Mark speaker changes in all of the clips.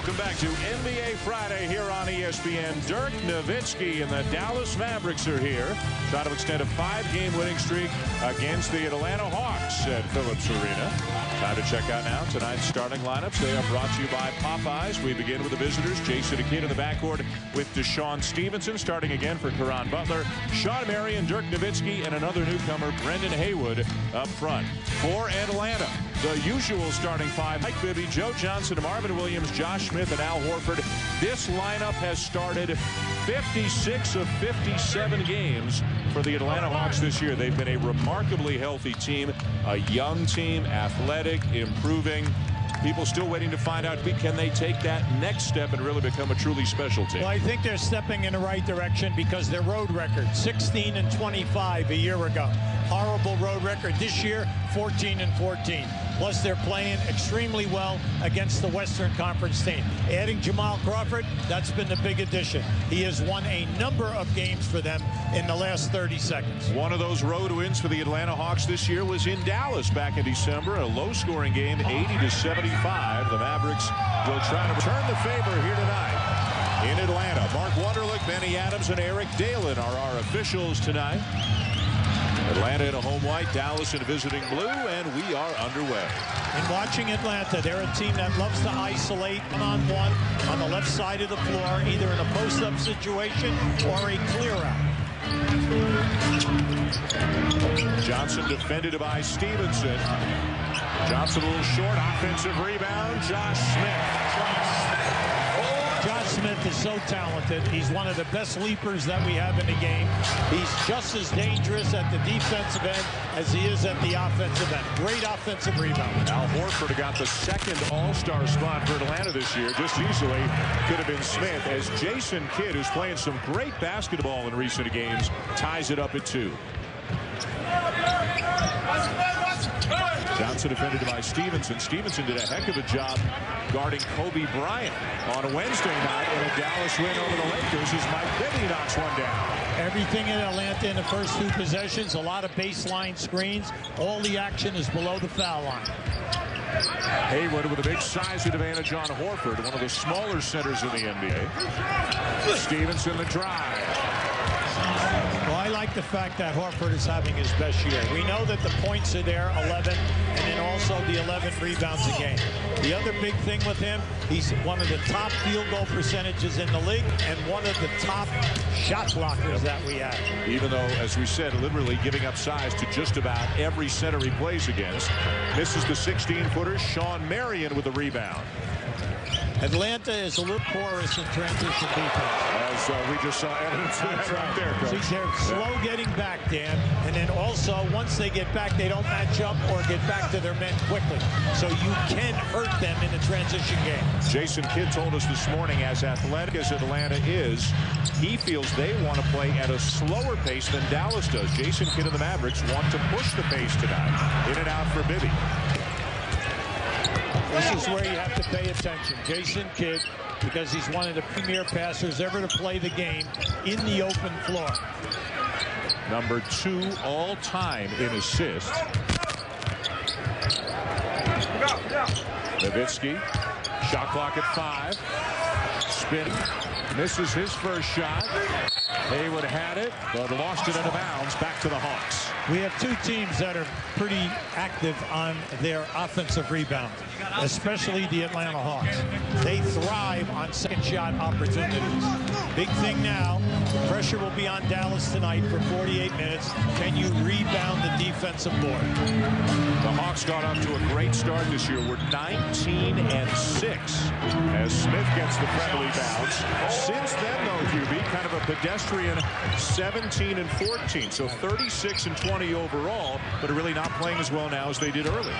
Speaker 1: Welcome back to NBA Friday here on ESPN. Dirk Nowitzki and the Dallas Mavericks are here, trying to extend a 5-game winning streak against the Atlanta Hawks at Phillips Arena. Time to check out now tonight's starting lineups. They are brought to you by Popeyes. We begin with the visitors. Jason Kidd in the backcourt with Deshaun Stevenson, starting again for Caron Butler, Sean Marion, Dirk Nowitzki, and another newcomer, Brendan Haywood, up front. For Atlanta, the usual starting five: Mike Bibby, Joe Johnson, Marvin Williams, Josh Smith, and Al Horford. This lineup has started 56 of 57 games for the Atlanta Hawks this year. They've been a remarkably healthy team, a young team, athletic, improving. People still waiting to find out, can they take that next step and really become a truly special team?
Speaker 2: Well, I think they're stepping in the right direction because their road record, 16-25 a year ago. Horrible road record. This year, 14-14. Plus, they're playing extremely well against the Western Conference team. Adding Jamal Crawford, that's been the big addition. He has won a number of games for them in the last 30 seconds.
Speaker 1: One of those road wins for the Atlanta Hawks this year was in Dallas back in December. A low-scoring game, 80-75. The Mavericks will try to return the favor here tonight in Atlanta. Mark Wunderlich, Benny Adams, and Eric Dalen are our officials tonight. Atlanta in a home white, Dallas in a visiting blue, and we are underway.
Speaker 2: In watching Atlanta, they're a team that loves to isolate one-on-one on the left side of the floor, either in a post-up situation or a clear-out.
Speaker 1: Johnson defended by Stevenson. Johnson a little short, offensive rebound, Josh Smith.
Speaker 2: Josh Smith is so talented. He's one of the best leapers that we have in the game. He's just as dangerous at the defensive end as he is at the offensive end. Great offensive rebound.
Speaker 1: Al Horford got the second all-star spot for Atlanta this year. Just easily could have been Smith, as Jason Kidd, who's playing some great basketball in recent games, ties it up at 2. Johnson defended by Stevenson. Stevenson did a heck of a job guarding Kobe Bryant on a Wednesday night in a Dallas win over the Lakers as Mike Bibby knocks one down.
Speaker 2: Everything in Atlanta in the first 2 possessions, a lot of baseline screens. All the action is below the foul line.
Speaker 1: Haywood with a big size advantage on Horford, one of the smaller centers in the NBA. Stevenson the drive.
Speaker 2: Well, I like the fact that Horford is having his best year. We know that the points are there, 11, and then also the 11 rebounds a game. The other big thing with him, he's one of the top field goal percentages in the league and one of the top shot blockers that we have.
Speaker 1: Even though, as we said, literally giving up size to just about every center he plays against. Misses the 16-footer, Sean Marion with the rebound.
Speaker 2: Atlanta is a little porous in transition defense.
Speaker 1: As we just saw evidence of that right there, Coach.
Speaker 2: See, they're slow getting back, Dan. And then also, once they get back, they don't match up or get back to their men quickly. So you can hurt them in the transition game.
Speaker 1: Jason Kidd told us this morning, as athletic as Atlanta is, he feels they want to play at a slower pace than Dallas does. Jason Kidd and the Mavericks want to push the pace tonight. In and out for Bibby.
Speaker 2: This is where you have to pay attention. Jason Kidd, because he's one of the premier passers ever to play the game in the open floor.
Speaker 1: Number 2 all-time in assists. Nowitzki, shot clock at 5. Spin, misses his first shot. Haywood had it, but lost it out of bounds. Back to the Hawks.
Speaker 2: We have 2 teams that are pretty active on their offensive rebound, especially the Atlanta Hawks. They thrive on second shot opportunities. Big thing now, the pressure will be on Dallas tonight for 48 minutes. Can you rebound the defensive board?
Speaker 1: The Hawks got off to a great start this year. We're 19-6 as Smith gets the friendly bounce. Since then, though, QB, kind of a pedestrian 17-14. So 36-20 overall, but are really not playing as well now as they did early.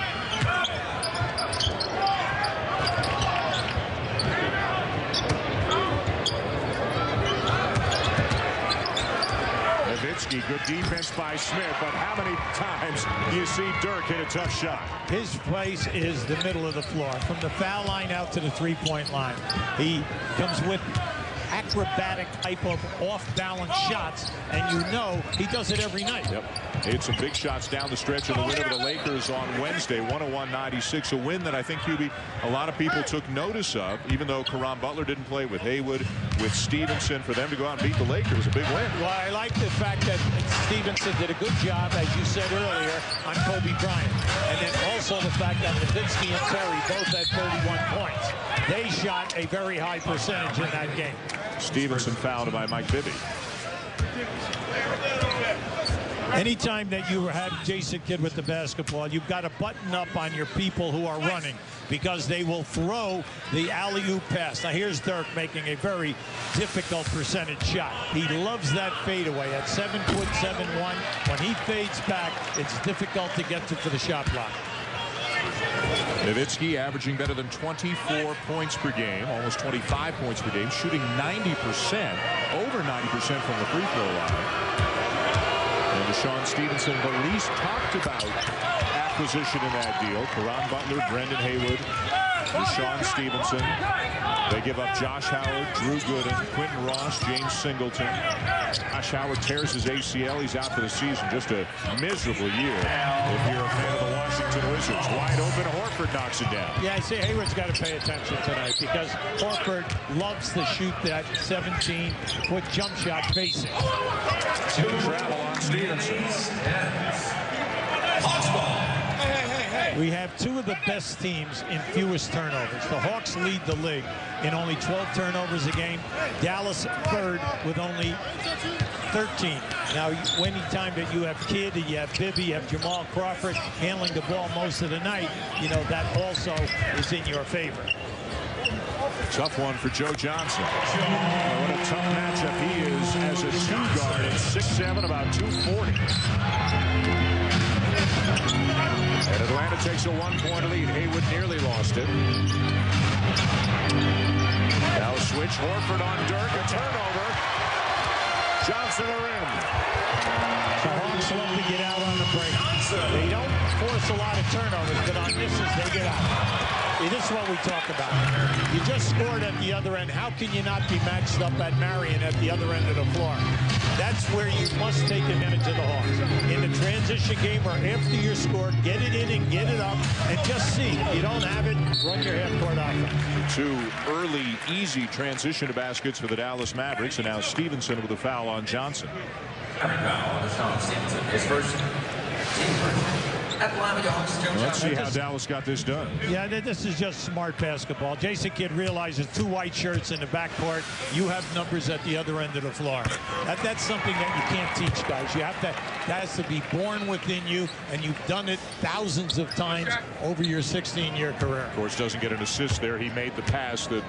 Speaker 1: Nowitzki, good defense by Smith, but how many times do you see Dirk hit a tough shot?
Speaker 2: His place is the middle of the floor, from the foul line out to the three-point line. He comes with acrobatic type of off-balance shots, and you know he does it every night.
Speaker 1: Yep. Hit some big shots down the stretch of the win over the Lakers on Wednesday, 101-96, a win that I think, Hubie, a lot of people took notice of, even though Caron Butler didn't play with Haywood, with Stevenson. For them to go out and beat the Lakers was a big win.
Speaker 2: Well, I like the fact that Stevenson did a good job, as you said earlier, on Kobe Bryant. And then also the fact that Nowitzki and Terry both had 31 points. They shot a very high percentage in that game.
Speaker 1: Stevenson fouled by Mike Bibby.
Speaker 2: Anytime that you have Jason Kidd with the basketball, you've got to button up on your people who are running, because they will throw the alley-oop pass. Now here's Dirk making a very difficult percentage shot. He loves that fadeaway at 7'7" 1". When he fades back, it's difficult to get to for the shot block.
Speaker 1: Nowitzki averaging better than 24 points per game, almost 25 points per game, shooting 90%, over 90% from the free throw line. And Deshaun Stevenson, the least talked about acquisition in that deal. Caron Butler, Brendan Haywood, Deshaun Stevenson. They give up Josh Howard, Drew Gooden, Quentin Ross, James Singleton. Josh Howard tears his ACL. He's out for the season. Just a miserable year if you're a fan of the Washington Wizards. Wide open, Horford knocks it down.
Speaker 2: Yeah, I say Haywood's got to pay attention tonight, because Horford loves to shoot that 17-foot jump shot facing.
Speaker 1: Good travel on Stevenson.
Speaker 2: We have two of the best teams in fewest turnovers. The Hawks lead the league in only 12 turnovers a game. Dallas third with only 13. Now, anytime that you have Kidd, you have Bibby, you have Jamal Crawford handling the ball most of the night, you know, that also is in your favor.
Speaker 1: Tough one for Joe Johnson. What a tough matchup he is as a two-guard at 6'7", about 240. And Atlanta takes a one-point lead. Haywood nearly lost it. Now switch, Horford on Dirk, a turnover. Johnson the rim.
Speaker 2: The Hawks love to get out on the break. They don't force a lot of turnovers, but on misses, they get out. See, this is what we talk about. You just scored at the other end. How can you not be matched up at Marion at the other end of the floor? That's where you must take advantage of the Hawks. In the transition game or after you're scored, get it in and get it up, and just see. If you don't have it, run your half-court offense.
Speaker 1: Two early, easy transition baskets for the Dallas Mavericks, and now Stevenson with a foul on Johnson.
Speaker 3: His first team first.
Speaker 1: Let's see how Dallas got this done.
Speaker 2: Yeah, this is just smart basketball. Jason Kidd realizes two white shirts in the backcourt. You have numbers at the other end of the floor. That's something that you can't teach, guys. You have to. That has to be born within you, and you've done it thousands of times over your 16-year career.
Speaker 1: Of course, doesn't get an assist there. He made the pass that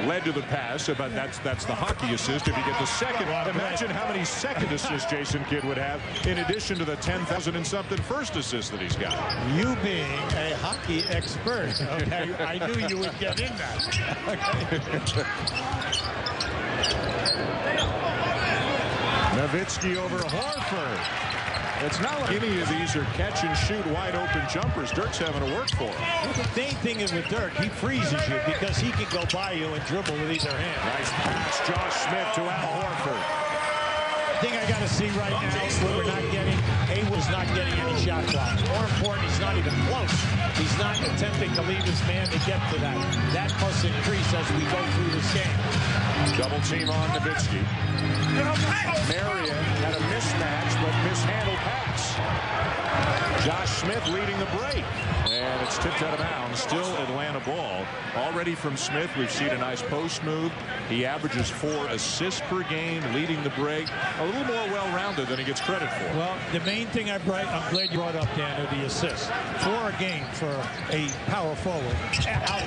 Speaker 1: led to the pass, but that's the hockey assist. If you get the second, imagine how many second assists Jason Kidd would have in addition to the 10,000 and something first assist that he's got.
Speaker 2: You being a hockey expert, okay, I knew you would get in that.
Speaker 1: Nowitzki over Horford. It's not like any of these are catch-and-shoot wide-open jumpers. Dirk's having to work for him.
Speaker 2: Well, the main thing is with Dirk, he freezes you because he can go by you and dribble with either hand.
Speaker 1: Nice pass, Josh Smith to Al Horford.
Speaker 2: The thing I got to see right now is we're not getting, Haywood's not getting any shot blocks. More important, he's not even close. He's not attempting to leave his man to get to that. That must increase as we go through this game.
Speaker 1: Double team on Nowitzki. Marion had a mismatch, but mishandled pass. Josh Smith leading the break. And it's tipped out of bounds. Still Atlanta ball. Already from Smith, we've seen a nice post move. He averages 4 assists per game, leading the break. A little more well-rounded than he gets credit for.
Speaker 2: Well, the main thing I'm glad you brought up, Dan, are the assists. 4 a game for a power forward.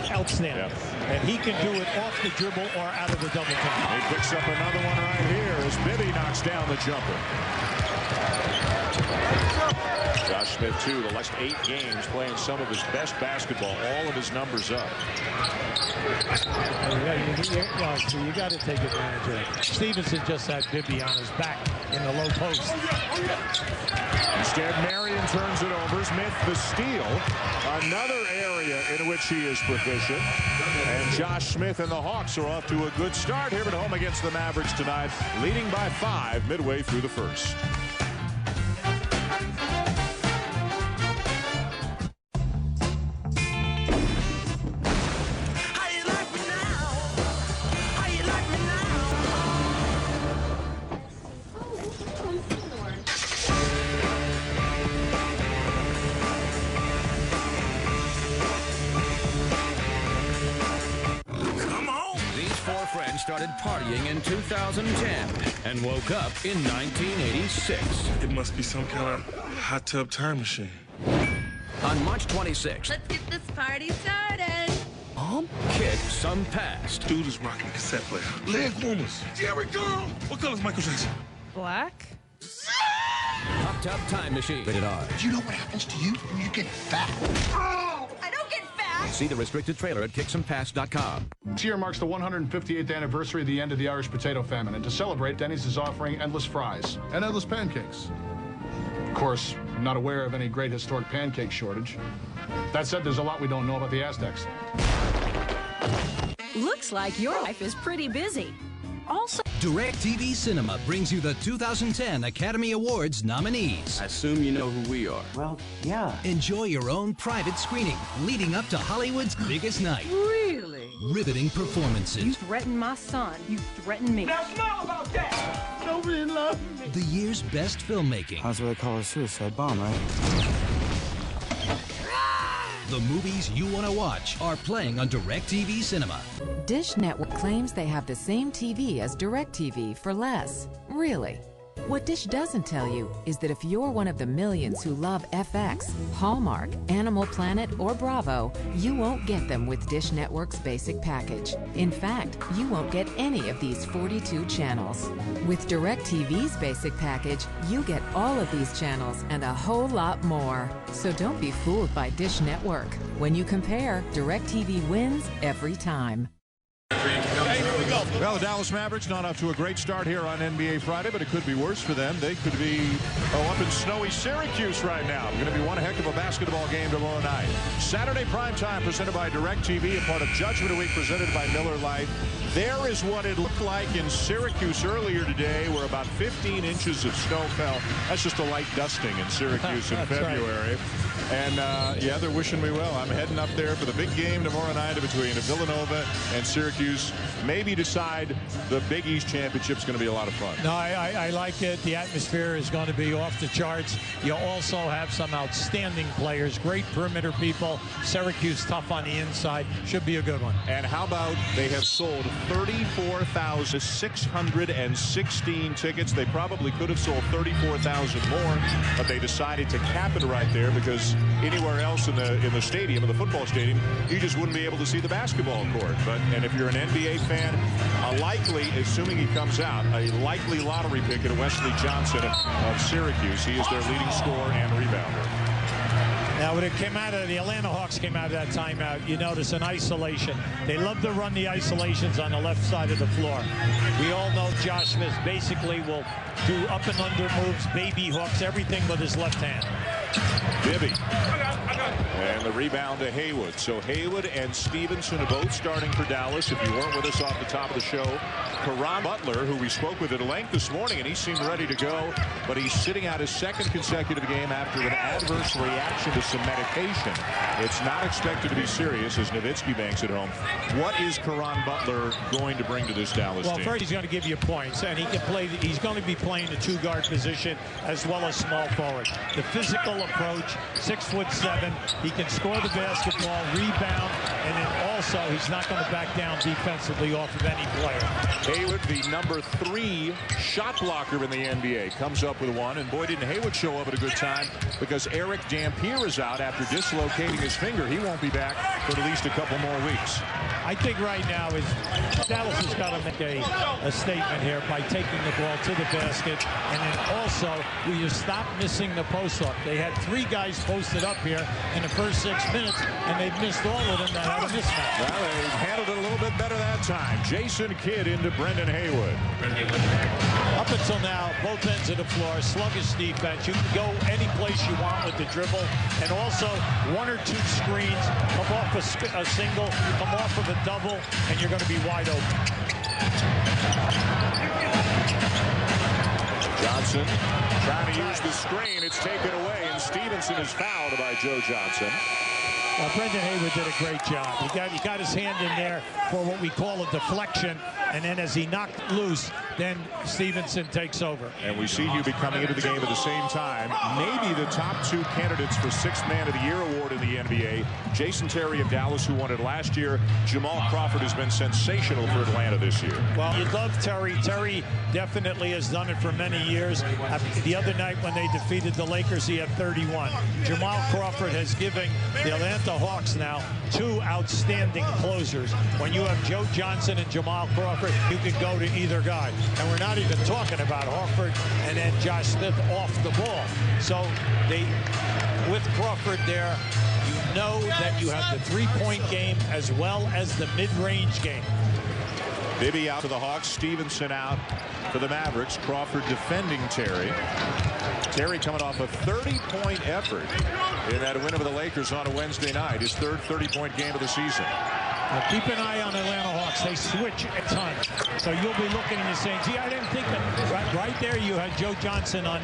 Speaker 2: Outstanding. Yep. And he can do it off the dribble or out of the double team.
Speaker 1: He picks up another one right here as Bibby knocks down the jumper. Josh Smith, too, the last 8 games playing some of his best basketball, all of his numbers up.
Speaker 2: You got to take advantage of it. Stevenson just had Bibby on his back in the low post.
Speaker 1: Instead, Marion turns it over. Smith the steal. Another area in which he is proficient. And Josh Smith and the Hawks are off to a good start here at home against the Mavericks tonight, leading by 5 midway through the first.
Speaker 4: Started partying in 2010 and woke up in 1986.
Speaker 5: It must be some kind of hot tub time machine.
Speaker 4: On March 26th,
Speaker 6: let's get this party started.
Speaker 4: Kick some past.
Speaker 5: Dude is rocking a cassette player. Leg warmers. Jerry girl. What color is Michael Jackson?
Speaker 6: Black.
Speaker 4: Hot tub time machine. Rated R.
Speaker 7: Do you know what happens to you when you get fat?
Speaker 6: Oh, I don't get fat.
Speaker 4: See the restricted trailer at kicksomepass.com.
Speaker 8: This year marks the 158th anniversary of the end of the Irish potato famine, and to celebrate, Denny's is offering endless fries and endless pancakes. Of course, I'm not aware of any great historic pancake shortage. That said, there's a lot we don't know about the Aztecs.
Speaker 9: Looks like your life is pretty busy. Also,
Speaker 10: DirecTV Cinema brings you the 2010 Academy Awards nominees.
Speaker 11: I assume you know who we are.
Speaker 12: Well, yeah.
Speaker 10: Enjoy your own private screening leading up to Hollywood's biggest night.
Speaker 9: Really?
Speaker 10: Riveting performances.
Speaker 9: You threatened my son. You threatened me.
Speaker 12: Now smile about that! Nobody loves me.
Speaker 10: The year's best filmmaking.
Speaker 11: That's what they call a suicide bomb, right?
Speaker 10: The movies you want to watch are playing on DirecTV Cinema.
Speaker 13: Dish Network claims they have the same TV as DirecTV for less. Really? What Dish doesn't tell you is that if you're one of the millions who love FX, Hallmark, Animal Planet, or Bravo, you won't get them with Dish Network's basic package. In fact, you won't get any of these 42 channels. With DirecTV's basic package, you get all of these channels and a whole lot more. So don't be fooled by Dish Network. When you compare, DirecTV wins every time.
Speaker 1: Well, the Dallas Mavericks not off to a great start here on NBA Friday, but it could be worse for them. They could be up in snowy Syracuse right now. Going to be one heck of a basketball game tomorrow night. Saturday primetime presented by DirecTV, a part of Judgment Week presented by Miller Lite. There is what it looked like in Syracuse earlier today, where about 15 inches of snow fell. That's just a light dusting in Syracuse in February. Right. And, yeah, they're wishing me well. I'm heading up there for the big game tomorrow night between Villanova and Syracuse. Maybe decide the Big East Championship's going to be a lot of fun.
Speaker 2: No, I like it. The atmosphere is going to be off the charts. You also have some outstanding players, great perimeter people. Syracuse tough on the inside. Should be a good one.
Speaker 1: And how about they have sold 34,616 tickets. They probably could have sold 34,000 more, but they decided to cap it right there because anywhere else in the stadium, in the football stadium, you just wouldn't be able to see the basketball court. And if you're an NBA fan, a likely, assuming he comes out, a likely lottery pick at Wesley Johnson of Syracuse. He is their leading scorer and rebounder.
Speaker 2: Now, when it came out of the Atlanta Hawks came out of that timeout, you notice an isolation. They love to run the isolations on the left side of the floor. We all know Josh Smith basically will do up and under moves, baby hooks, everything with his left hand.
Speaker 1: Bibby. And the rebound to Haywood. So Haywood and Stevenson are both starting for Dallas. If you weren't with us off the top of the show, Caron Butler, who we spoke with at length this morning, and he seemed ready to go, but he's sitting out his second consecutive game after an adverse reaction to some medication. It's not expected to be serious as Nowitzki banks at home. What is Caron Butler going to bring to this Dallas team?
Speaker 2: Well, first he's going to give you points, and he can play. He's going to be playing the two-guard position as well as small forward. The physical approach, 6'7". He can score the basketball, rebound, and then also he's not going to back down defensively off of any player.
Speaker 1: Haywood, the number 3 shot blocker in the NBA, comes up with one, and boy, didn't Haywood show up at a good time because Eric Dampier is out after dislocating his finger. He won't be back for at least a couple more weeks.
Speaker 2: I think right now is Dallas has got to make a statement here by taking the ball to the basket, and then also will you stop missing the post-up. They had 3 guys posted up here in the first 6 minutes, and they've missed all of them that had a mismatch.
Speaker 1: Well, they handled it a little bit better that time. Jason Kidd into Brendan Haywood.
Speaker 2: Up until now, both ends of the floor, sluggish defense. You can go any place you want with the dribble, and also one or two screens, come off a single, come off of a double, and you're going to be wide open.
Speaker 1: Johnson trying to use the screen. It's taken away, and Stevenson is fouled by Joe Johnson.
Speaker 2: Brendan Haywood did a great job. He got his hand in there for what we call a deflection, and then as he knocked loose, then Stevenson takes over.
Speaker 1: And we see Hubie coming into the game at the same time. Maybe the top two candidates for Sixth Man of the Year award in the NBA. Jason Terry of Dallas, who won it last year. Jamal Crawford has been sensational for Atlanta this year.
Speaker 2: Well, you love Terry. Terry definitely has done it for many years. The other night when they defeated the Lakers, he had 31. Jamal Crawford has given the Atlanta Hawks now two outstanding closers. When you have Joe Johnson and Jamal Crawford, you can go to either guy. And we're not even talking about Horford and then Josh Smith off the ball. So with Crawford there, you know that you have the three-point game as well as the mid-range game.
Speaker 1: Bibby out to the Hawks, Stevenson out for the Mavericks. Crawford defending Terry. Terry coming off a 30-point effort in that win over the Lakers on a Wednesday night. His third 30-point game of the season.
Speaker 2: Now keep an eye on Atlanta Hawks. They switch a ton. So you'll be looking and you're saying, gee, I didn't think that. Right there you had Joe Johnson on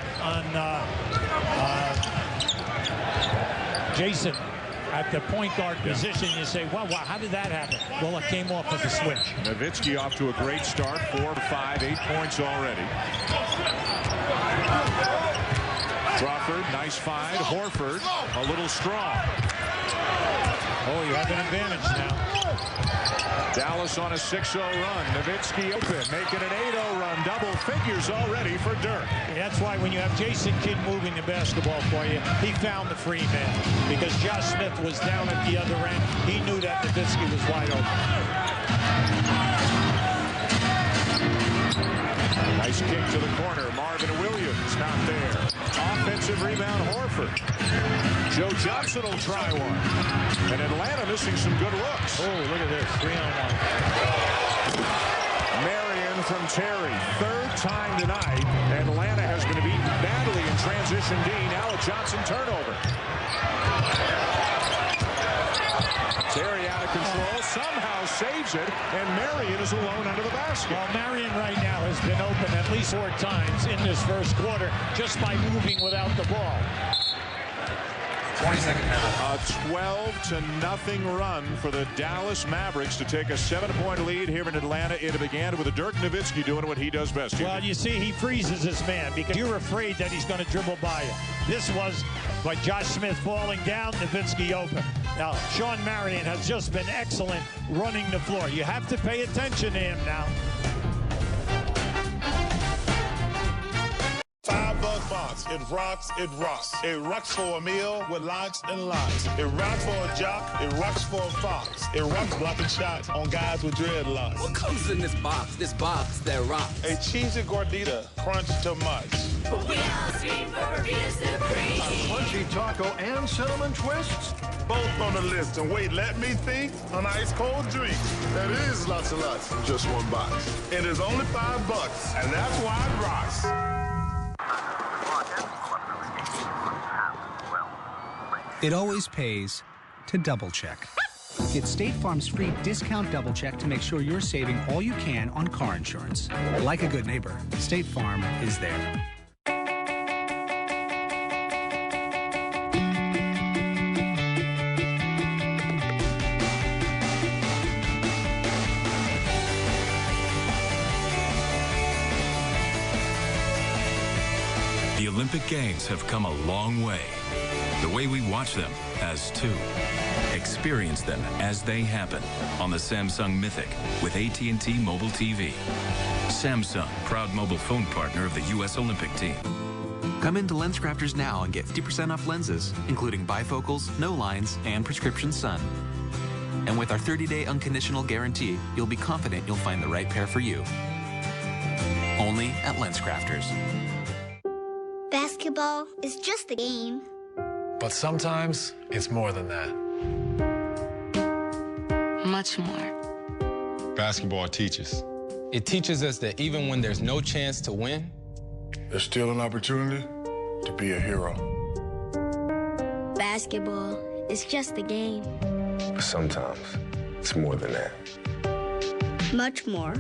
Speaker 2: Jason at the point guard position. You say, wow, how did that happen? Well, it came off of the switch.
Speaker 1: Nowitzki off to a great start. 4 to 5, 8 points already. Crawford, nice find. Horford, a little strong.
Speaker 2: Oh, you have an advantage now.
Speaker 1: Dallas on a 6-0 run. Nowitzki open, making an 8-0 run. Double figures already for Dirk.
Speaker 2: That's why when you have Jason Kidd moving the basketball for you, he found the free man. Because Josh Smith was down at the other end. He knew that Nowitzki was wide open.
Speaker 1: Nice kick to the corner. Marvin Williams not there. Offensive rebound, Horford. Joe Johnson will try one. And Atlanta missing some good looks.
Speaker 2: Oh, look at this. 3-on-1.
Speaker 1: Marion from Terry. Third time tonight. Atlanta has been beaten badly in transition D. Now a Johnson turnover. Terry out of control. Somehow saves it. And Marion is alone under the basket.
Speaker 2: Well, Marion right now has been open at least 4 times in this first quarter just by moving without the ball.
Speaker 3: 20-second penalty.
Speaker 1: A 12-0 run for the Dallas Mavericks to take a 7-point lead here in Atlanta. It began with a Dirk Nowitzki doing what he does best.
Speaker 2: Well, you see, he freezes his man because you're afraid that he's going to dribble by you. This was by Josh Smith falling down, Nowitzki open. Now, Sean Marion has just been excellent running the floor. You have to pay attention to him now.
Speaker 14: $5 box. It rocks, it rocks. It rocks for a meal with lots and lots. It rocks for a jock. It rocks for a fox. It rocks blocking shots on guys with dreadlocks.
Speaker 4: What comes in this box? This box that rocks.
Speaker 14: A cheesy gordita, crunch too much.
Speaker 15: We all scream for Burrito Supreme.
Speaker 16: Crunchy taco and cinnamon twists.
Speaker 14: Both on the list. And wait, let me think. An ice cold drink. That is lots and lots in just one box. It is only $5, and that's why it rocks.
Speaker 17: It always pays to double check. Get State Farm's free discount double check to make sure you're saving all you can on car insurance. Like a good neighbor, State Farm is there.
Speaker 18: The Olympic Games have come a long way. The way we watch them has too. Experience them as they happen on the Samsung Mythic with AT&T Mobile TV. Samsung, proud mobile phone partner of the U.S. Olympic team.
Speaker 19: Come into LensCrafters now and get 50% off lenses, including bifocals, no lines, and prescription sun. And with our 30-day unconditional guarantee, you'll be confident you'll find the right pair for you. Only at LensCrafters.
Speaker 20: Basketball is just a game. But sometimes it's more than that.
Speaker 21: Much more.
Speaker 5: Basketball teaches.
Speaker 22: It teaches us that even when there's no chance to win,
Speaker 5: there's still an opportunity to be a hero.
Speaker 20: Basketball is just a game.
Speaker 5: But sometimes it's more than that.
Speaker 20: Much more.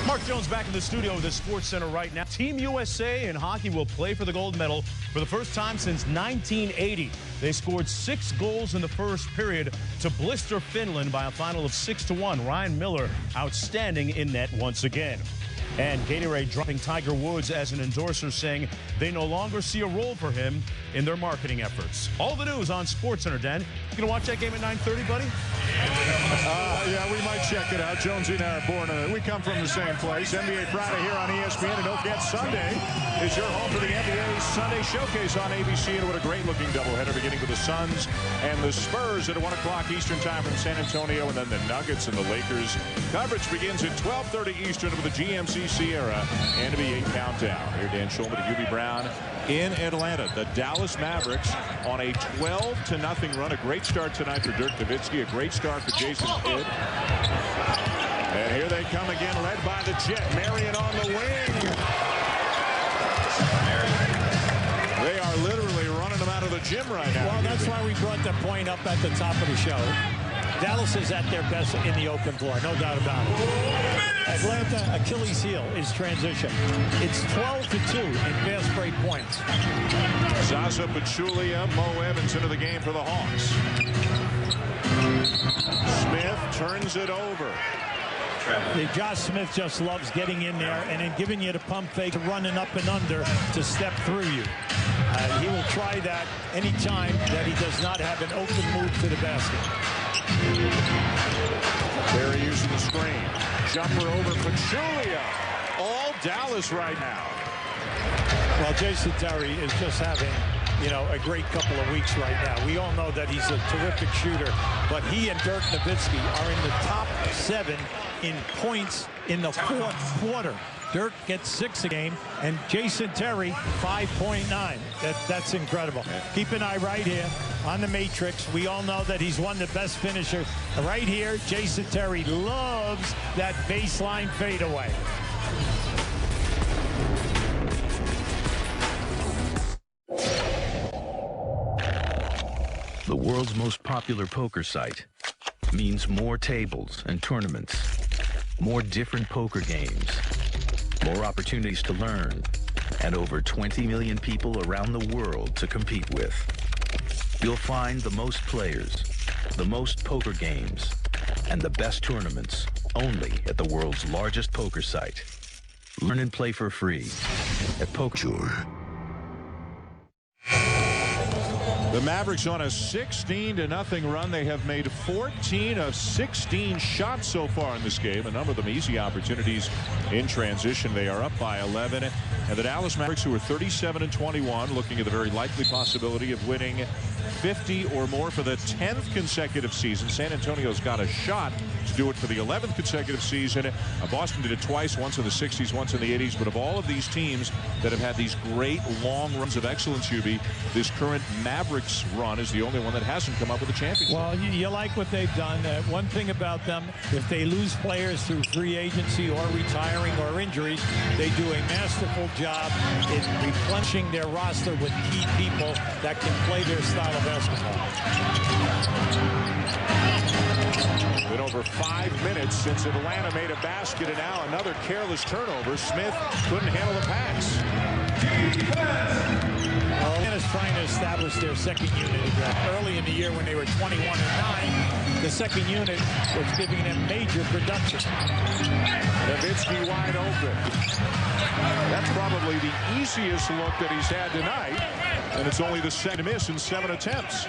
Speaker 23: Mark Jones back in the studio with the Sports Center right now. Team USA in hockey will play for the gold medal for the first time since 1980. They scored 6 goals in the first period to blister Finland by a final of 6-1. Ryan Miller outstanding in net once again. And Gatorade dropping Tiger Woods as an endorser, saying they no longer see a role for him in their marketing efforts. All the news on SportsCenter, Dan. You gonna watch that game at 9:30, buddy?
Speaker 1: Yeah, we might check it out. Jonesy and I are born in it. We come from the same place. NBA Friday here on ESPN, and don't forget Sunday is your home for the NBA Sunday Showcase on ABC. And what a great-looking doubleheader, beginning with the Suns and the Spurs at 1 o'clock Eastern time from San Antonio, and then the Nuggets and the Lakers. Coverage begins at 12:30 Eastern with the GMC Sierra NBA Countdown. Here, Dan Schulman and Hubie Brown in Atlanta. The Dallas Mavericks on a 12-0 run. A great start tonight for Dirk Nowitzki. A great start for Jason Kidd. And here they come again, led by the Jet. Marion on the wing. They are literally running them out of the gym right now.
Speaker 2: Well, that's why we brought the point up at the top of the show. Dallas is at their best in the open floor, no doubt about it. Atlanta, Achilles heel is transition. It's 12-2 in fast break points.
Speaker 1: Zaza Pachulia, Mo Evans into the game for the Hawks. Smith turns it over.
Speaker 2: Josh Smith just loves getting in there and then giving you the pump fake, running up and under to step through you. He will try that anytime that he does not have an open move to the basket.
Speaker 1: Terry using the screen. Jumper over Pachulia. All Dallas right now.
Speaker 2: Well, Jason Terry is just having, a great couple of weeks right now. We all know that he's a terrific shooter, but he and Dirk Nowitzki are in the top 7 in points in the fourth quarter. Dirk gets 6 a game, and Jason Terry 5.9. That's incredible. Keep an eye right here on the matrix. We all know that he's one of the best finishers. Right here, Jason Terry loves that baseline fadeaway.
Speaker 24: The world's most popular poker site means more tables and tournaments, more different poker games, more opportunities to learn, and over 20 million people around the world to compete with. You'll find the most players, the most poker games, and the best tournaments only at the world's largest poker site. Learn and play for free at Poker.
Speaker 1: The Mavericks on a 16-0 run. They have made 14 of 16 shots so far in this game. A number of them easy opportunities in transition. They are up by 11. And the Dallas Mavericks, who are 37-21, looking at the very likely possibility of winning 50 or more for the 10th consecutive season. San Antonio's got a shot to do it for the 11th consecutive season. Boston did it twice, once in the 60s, once in the 80s. But of all of these teams that have had these great long runs of excellence, Hubie, this current Mavericks run is the only one that hasn't come up with a championship.
Speaker 2: Well, you like what they've done. One thing about them, if they lose players through free agency or retiring or injuries, they do a masterful job in replenishing their roster with key people that can play their style of basketball.
Speaker 1: Been over 5 minutes since Atlanta made a basket, and now another careless turnover. Smith couldn't handle the pass.
Speaker 2: Atlanta's trying to establish their second unit again. Early in the year when they were 21-9, the second unit was giving them major production.
Speaker 1: Nowitzki wide open. That's probably the easiest look that he's had tonight, and it's only the second miss in 7 attempts.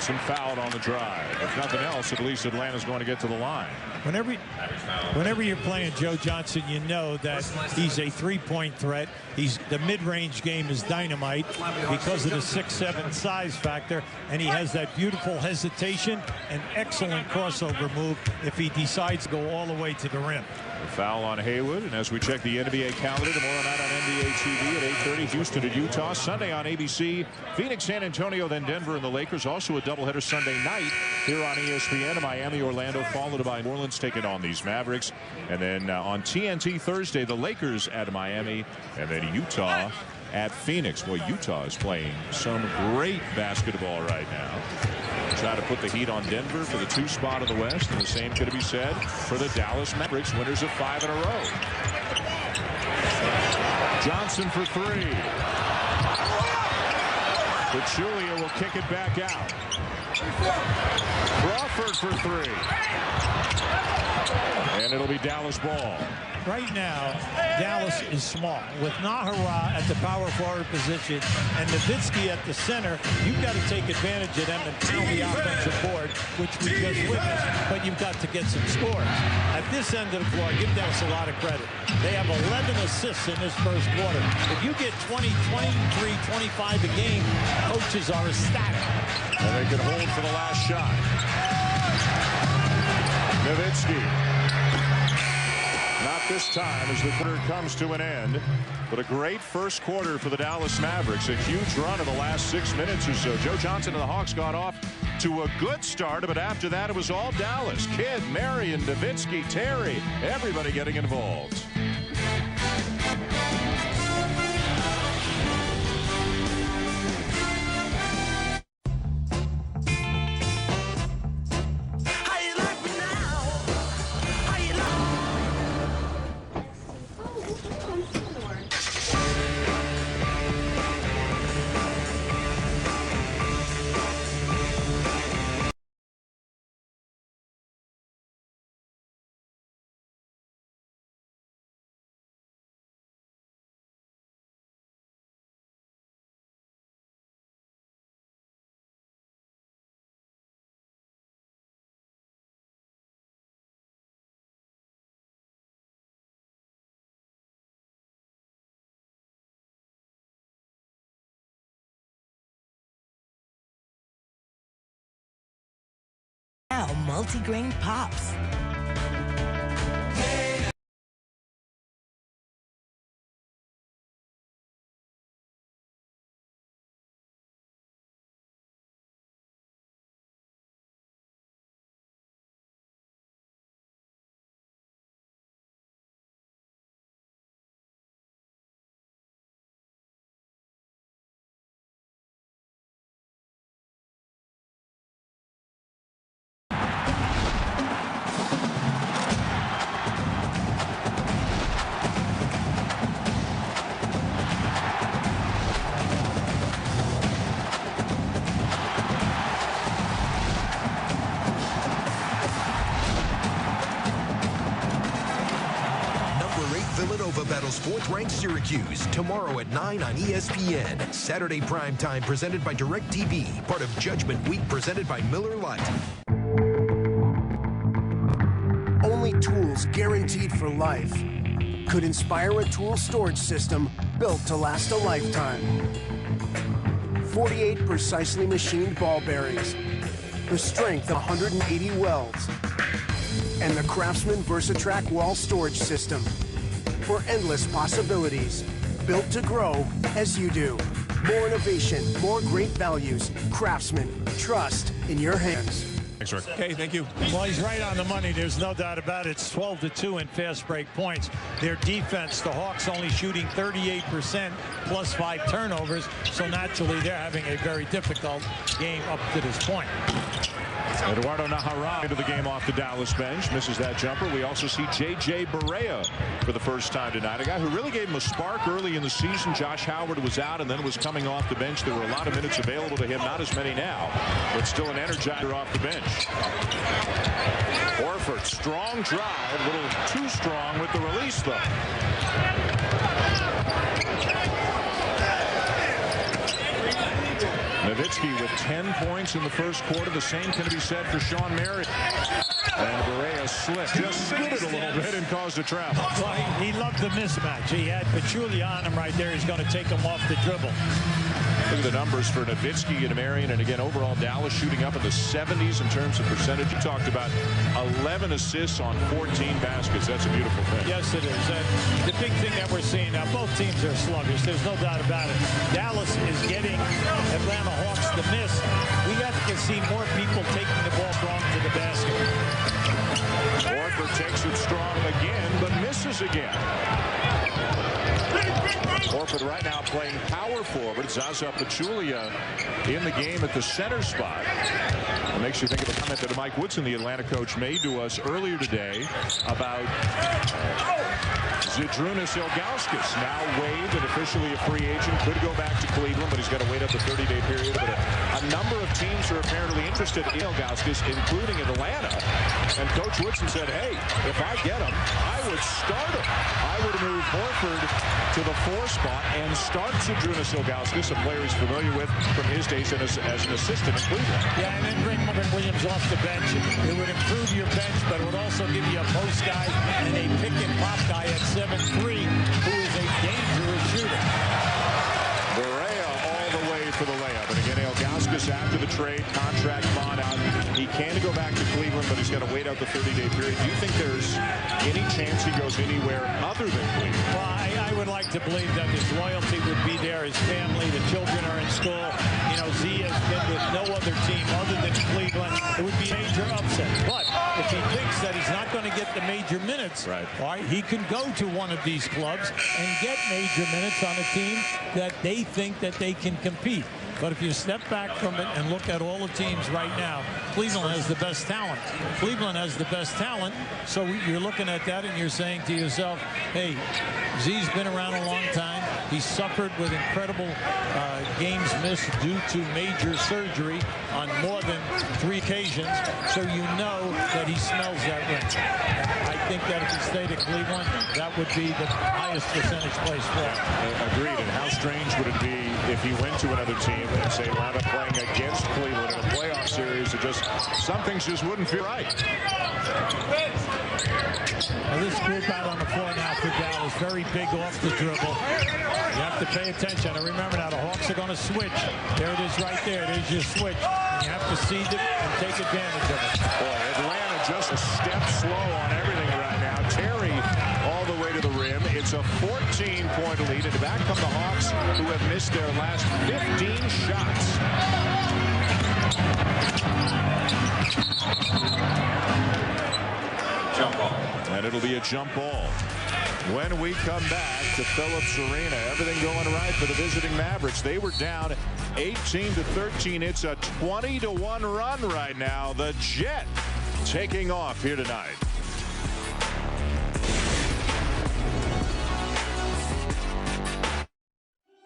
Speaker 1: Johnson fouled on the drive. If nothing else, at least Atlanta's going to get to the line.
Speaker 2: Whenever you're playing Joe Johnson, you know that he's a three-point threat. The mid-range game is dynamite because of the 6'7" size factor, and he has that beautiful hesitation and excellent crossover move if he decides to go all the way to the rim.
Speaker 1: The foul on Haywood, and as we check the NBA calendar, tomorrow night on NBA TV at 8:30, Houston at Utah. Sunday on ABC, Phoenix, San Antonio, then Denver and the Lakers. Also a doubleheader Sunday night here on ESPN. Miami, Orlando, followed by New Orleans taking on these Mavericks. And then on TNT Thursday, the Lakers at Miami, and then Utah at Phoenix. Boy, Utah is playing some great basketball right now. Try to put the heat on Denver for the 2 spot in the West, and the same could be said for the Dallas Mavericks, winners of 5 in a row. Johnson for 3. Pachulia will kick it back out. Crawford for 3. And it'll be Dallas ball.
Speaker 2: Right now, Dallas is small. With Nahara at the power forward position and Nowitzki at the center, you've got to take advantage of them and pound the offensive board, which we just witnessed. But you've got to get some scores. At this end of the floor, give Dallas a lot of credit. They have 11 assists in this first quarter. If you get 20, 23, 25 a game, coaches are ecstatic.
Speaker 1: And they can hold for the last shot. Nowitzki. Not this time as the quarter comes to an end. But a great first quarter for the Dallas Mavericks. A huge run in the last 6 minutes or so. Joe Johnson and the Hawks got off to a good start, but after that it was all Dallas. Kidd, Marion, Nowitzki, Terry, everybody getting involved.
Speaker 6: Now, multigrain pops.
Speaker 7: battles 4th-ranked Syracuse tomorrow at 9 on ESPN. Saturday primetime presented by DirecTV, part of Judgment Week presented by Miller Lite.
Speaker 8: Only tools guaranteed for life could inspire a tool storage system built to last a lifetime. 48 precisely machined ball bearings, the strength of 180 welds, and the Craftsman VersaTrack wall storage system for endless possibilities, built to grow as you do. More innovation, more great values. Craftsman, trust in your hands.
Speaker 23: Thanks, Rick. Okay, thank you.
Speaker 2: Well, he's right on the money. There's no doubt about it. It's 12-2 in fast break points. Their defense, the Hawks only shooting 38% plus 5 turnovers. So naturally, they're having a very difficult game up to this point.
Speaker 1: Eduardo Nahara into the game off the Dallas bench. Misses that jumper. We also see J.J. Barea for the first time tonight. A guy who really gave him a spark early in the season. Josh Howard was out and then was coming off the bench. There were a lot of minutes available to him. Not as many now, but still an energizer off the bench. Horford, strong drive. A little too strong with the release, though. Nowitzki with 10 points in the first quarter. The same can be said for Sean Marion. And Barea slipped, just scooted a little bit and caused a travel.
Speaker 2: Well, he loved the mismatch. He had Pachulia on him right there. He's going to take him off the dribble.
Speaker 1: Look at the numbers for Nowitzki and Marion. And again, overall, Dallas shooting up in the 70s in terms of percentage. You talked about 11 assists on 14 baskets. That's a beautiful thing.
Speaker 2: Yes, it is. And the big thing that we're seeing now, both teams are sluggish. There's no doubt about it. Dallas is getting Atlanta Hawks the miss. We have to see more people taking the ball strong to the basket.
Speaker 1: Horford takes it strong again, but misses again. Horford right now playing power forward. Zaza Pachulia in the game at the center spot. It makes you think of a comment that Mike Woodson, the Atlanta coach, made to us earlier today about Zydrunas Ilgauskas, now waived and officially a free agent. Could go back to Cleveland, but he's got to wait up the 30-day period. But a number of teams are apparently interested in Ilgauskas, including Atlanta. And Coach Woodson said, hey, if I get him, I would start him. I would move Horford to the 4 spot and start Zydrunas Ilgauskas, a player he's familiar with from his days as an assistant in Cleveland.
Speaker 2: Yeah, and then bring Marvin Williams off the bench. It would improve your bench, but it would also give you a post guy and a pick and pop guy at 7'3", who is a dangerous shooter.
Speaker 1: Barea all the way for the layup. And again, Ilgauskas after the trade, contract bond out. He can go back to Cleveland, but he's got to wait out the 30-day period. Do you think there's any chance he goes anywhere other than Cleveland?
Speaker 2: Well, I would like to believe that his loyalty would be there. His family, the children are in school. You know, Z has been with no other team other than Cleveland. It would be a major upset. But if he thinks that he's not going to get the major minutes, right, he can go to one of these clubs and get major minutes on a team that they think that they can compete. But if you step back from it and look at all the teams right now, Cleveland has the best talent. Cleveland has the best talent. So you're looking at that and you're saying to yourself, hey, Z's been around a long time. He suffered with incredible games missed due to major surgery on more than 3 occasions. So you know that he smells that ring. I think that if he stayed at Cleveland, that would be the highest percentage place for him.
Speaker 1: Agreed. And how strange would it be if he went to another team and say wound up playing against Cleveland in a playoff series? It just, some things just wouldn't feel right.
Speaker 2: Now this group out on the floor now for Dallas, very big off the dribble. You have to pay attention. And remember now, the Hawks are going to switch. There it is right there. There's your switch. And you have to see it and take advantage of it.
Speaker 1: Boy, Atlanta just a step slow on everything right now. Terry all the way to the rim. It's a 14-point lead. And back come the Hawks, who have missed their last 15 shots.
Speaker 3: Jump ball.
Speaker 1: And it'll be a jump ball. When we come back to Phillips Arena, everything going right for the visiting Mavericks. They were down 18-13. It's a 20-1 run right now. The Jet taking off here tonight.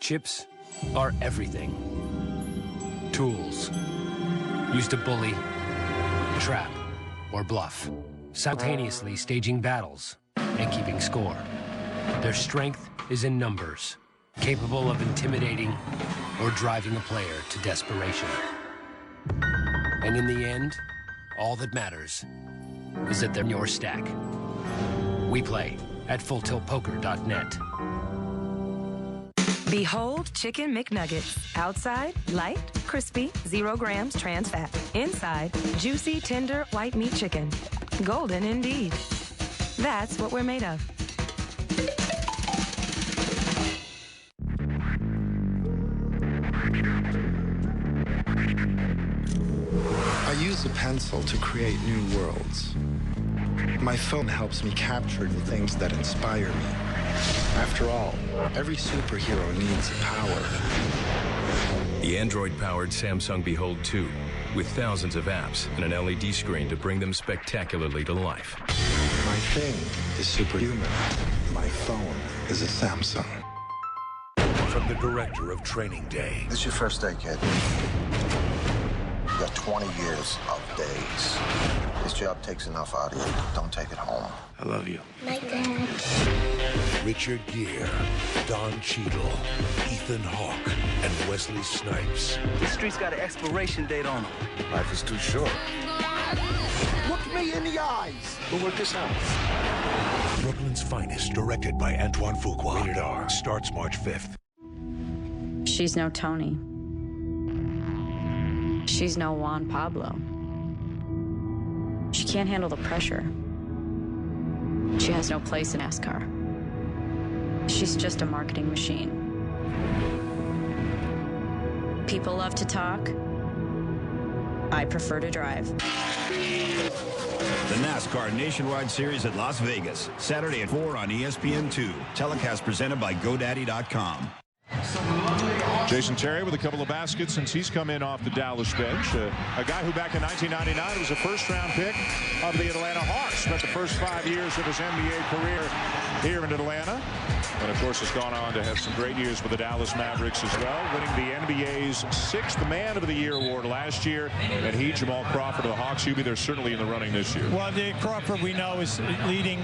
Speaker 9: Chips are everything. Tools used to bully, trap, or bluff, simultaneously staging battles and keeping score. Their strength is in numbers, capable of intimidating or driving a player to desperation. And in the end, all that matters is that they're in your stack. We play at FullTiltPoker.net.
Speaker 10: Behold Chicken McNuggets. Outside, light, crispy, 0 grams trans fat. Inside, juicy, tender, white meat chicken. Golden indeed. That's what we're made of.
Speaker 11: I use a pencil to create new worlds. My phone helps me capture the things that inspire me. After all, every superhero needs power.
Speaker 18: The Android-powered Samsung Behold 2, with thousands of apps and an LED screen to bring them spectacularly to life.
Speaker 11: My thing is superhuman. My phone is a Samsung.
Speaker 12: From the director of Training Day.
Speaker 25: This is your first day, kid. You got 20 years of days. This job takes enough out of you. Don't take it home.
Speaker 12: I love you.
Speaker 25: Night, Dad.
Speaker 12: Richard Gere, Don Cheadle, Ethan Hawke, and Wesley Snipes.
Speaker 4: The street's got an expiration date on them.
Speaker 12: Life is too short.
Speaker 8: Look me in the eyes.
Speaker 12: We'll work this out. Brooklyn's Finest, directed by Antoine Fuqua. Rated R. Starts March 5th.
Speaker 13: She's no Tony. She's no Juan Pablo. She can't handle the pressure. She has no place in NASCAR. She's just a marketing machine. People love to talk. I prefer to drive.
Speaker 14: The NASCAR Nationwide Series at Las Vegas, Saturday at 4 on ESPN2. Telecast presented by GoDaddy.com.
Speaker 1: Jason Terry with a couple of baskets since he's come in off the Dallas bench. A guy who back in 1999 was a first-round pick of the Atlanta Hawks. Spent the first 5 years of his NBA career here in Atlanta. And, of course, has gone on to have some great years with the Dallas Mavericks as well, winning the NBA's 6th Man of the Year award last year. And he, Jamal Crawford of the Hawks, he'll be there certainly in the running this year.
Speaker 2: Well, Crawford, we know, is leading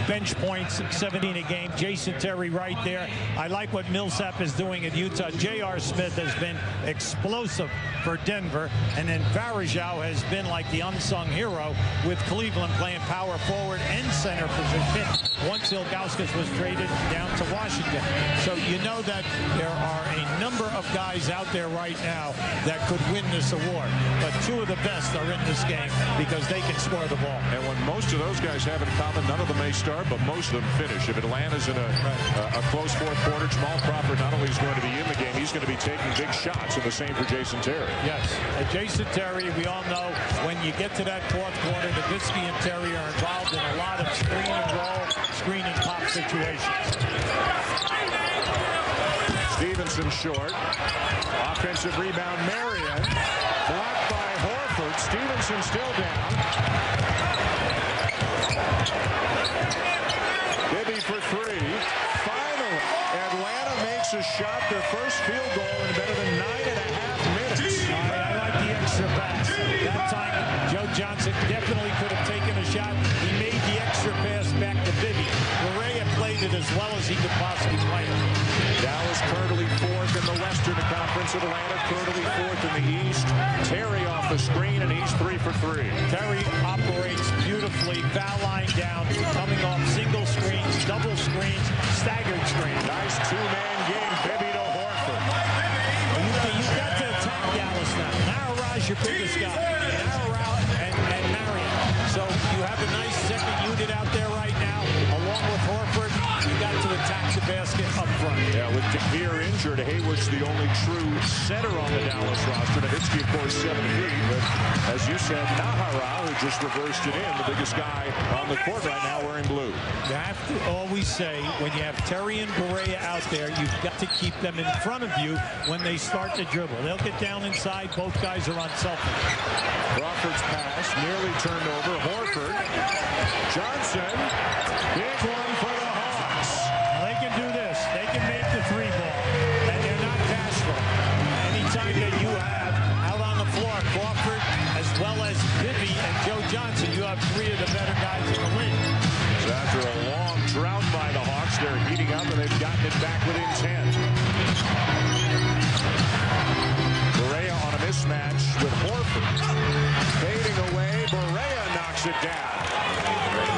Speaker 2: bench points, 17 a game. Jason Terry right there. I like what Millsap is doing at Utah. J.R. Smith has been explosive for Denver. And then Varejao has been like the unsung hero with Cleveland playing power forward and center position once Ilgauskas was traded down to Washington. So you know that there are a number of guys out there right now that could win this award. But two of the best are in this game because they can score the ball.
Speaker 1: And what most of those guys have in common, none of them may start, but most of them finish. If Atlanta's in a close fourth quarter, Jamal Crawford not only is going to be in the game, he's going to be taking big shots, and the same for Jason Terry.
Speaker 2: Yes. Jason Terry, we all know when you get to that fourth quarter, Nowitzki and Terry are involved in a lot of screen and roll, screen and pop situations.
Speaker 1: Stevenson short. Offensive rebound, Marion. Blocked by Horford. Stevenson still down. Bibby for three. Finally, Atlanta makes a shot, their first field goal in better than 9.5 minutes.
Speaker 2: I like the extra pass. That time, Joe Johnson definitely could have taken a shot. He made the extra pass back to Bibby. Correa played it as well as he could possibly play it.
Speaker 1: Dallas currently fourth in the Western Conference. Atlanta currently fourth in the East. Terry off the screen, and he's 3 for 3.
Speaker 2: Terry operates beautifully, foul line down, coming off single screens, double screens, staggered screens.
Speaker 1: Nice two-man game, Bibby to Horford.
Speaker 2: You've got to attack Dallas now. Naharaj, your biggest guy. Naharaj and Marion. So you have a nice second unit out there right now, along with Horford. You got to attack the basket up front.
Speaker 1: Yeah, with DeVere injured, Haywood's the only true center on the Dallas roster. Nowitzki, of course, 7 feet. But as you said, Nahara, who just reversed it in, the biggest guy on the court right now wearing blue.
Speaker 2: You have to always say, when you have Terry and Correa out there, you've got to keep them in front of you when they start to dribble. They'll get down inside. Both guys are unselfish.
Speaker 1: Crawford's pass nearly turned over. Horford. Johnson. Big one for the Hawks.
Speaker 2: They can do this. They can make the three ball. And they're not bashful. Anytime that you have out on the floor Crawford as well as Bibby and Joe Johnson, you have three of the better guys in the league.
Speaker 1: So after a long drought by the Hawks, they're heating up and they've gotten it back within 10. Correa on a mismatch with Horford. Fading away, Correa knocks it down.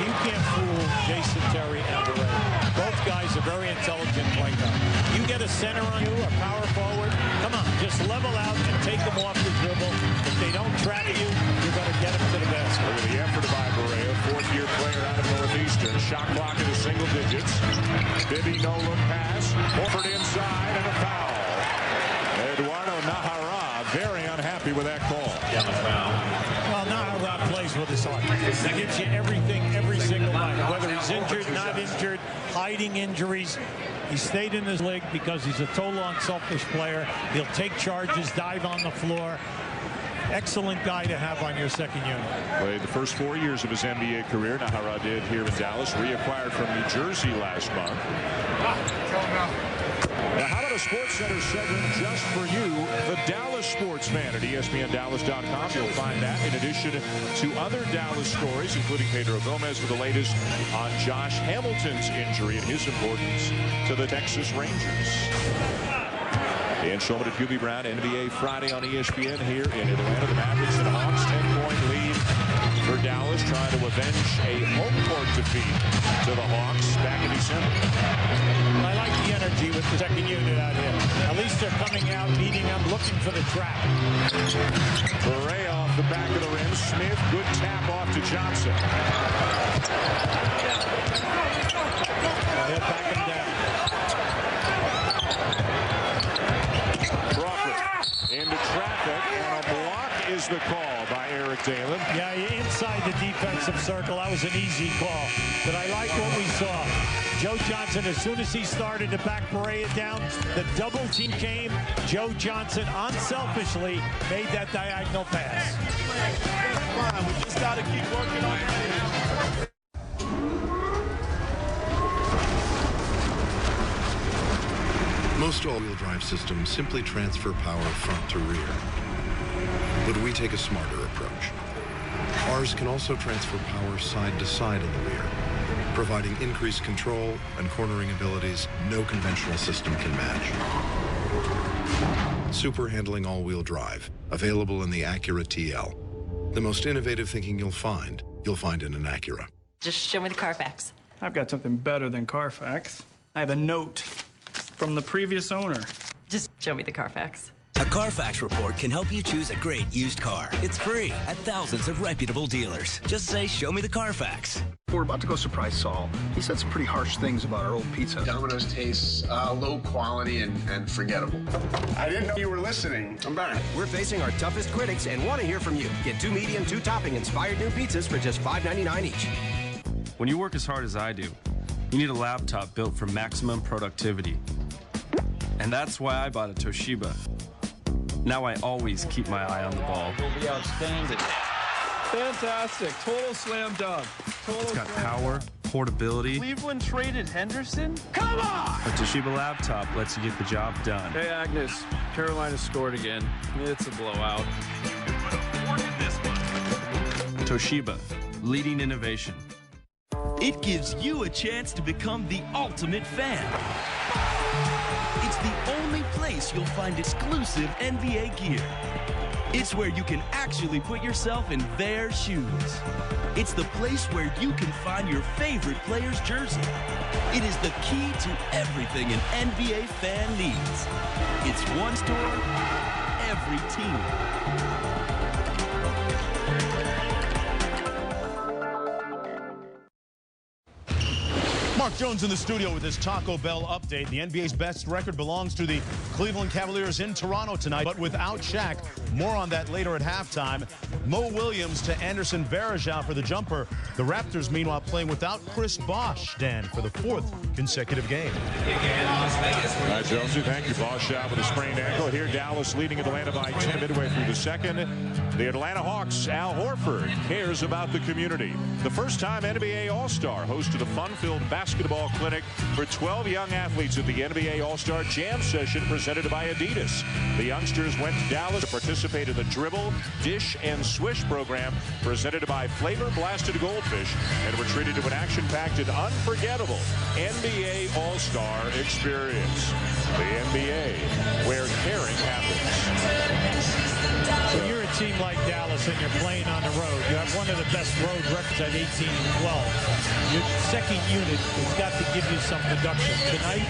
Speaker 2: You can't fool Jason Terry and Correa. Both guys are very intelligent point guard. You get a center on you, a power forward, come on, just level out and take them off the dribble. If they don't trap you, you're going to get them to the basket.
Speaker 1: Look at the effort by Correa, fourth-year player out of Northeastern. Shot clock into single digits. Bibby Nolan pass. Horford inside and a foul. Eduardo Nahara very unhappy with that call.
Speaker 2: Well, Nahara plays with his heart. He gives you everything every single night, whether he's injured, not injured, hiding injuries. He stayed in this league because he's a total unselfish player. He'll take charges, dive on the floor. Excellent guy to have on your second unit.
Speaker 1: Played the first 4 years of his NBA career. Nahara did here in Dallas. Reacquired from New Jersey last month. Now, how about a Sports Center segment just for you, the Dallas sports fan at ESPNDallas.com. You'll find that in addition to other Dallas stories, including Pedro Gomez with the latest on Josh Hamilton's injury and his importance to the Texas Rangers. Dan Shulman at Hubie Brown, NBA Friday on ESPN here in Atlanta. The Mavericks and Hawks, 10-point lead for Dallas, trying to avenge a home court defeat to the Hawks back in December.
Speaker 2: I like the energy with the second unit out here. At least they're coming out, beating them, looking for the trap.
Speaker 1: Beret off the back of the rim. Smith, good tap off to Johnson.
Speaker 2: They'll back him down.
Speaker 1: Crawford into traffic, and a block is the call by Eric Dalen.
Speaker 2: Yeah, inside the defensive circle. That was an easy call. But I like what we saw. Joe Johnson, as soon as he started to back Barea down, the double team came. Joe Johnson unselfishly made that diagonal pass.
Speaker 5: Come on, we just got to keep working on it.
Speaker 15: Most all-wheel drive systems simply transfer power front to rear. But we take a smarter approach. Ours can also transfer power side to side in the rear, providing increased control and cornering abilities no conventional system can match. Super handling all-wheel drive, available in the Acura TL. The most innovative thinking you'll find in an Acura.
Speaker 16: Just show me the Carfax.
Speaker 17: I've got something better than Carfax. I have a note from the previous owner.
Speaker 16: Just show me the Carfax.
Speaker 19: A Carfax report can help you choose a great used car. It's free at thousands of reputable dealers. Just say, show me the Carfax.
Speaker 21: We're about to go surprise Saul. He said some pretty harsh things about our old pizza.
Speaker 26: Domino's tastes low quality and forgettable.
Speaker 21: I didn't know you were listening. I'm back.
Speaker 27: We're facing our toughest critics and want to hear from you. Get 2 medium, 2 topping inspired new pizzas for just $5.99 each.
Speaker 28: When you work as hard as I do, you need a laptop built for maximum productivity. And that's why I bought a Toshiba. Now I always keep my eye on the ball.
Speaker 17: Will be outstanding. Fantastic. Total slam dunk.
Speaker 28: It's got power, portability.
Speaker 17: Cleveland traded Henderson? Come on!
Speaker 28: A Toshiba laptop lets you get the job done.
Speaker 17: Hey, Agnes. Carolina scored again. It's a blowout.
Speaker 28: Toshiba, leading innovation.
Speaker 29: It gives you a chance to become the ultimate fan. It's the only place you'll find exclusive NBA gear. It's where you can actually put yourself in their shoes. It's the place where you can find your favorite player's jersey. It is the key to everything an NBA fan needs. It's one store, every team.
Speaker 23: Mark Jones in the studio with his Taco Bell update. The NBA's best record belongs to the Cleveland Cavaliers in Toronto tonight, but without Shaq. More on that later at halftime. Mo Williams to Anderson Varejao for the jumper. The Raptors, meanwhile, playing without Chris Bosh, Dan, for the 4th consecutive game.
Speaker 1: All right, Jonesy, thank you. Bosh out with a sprained ankle. Here, Dallas leading Atlanta by 10 midway through the second. The Atlanta Hawks, Al Horford, cares about the community. The first-time NBA All-Star hosted a fun-filled basketball clinic for 12 young athletes at the NBA All-Star Jam Session presented by Adidas. The youngsters went to Dallas to participate in the Dribble, Dish, and Swish program presented by Flavor Blasted Goldfish and were treated to an action-packed and unforgettable NBA All-Star experience. The NBA, where caring happens.
Speaker 2: When you're a team like Dallas and you're playing on the road, you have one of the best road records at 18-12. Your second unit has got to give you some production. Tonight,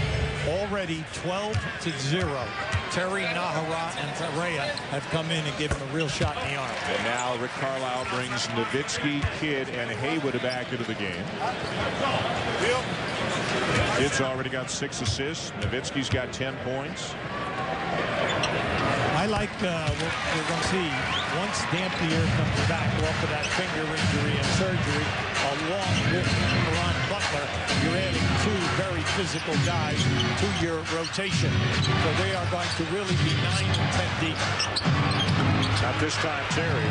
Speaker 2: already 12-0. Terry, Nahara, and Barea have come in and given him a real shot in the arm.
Speaker 1: And now Rick Carlisle brings Nowitzki, Kidd, and Haywood back into the game. Kidd's already got 6 assists. Nowitzki's got 10 points.
Speaker 2: I like what we're going to see once Dampier comes back off of that finger injury and surgery, along with Ron Butler, you're adding 2 very physical guys to your rotation. So they are going to really be 9 and 10 deep.
Speaker 1: Not this time, Terry.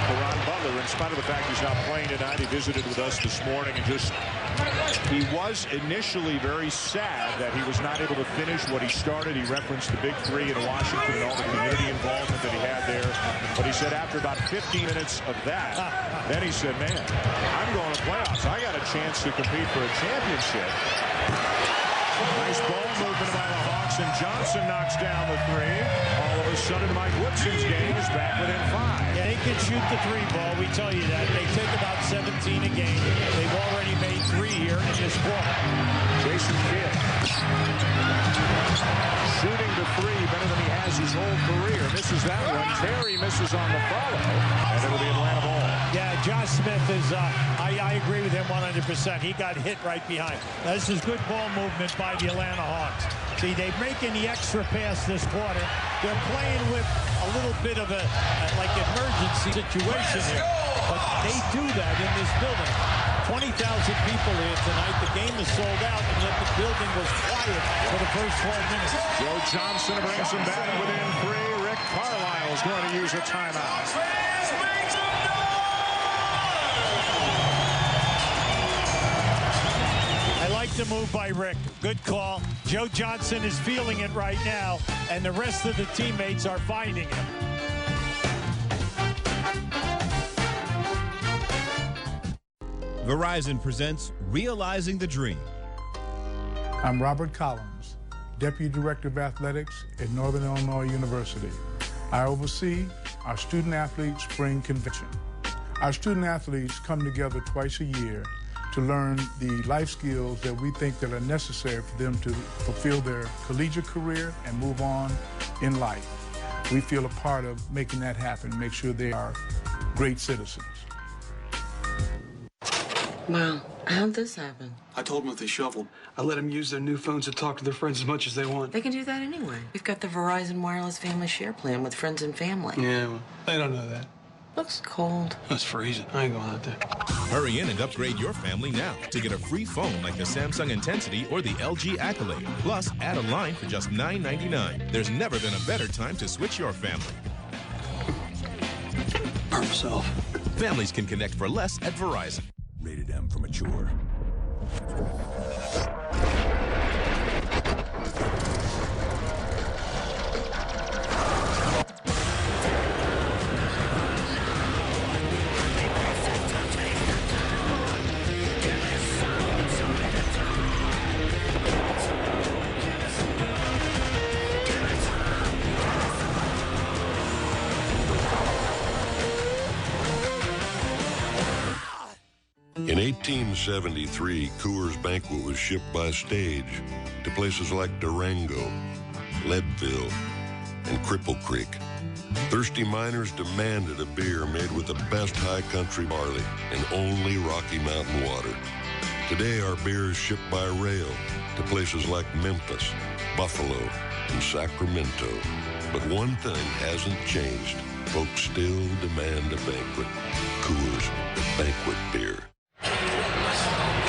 Speaker 1: Karan Butler, in spite of the fact he's not playing tonight, he visited with us this morning and he was initially very sad that he was not able to finish what he started. He referenced the big three in Washington and all the community involvement that he had there. But he said after about 15 minutes of that, then he said, man, I'm going to playoffs. I got a chance to compete for a championship. Nice ball movement by the Hawks, and Johnson knocks down the three. All of a sudden, Mike Woodson's game is back within 5.
Speaker 2: Yeah, they can shoot the three ball. We tell you that. They take about 17 a game. They've already made 3 here in this quarter.
Speaker 1: Jason Kidd shooting the three better than he has his whole career. Misses that one. Terry misses on the follow, and it'll be Atlanta ball.
Speaker 2: Yeah, Josh Smith is, I agree with him 100%. He got hit right behind. Now, this is good ball movement by the Atlanta Hawks. See, they're making the extra pass this quarter. They're playing with a little bit of a, like, emergency situation here. But they do that in this building. 20,000 people here tonight. The game is sold out, and yet the building was quiet for the first 12 minutes.
Speaker 1: Joe Johnson brings him back within 3. Rick Carlisle is going to use a timeout.
Speaker 2: I like the move by Rick. Good call. Joe Johnson is feeling it right now, and the rest of the teammates are finding him.
Speaker 3: Verizon presents Realizing the Dream.
Speaker 6: I'm Robert Collins, Deputy Director of Athletics at Northern Illinois University. I oversee our Student Athletes Spring Convention. Our student athletes come together twice a year to learn the life skills that we think that are necessary for them to fulfill their collegiate career and move on in life. We feel a part of making that happen, make sure they are great citizens.
Speaker 7: Wow, how'd this happen?
Speaker 21: I told them if they shuffled, I let them use their new phones to talk to their friends as much as they want.
Speaker 7: They can do that anyway. We've got the Verizon Wireless Family Share Plan with friends and family.
Speaker 21: Yeah, well, they don't know that.
Speaker 7: Looks cold.
Speaker 21: It's freezing. I ain't going out there.
Speaker 3: Hurry in and upgrade your family now to get a free phone like the Samsung Intensity or the LG Accolade. Plus, add a line for just $9.99. There's never been a better time to switch your family.
Speaker 21: Burn myself.
Speaker 3: Families can connect for less at Verizon.
Speaker 12: Rated M for mature.
Speaker 9: In 1873, Coors Banquet was shipped by stage to places like Durango, Leadville, and Cripple Creek. Thirsty miners demanded a beer made with the best high country barley and only Rocky Mountain water. Today, our beer is shipped by rail to places like Memphis, Buffalo, and Sacramento. But one thing hasn't changed. Folks still demand a banquet. Coors, the banquet beer.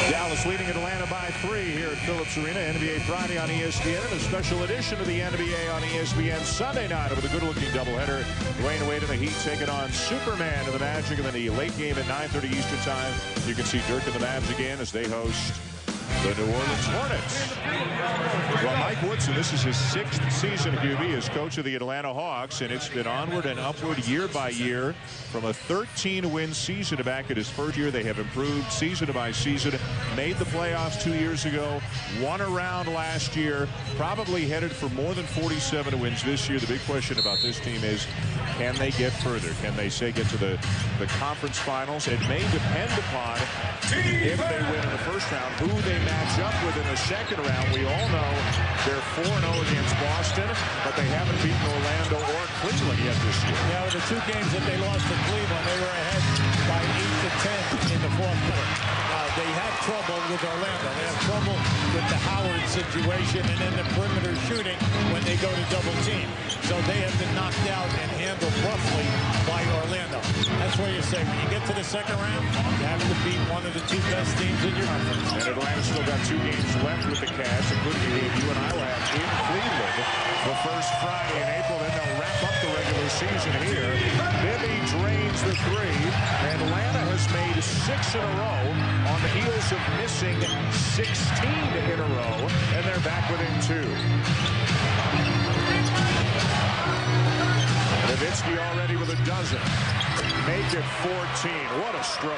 Speaker 1: Dallas leading Atlanta by 3 here at Phillips Arena. NBA Friday on ESPN, and a special edition of the NBA on ESPN Sunday night with a good-looking doubleheader. Dwayne Wade and the Heat taking on Superman and the Magic, and then the late game at 9:30 Eastern Time. You can see Dirk and the Mavs again as they host the New Orleans Hornets. Well, Mike Woodson, this is his 6th season, Hubie, as coach of the Atlanta Hawks, and it's been onward and upward year by year. From a 13-win season to back at his first year, they have improved season by season. Made the playoffs 2 years ago, won a round last year, probably headed for more than 47 wins this year. The big question about this team is, can they get further? Can they, say, get to the conference finals? It may depend upon, if they win in the first round, who they match up with in the second round. We all know they're 4-0 against Boston, but they haven't beaten Orlando or Cleveland yet this year.
Speaker 2: Yeah, the 2 games that they lost to Cleveland, they were ahead by 8 to 10 in the fourth quarter. They had trouble with Orlando. They have trouble with the Howard situation and then the perimeter shooting when they go to double team. So they have been knocked out and handled roughly by Orlando. That's where you say when you get to the second round, you have to beat one of the 2 best teams in your conference.
Speaker 1: And Atlanta's still got 2 games left with the Cavs, including a game you and I will have in Cleveland the first Friday in April. Then they'll wrap up the regular season here. Bibby drains the 3. Atlanta has made 6 in a row on the heels of missing 16 in a row, and they're back within 2. Nowitzki already with a dozen. Make it 14. What a stroke.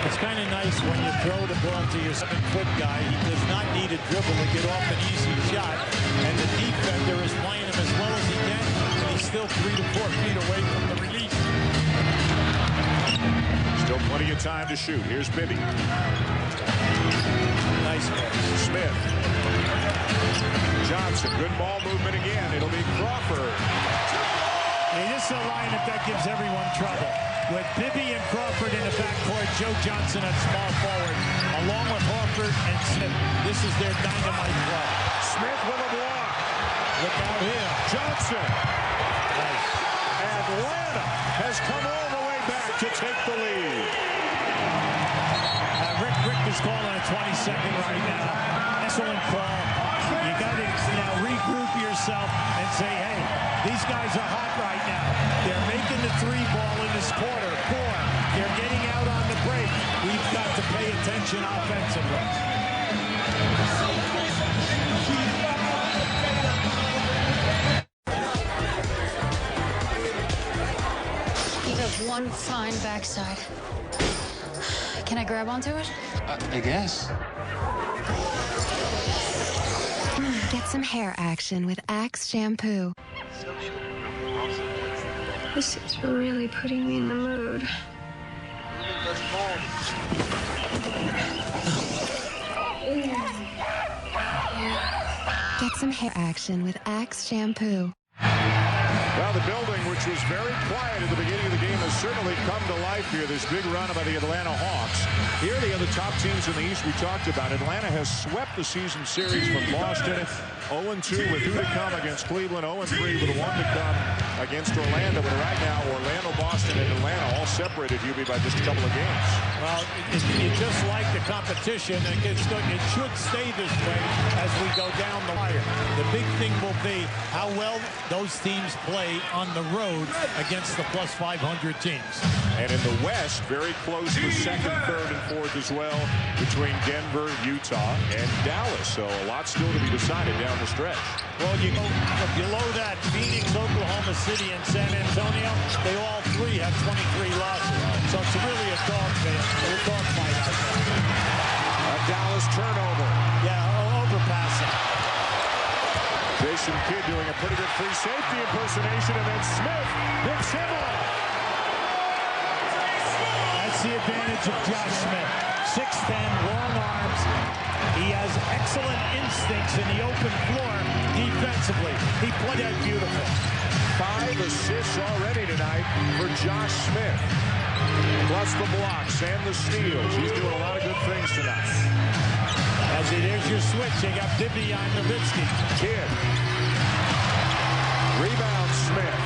Speaker 2: It's kind of nice when you throw the ball to your 7-foot guy. He does not need a dribble to get off an easy shot. And the defender is playing him as well as he can. And he's still 3 to 4 feet away from the release.
Speaker 1: Still plenty of time to shoot. Here's Bibby.
Speaker 2: Nice pass.
Speaker 1: Smith. Johnson. Good ball movement again. It'll be Crawford.
Speaker 2: Hey, this is a lineup that gives everyone trouble. With Bibby and Crawford in the backcourt, Joe Johnson at small forward, along with Horford and Smith. This is their dynamite play.
Speaker 1: Smith with a block.
Speaker 2: Look out here.
Speaker 1: Johnson.
Speaker 2: Nice.
Speaker 1: Atlanta has come all the way back to take the lead.
Speaker 2: Rick is calling a 20-second right now. Excellent call. You got to now regroup yourself and say, hey, these guys are hot right now. They're making the 3 ball in this quarter. 4. They're getting out on the break. We've got to pay attention offensively.
Speaker 13: You have one fine backside. Can I grab onto it?
Speaker 4: I guess.
Speaker 8: Get some hair action with Axe shampoo.
Speaker 13: This is really putting me in the mood.
Speaker 8: Get some hair action with Axe shampoo.
Speaker 1: Well, the building, which was very quiet at the beginning of the game, has certainly come to life here. This big run by the Atlanta Hawks. Here, the other top teams in the East we talked about. Atlanta has swept the season series from Boston. 0-2 with 2 to come against Cleveland. 0-3 with 1 to come against Orlando. But right now, Orlando, Boston, and Atlanta all separated, Hubie, by just a couple of games.
Speaker 2: Well, you just like the competition, and it should stay this way as we go down the wire. The big thing will be how well those teams play on the road against the plus 500 teams.
Speaker 1: And in the West, very close for 2nd, 3rd, and 4th as well between Denver, Utah, and Dallas. So a lot still to be decided down the stretch.
Speaker 2: Well, you go below that, Phoenix, Oklahoma City, and San Antonio, they all 3 have 23 losses. So it's really a dogfight out there.
Speaker 1: A Dallas turnover.
Speaker 2: Yeah, overpassing.
Speaker 1: Jason Kidd doing a pretty good free safety impersonation, and then Smith picks him off.
Speaker 2: That's the advantage of Josh Smith. 6'10", long arms. He has excellent instincts in the open floor defensively. He played that beautiful.
Speaker 1: 5 assists already tonight for Josh Smith. Plus the blocks and the steals. He's doing a lot of good things tonight.
Speaker 2: There's your switch. You got Bibby on Nowitzki.
Speaker 1: Kidd. Rebound Smith.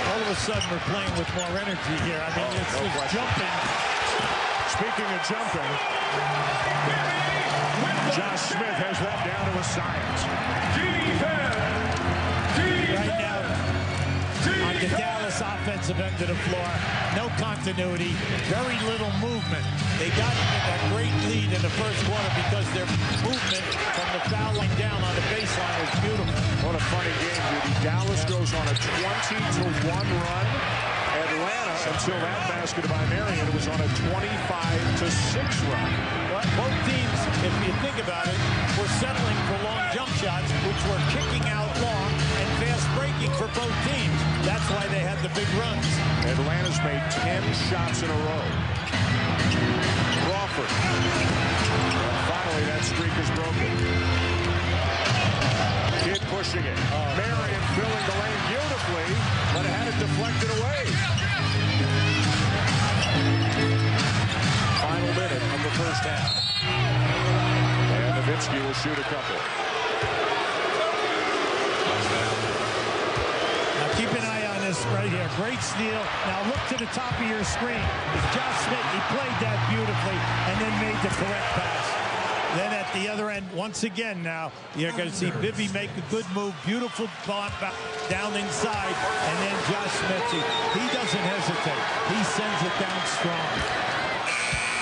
Speaker 2: All of a sudden we're playing with more energy here. I mean, it's jumping.
Speaker 1: Speaking of jumping, Josh Smith has that down to a science.
Speaker 2: Right now, on the Dallas offensive end of the floor, no continuity, very little movement. They got a great lead in the first quarter because their movement from the foul line down on the baseline was beautiful.
Speaker 1: What a funny game, Bibby. Dallas goes on a 20-1 run. Atlanta, until that basket by Marion, was on a 25-6 run.
Speaker 2: Well, both teams, if you think about it, were settling for long jump shots, which were kicking out long and fast breaking for both teams. That's why they had the big runs.
Speaker 1: Atlanta's made 10 shots in a row. Crawford. And finally, that streak is broken. Kidd pushing it. Marion filling the lane beautifully, but it had it deflected away. Final minute of the first half. And Nowitzki will shoot a couple.
Speaker 2: Now keep an eye on this right here. Great steal. Now look to the top of your screen. Josh Smith, he played that beautifully. And the correct pass. Then at the other end, once again now, you're going to see Bibby make a good move. Beautiful ball down inside. And then Josh Smith, he doesn't hesitate. He sends it down strong.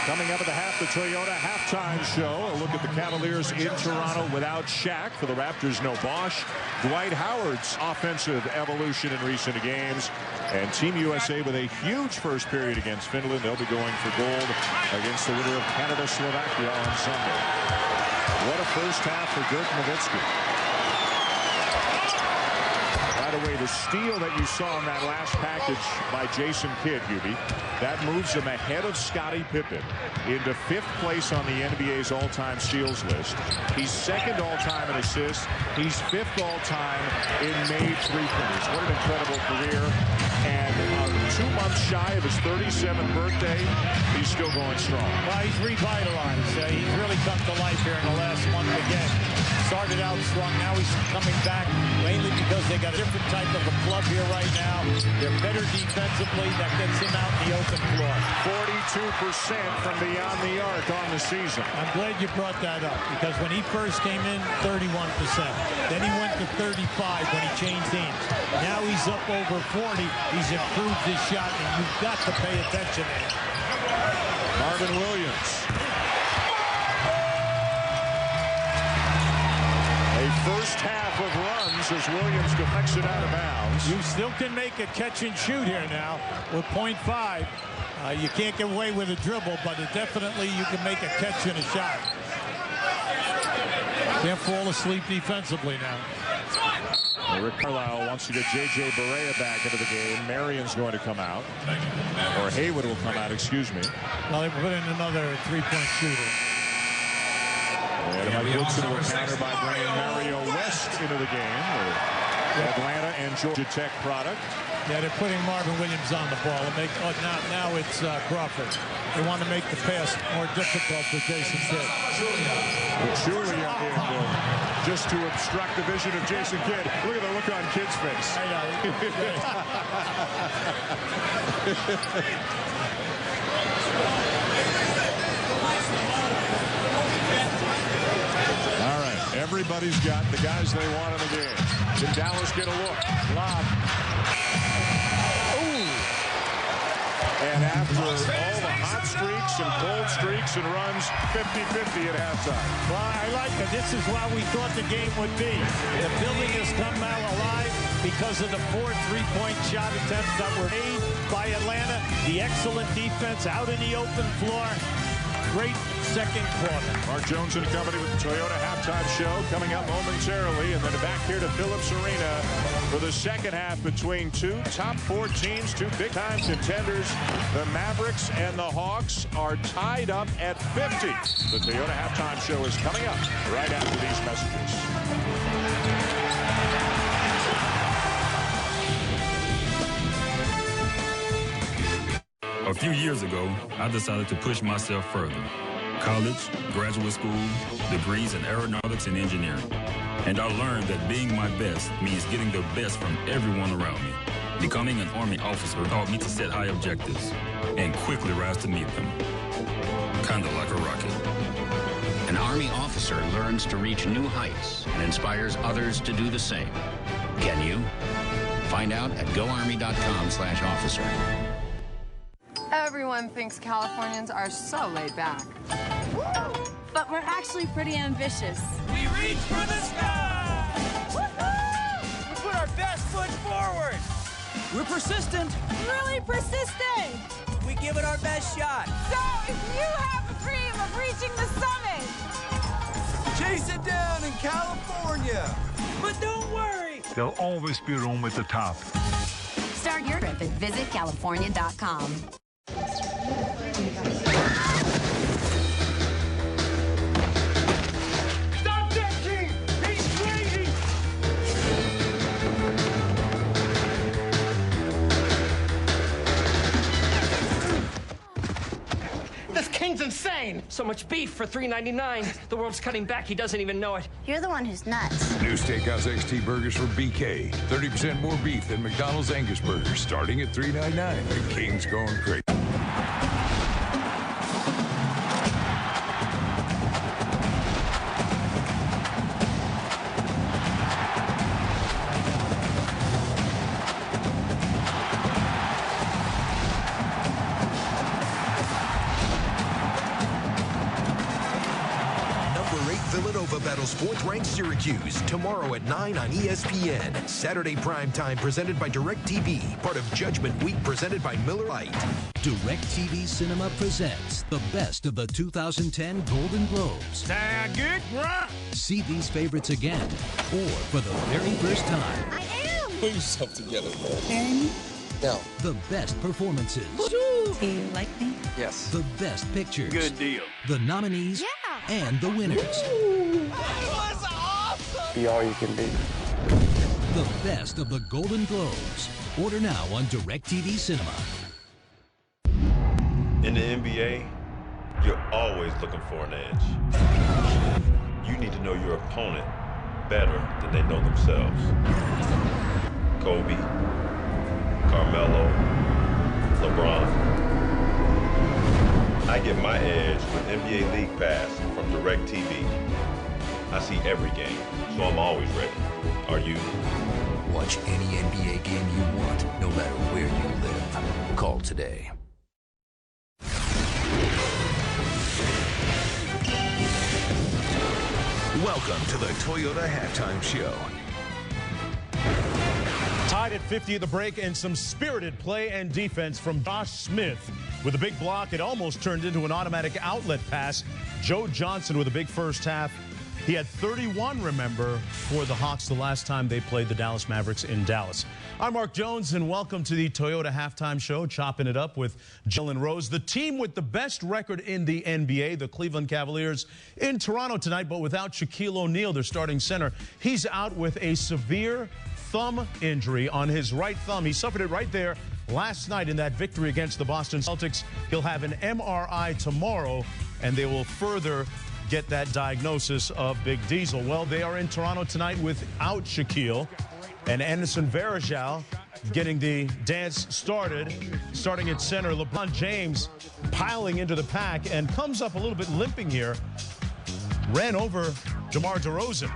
Speaker 1: Coming up at the Toyota halftime show, a look at the Cavaliers in Toronto without Shaq. For the Raptors, no Bosch. Dwight Howard's offensive evolution in recent games. And Team USA with a huge first period against Finland. They'll be going for gold against the winner of Canada-Slovakia on Sunday. What a first half for Dirk Nowitzki. By the way, the steal that you saw in that last package by Jason Kidd, Hubie, that moves him ahead of Scottie Pippen into 5th place on the NBA's all-time steals list. He's 2nd all-time in assists. He's 5th all-time in made three-pointers. What an incredible career. And 2 months shy of his 37th birthday, he's still going strong.
Speaker 2: Well, he's revitalized. He's really come to life here in the last month again. Started out strong. Now he's coming back mainly because they got a different type of a club here right now. They're better defensively. That gets him out in the open floor.
Speaker 1: 42% from beyond the arc on the season.
Speaker 2: I'm glad you brought that up because when he first came in, 31%. Then he went to 35 when he changed teams. Now he's up over 40. He's improved his shot, and you've got to pay attention to him.
Speaker 1: Marvin Williams. A first half of runs as Williams deflects it out of bounds.
Speaker 2: You still can make a catch and shoot here now with .5. You can't get away with a dribble, but definitely you can make a catch and a shot. Can't fall asleep defensively now.
Speaker 1: Rick Carlisle wants to get J.J. Barea back into the game. Marion's going to come out. Or Haywood will come out, excuse me.
Speaker 2: Well, they put in another three-point shooter.
Speaker 1: And Mike Woodson will counter by bringing Marion West into the game. Atlanta and Georgia Tech product.
Speaker 2: Yeah, they're putting Marvin Williams on the ball. Now it's Crawford. They want to make the pass more difficult for Jason Kidd.
Speaker 1: Julia in just to obstruct the vision of Jason Kidd. Look at the look on Kidd's face.
Speaker 2: I
Speaker 1: All right, everybody's got the guys they want in the game. Can Dallas get a look? Lob. And after all the hot streaks and cold streaks and runs, 50-50 at halftime.
Speaker 2: Well, I like it. This is what we thought the game would be. The building has come out alive because of the 4 3-point shot attempts that were made by Atlanta. The excellent defense out in the open floor. Great second quarter.
Speaker 1: Mark Jones and company with the Toyota halftime show coming up momentarily, and then back here to Phillips Arena for the second half between two top 4 teams, 2 big-time contenders. The Mavericks and the Hawks are tied up at 50. The Toyota halftime show is coming up right after these messages.
Speaker 4: A few years ago, I decided to push myself further. College, graduate school, degrees in aeronautics and engineering. And I learned that being my best means getting the best from everyone around me. Becoming an Army officer taught me to set high objectives and quickly rise to meet them. Kinda like a rocket.
Speaker 10: An Army officer learns to reach new heights and inspires others to do the same. Can you? Find out at goarmy.com/officer.
Speaker 11: Everyone thinks Californians are so laid back. But we're actually pretty ambitious.
Speaker 14: We reach for the sky! We put our best foot forward! We're persistent!
Speaker 11: Really persistent!
Speaker 14: We give it our best shot!
Speaker 11: So, if you have a dream of reaching the summit,
Speaker 14: chase it down in California! But don't worry!
Speaker 18: There'll always be room at the top.
Speaker 20: Start your trip at visitcalifornia.com.
Speaker 14: Stop that king! He's crazy!
Speaker 27: This king's insane! So much beef for $3.99. The world's cutting back. He doesn't even know it.
Speaker 22: You're the one who's nuts.
Speaker 12: New Steakhouse XT burgers from BK. 30% more beef than McDonald's Angus burgers, starting at $3.99. The king's going crazy.
Speaker 27: Villanova battles 4th-ranked Syracuse tomorrow at 9 on ESPN. Saturday primetime presented by DirecTV, part of Judgment Week presented by Miller Lite.
Speaker 5: DirecTV Cinema presents the best of the 2010 Golden Globes. See these favorites again, or for the very first time.
Speaker 15: I am! Put yourself together,
Speaker 5: And
Speaker 15: no.
Speaker 5: The best performances.
Speaker 15: Do you like me?
Speaker 5: Yes. The best pictures.
Speaker 15: Good deal.
Speaker 5: The nominees.
Speaker 15: Yeah.
Speaker 5: And the winners.
Speaker 15: That was awesome! Be all you can be.
Speaker 5: The best of the Golden Globes. Order now on DirecTV Cinema.
Speaker 16: In the NBA, you're always looking for an edge. You need to know your opponent better than they know themselves. Kobe, Carmelo, LeBron. I get my edge with NBA League Pass from DirecTV. I see every game, so I'm always ready. Are you?
Speaker 12: Watch any NBA game you want, no matter where you live. Call today. Welcome to the Toyota Halftime Show.
Speaker 23: Tied at 50 at the break, and some spirited play and defense from Josh Smith. With a big block, it almost turned into an automatic outlet pass. Joe Johnson with a big first half. He had 31, remember, for the Hawks the last time they played the Dallas Mavericks in Dallas. I'm Mark Jones, and welcome to the Toyota Halftime Show, chopping it up with Jalen Rose. The team with the best record in the NBA, the Cleveland Cavaliers, in Toronto tonight, but without Shaquille O'Neal, their starting center. He's out with a severe thumb injury on his right thumb. He suffered it right there last night in that victory against the Boston Celtics. He'll have an MRI tomorrow, and they will further get that diagnosis of Big Diesel. Well, they are in Toronto tonight without Shaquille, and Anderson Varejao getting the dance started. Starting at center, LeBron James piling into the pack and comes up a little bit limping here. Ran over DeMar DeRozan.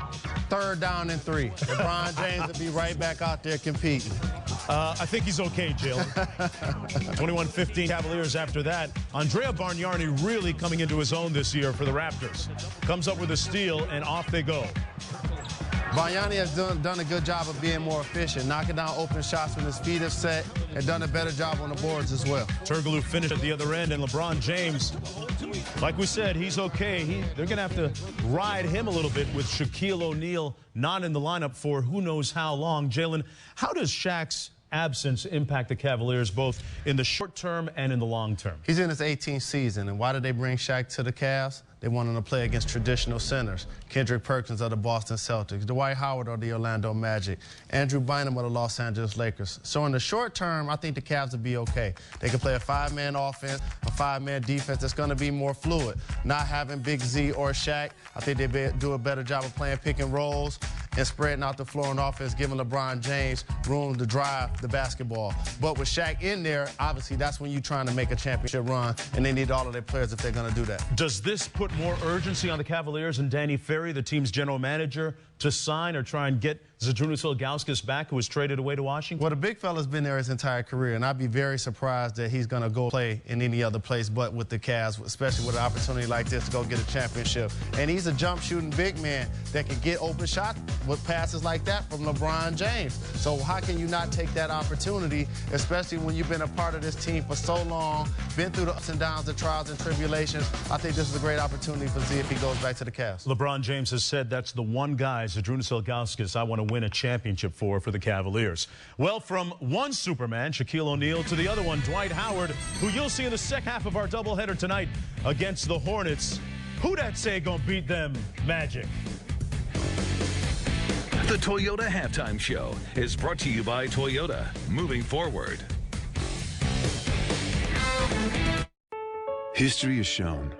Speaker 17: 3rd down and 3. LeBron James will be right back out there competing.
Speaker 23: I think he's okay, Jalen. 21-15 Cavaliers after that. Andrea Bargnani really coming into his own this year for the Raptors. Comes up with a steal, and off they go.
Speaker 17: Bargnani has done a good job of being more efficient, knocking down open shots when his feet are set, and done a better job on the boards as well.
Speaker 23: Turkoglu finished at the other end, and LeBron James, like we said, he's okay. They're going to have to ride him a little bit with Shaquille O'Neal not in the lineup for who knows how long. Jalen, how does Shaq's absence impact the Cavaliers both in the short term and in the long term?
Speaker 17: He's in his 18th season, and why did they bring Shaq to the Cavs? They want him to play against traditional centers. Kendrick Perkins of the Boston Celtics, Dwight Howard of the Orlando Magic, Andrew Bynum of the Los Angeles Lakers. So in the short term, I think the Cavs will be okay. They can play a 5-man offense, a 5-man defense that's going to be more fluid. Not having Big Z or Shaq, I think they do a better job of playing pick and rolls and spreading out the floor on offense, giving LeBron James room to drive the basketball. But with Shaq in there, obviously that's when you're trying to make a championship run, and they need all of their players if they're going to do that.
Speaker 23: Does this put more urgency on the Cavaliers and Danny Ferry, the team's general manager, to sign or try and get Zydrunas Ilgauskas back, who was traded away to Washington?
Speaker 17: Well, the big fella's been there his entire career, and I'd be very surprised that he's going to go play in any other place but with the Cavs, especially with an opportunity like this to go get a championship. And he's a jump-shooting big man that can get open shots with passes like that from LeBron James. So how can you not take that opportunity, especially when you've been a part of this team for so long, been through the ups and downs, the trials and tribulations? I think this is a great opportunity for Z if he goes back to the Cavs.
Speaker 23: LeBron James has said that's the one guy, Zydrunas Ilgauskas, I want to win a championship for the Cavaliers. Well, from one Superman, Shaquille O'Neal, to the other one, Dwight Howard, who you'll see in the second half of our doubleheader tonight against the Hornets. Who that say gonna beat them, Magic?
Speaker 12: The Toyota Halftime Show is brought to you by Toyota, moving forward.
Speaker 19: History has shown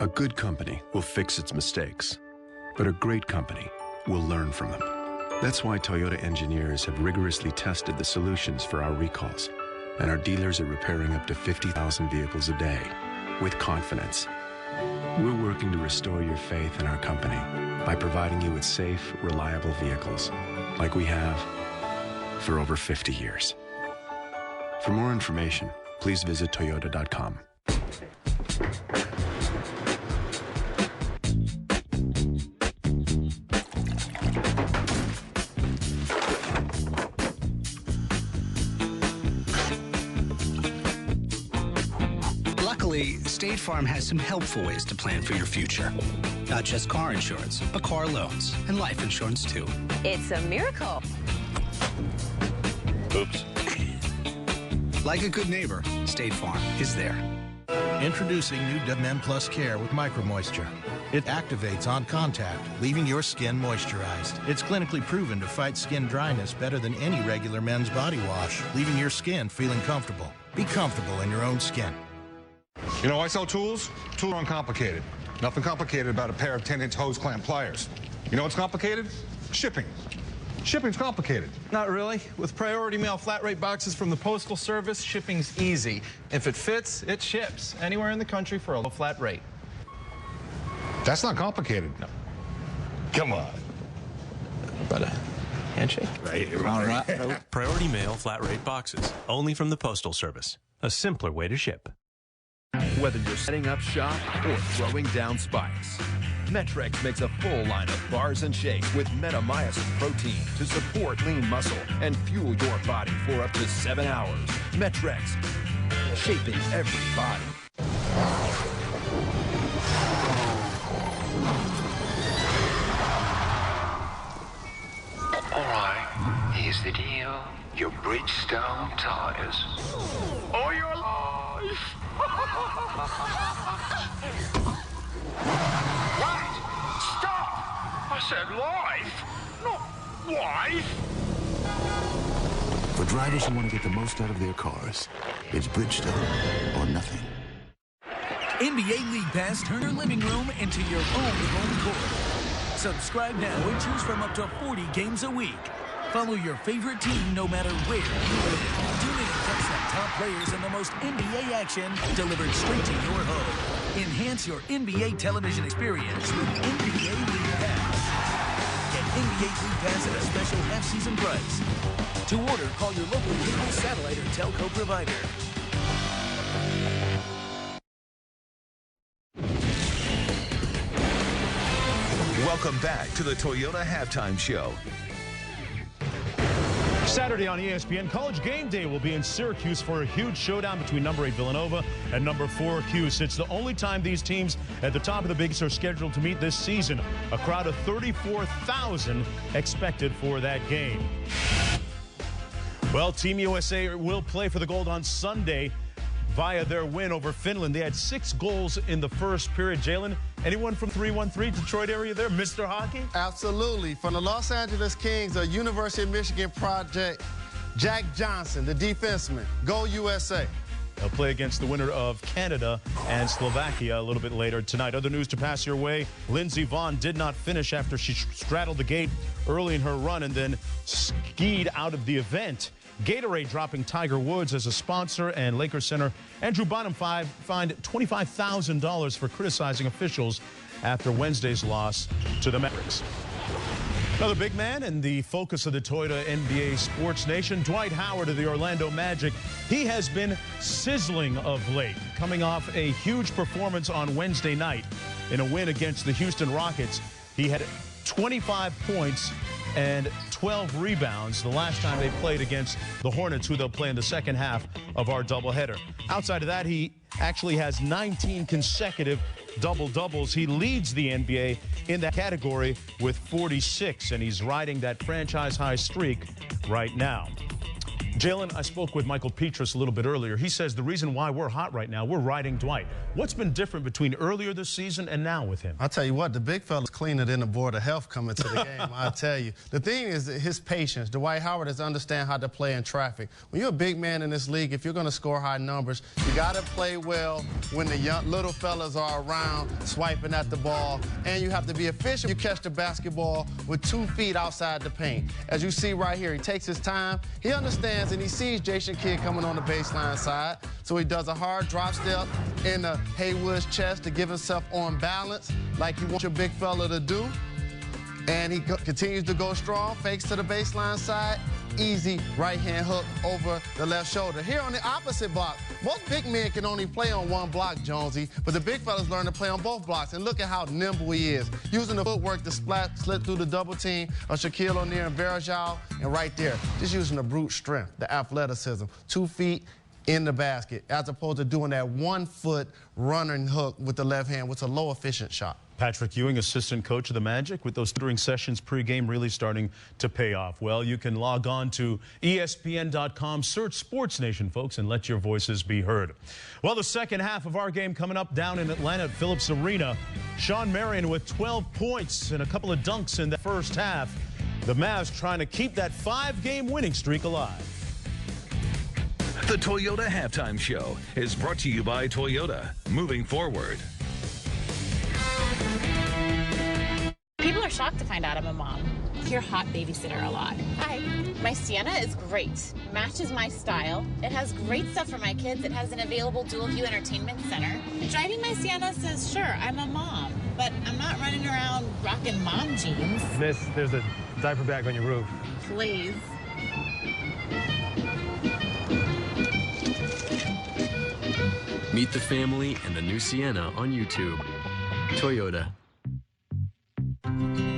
Speaker 19: a good company will fix its mistakes, but a great company will learn from them. That's why Toyota engineers have rigorously tested the solutions for our recalls, and our dealers are repairing up to 50,000 vehicles a day with confidence. We're working to restore your faith in our company by providing you with safe, reliable vehicles like we have for over 50 years. For more information, please visit toyota.com.
Speaker 6: State Farm has some helpful ways to plan for your future. Not just car insurance, but car loans and life insurance too.
Speaker 11: It's a miracle.
Speaker 6: Oops. Like a good neighbor, State Farm is there.
Speaker 7: Introducing new Men Plus Care with Micro Moisture. It activates on contact, leaving your skin moisturized. It's clinically proven to fight skin dryness better than any regular men's body wash, leaving your skin feeling comfortable. Be comfortable in your own skin.
Speaker 21: You know, I sell tools. Tools are uncomplicated. Nothing complicated about a pair of 10-inch hose clamp pliers. You know what's complicated? Shipping. Shipping's complicated.
Speaker 22: Not really. With priority mail flat rate boxes from the Postal Service, shipping's easy. If it fits, it ships anywhere in the country for a low flat rate.
Speaker 21: That's not complicated. No. Come on.
Speaker 22: But a handshake?
Speaker 21: Right.
Speaker 24: Priority mail flat rate boxes. Only from the Postal Service. A simpler way to ship.
Speaker 25: Whether you're setting up shop or throwing down spikes, Metrex makes a full line of bars and shakes with metamycin protein to support lean muscle and fuel your body for up to 7 hours. Metrex, shaping every body.
Speaker 26: All right, here's the deal. Your Bridgestone tires. Or your life. Wait! Stop! I said life, not wife.
Speaker 28: For drivers who want to get the most out of their cars, it's Bridgestone or nothing.
Speaker 29: NBA League Pass, turn your living room into your own home court. Subscribe now and choose from up to 40 games a week. Follow your favorite team no matter where you live. Tune in and catch the top players and the most NBA action delivered straight to your home. Enhance your NBA television experience with NBA League Pass. Get NBA League Pass at a special half-season price. To order, call your local cable, satellite, or telco provider.
Speaker 30: Welcome back to the Toyota Halftime Show.
Speaker 23: Saturday on ESPN, College Game Day will be in Syracuse for a huge showdown between number 8 Villanova and number 4 Cuse. It's the only time these teams at the top of the Big East are scheduled to meet this season. A crowd of 34,000 expected for that game. Well, Team USA will play for the gold on Sunday via their win over Finland. They had 6 goals in the first period. Jalen, anyone from 313 Detroit area there? Mr. Hockey?
Speaker 17: Absolutely. From the Los Angeles Kings, a University of Michigan project, Jack Johnson, the defenseman. Go USA.
Speaker 23: They'll play against the winner of Canada and Slovakia a little bit later tonight. Other news to pass your way. Lindsey Vonn did not finish after she straddled the gate early in her run and then skied out of the event. Gatorade dropping Tiger Woods as a sponsor, and Lakers center Andrew Bynum fined $25,000 for criticizing officials after Wednesday's loss to the Mavericks. Another big man and the focus of the Toyota NBA Sports Nation, Dwight Howard of the Orlando Magic. He has been sizzling of late, coming off a huge performance on Wednesday night in a win against the Houston Rockets. He had 25 points and 12 rebounds the last time they played against the Hornets, who they'll play in the second half of our doubleheader. Outside of that, he actually has 19 consecutive double-doubles. He leads the NBA in that category with 46, and he's riding that franchise-high streak right now. Jalen, I spoke with Michael Petrus a little bit earlier. He says the reason why we're hot right now, we're riding Dwight. What's been different between earlier this season and now with him?
Speaker 17: I'll tell you what, the big fella's cleaner than the Board of Health coming to the game, I'll tell you. The thing is his patience. Dwight Howard has understand how to play in traffic. When you're a big man in this league, if you're going to score high numbers, you got to play well when the young little fellas are around swiping at the ball, and you have to be efficient. You catch the basketball with 2 feet outside the paint. As you see right here, he takes his time. He understands, and he sees Jason Kidd coming on the baseline side, so he does a hard drop step in the Haywood's chest to give himself on balance like you want your big fella to do. And he continues to go strong, fakes to the baseline side, easy right-hand hook over the left shoulder. Here on the opposite block, most big men can only play on one block, Jonesy, but the big fellas learn to play on both blocks. And look at how nimble he is, using the footwork to slip through the double team of Shaquille O'Neal and Verajao, and right there, just using the brute strength, the athleticism, 2 feet, in the basket, as opposed to doing that 1 foot running hook with the left hand, which is a low efficient shot.
Speaker 23: Patrick Ewing, assistant coach of the Magic, with those tutoring sessions pregame really starting to pay off. Well, you can log on to ESPN.com, search Sports Nation, folks, and let your voices be heard. Well, the second half of our game coming up down in Atlanta at Phillips Arena. Sean Marion with 12 points and a couple of dunks in the first half. The Mavs trying to keep that 5-game winning streak alive.
Speaker 30: The Toyota Halftime Show is brought to you by Toyota. Moving forward.
Speaker 1: People are shocked to find out I'm a mom. Your hot babysitter a lot. Hi. My Sienna is great. Matches my style. It has great stuff for my kids. It has an available dual-view entertainment center. Driving my Sienna says, sure, I'm a mom, but I'm not running around rocking mom jeans.
Speaker 22: Miss, there's a diaper bag on your roof.
Speaker 1: Please.
Speaker 2: Meet the family and the new Sienna on YouTube. Toyota.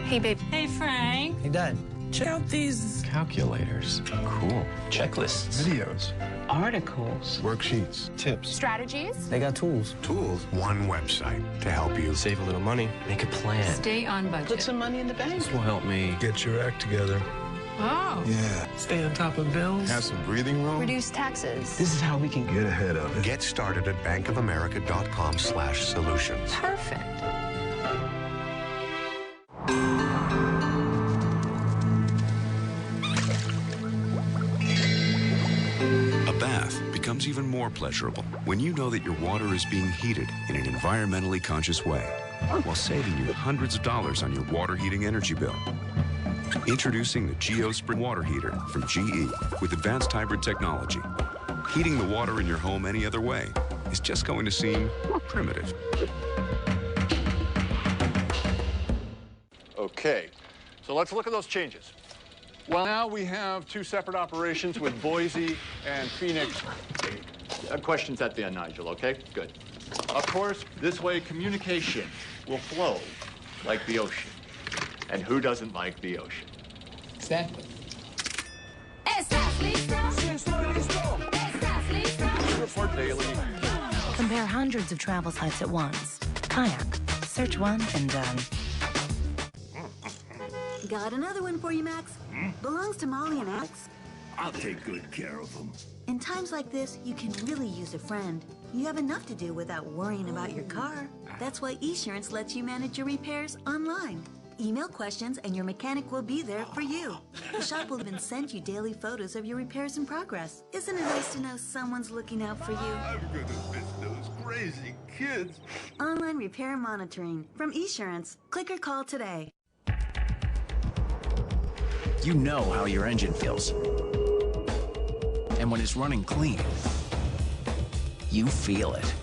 Speaker 1: Hey, babe. Hey, Frank.
Speaker 3: Hey, Dad. Check out these calculators. Cool. Checklists. Videos. Articles. Worksheets. Tips.
Speaker 1: Strategies.
Speaker 3: They got tools.
Speaker 28: Tools? One website to help you
Speaker 3: Save a little money. Make a plan.
Speaker 1: Stay on budget. Put some money in the bank.
Speaker 3: This will help me
Speaker 21: Get your act together.
Speaker 1: Oh.
Speaker 3: Yeah. Stay on top of bills.
Speaker 28: have some breathing room.
Speaker 1: Reduce taxes.
Speaker 3: This is how we can
Speaker 21: Get ahead of it.
Speaker 28: Get started at bankofamerica.com/solutions.
Speaker 1: Perfect.
Speaker 19: A bath becomes even more pleasurable when you know that your water is being heated in an environmentally conscious way, while saving you hundreds of dollars on your water heating energy bill. Introducing the GeoSpring water heater from GE with advanced hybrid technology. Heating the water in your home any other way is just going to seem primitive.
Speaker 4: Okay, so let's look at those changes. Well, now we have 2 separate operations with Boise and Phoenix. Questions at the end, Nigel, okay? Good. Of course, this way communication will flow like the ocean. And who doesn't like the ocean?
Speaker 3: Exactly.
Speaker 4: Report daily.
Speaker 8: Compare hundreds of travel sites at once. Kayak. Search one and done.
Speaker 9: Got another one for you, Max. Belongs to Molly and Alex.
Speaker 10: I'll take good care of them.
Speaker 9: In times like this, you can really use a friend. You have enough to do without worrying about your car. That's why Esurance lets you manage your repairs online. Email questions and your mechanic will be there for you. The shop will even send you daily photos of your repairs in progress. Isn't it nice to know someone's looking out for you?
Speaker 10: I'm gonna miss those crazy kids.
Speaker 9: Online repair monitoring from Esurance. Click or call today.
Speaker 13: You know how your engine feels. And when it's running clean, you feel it.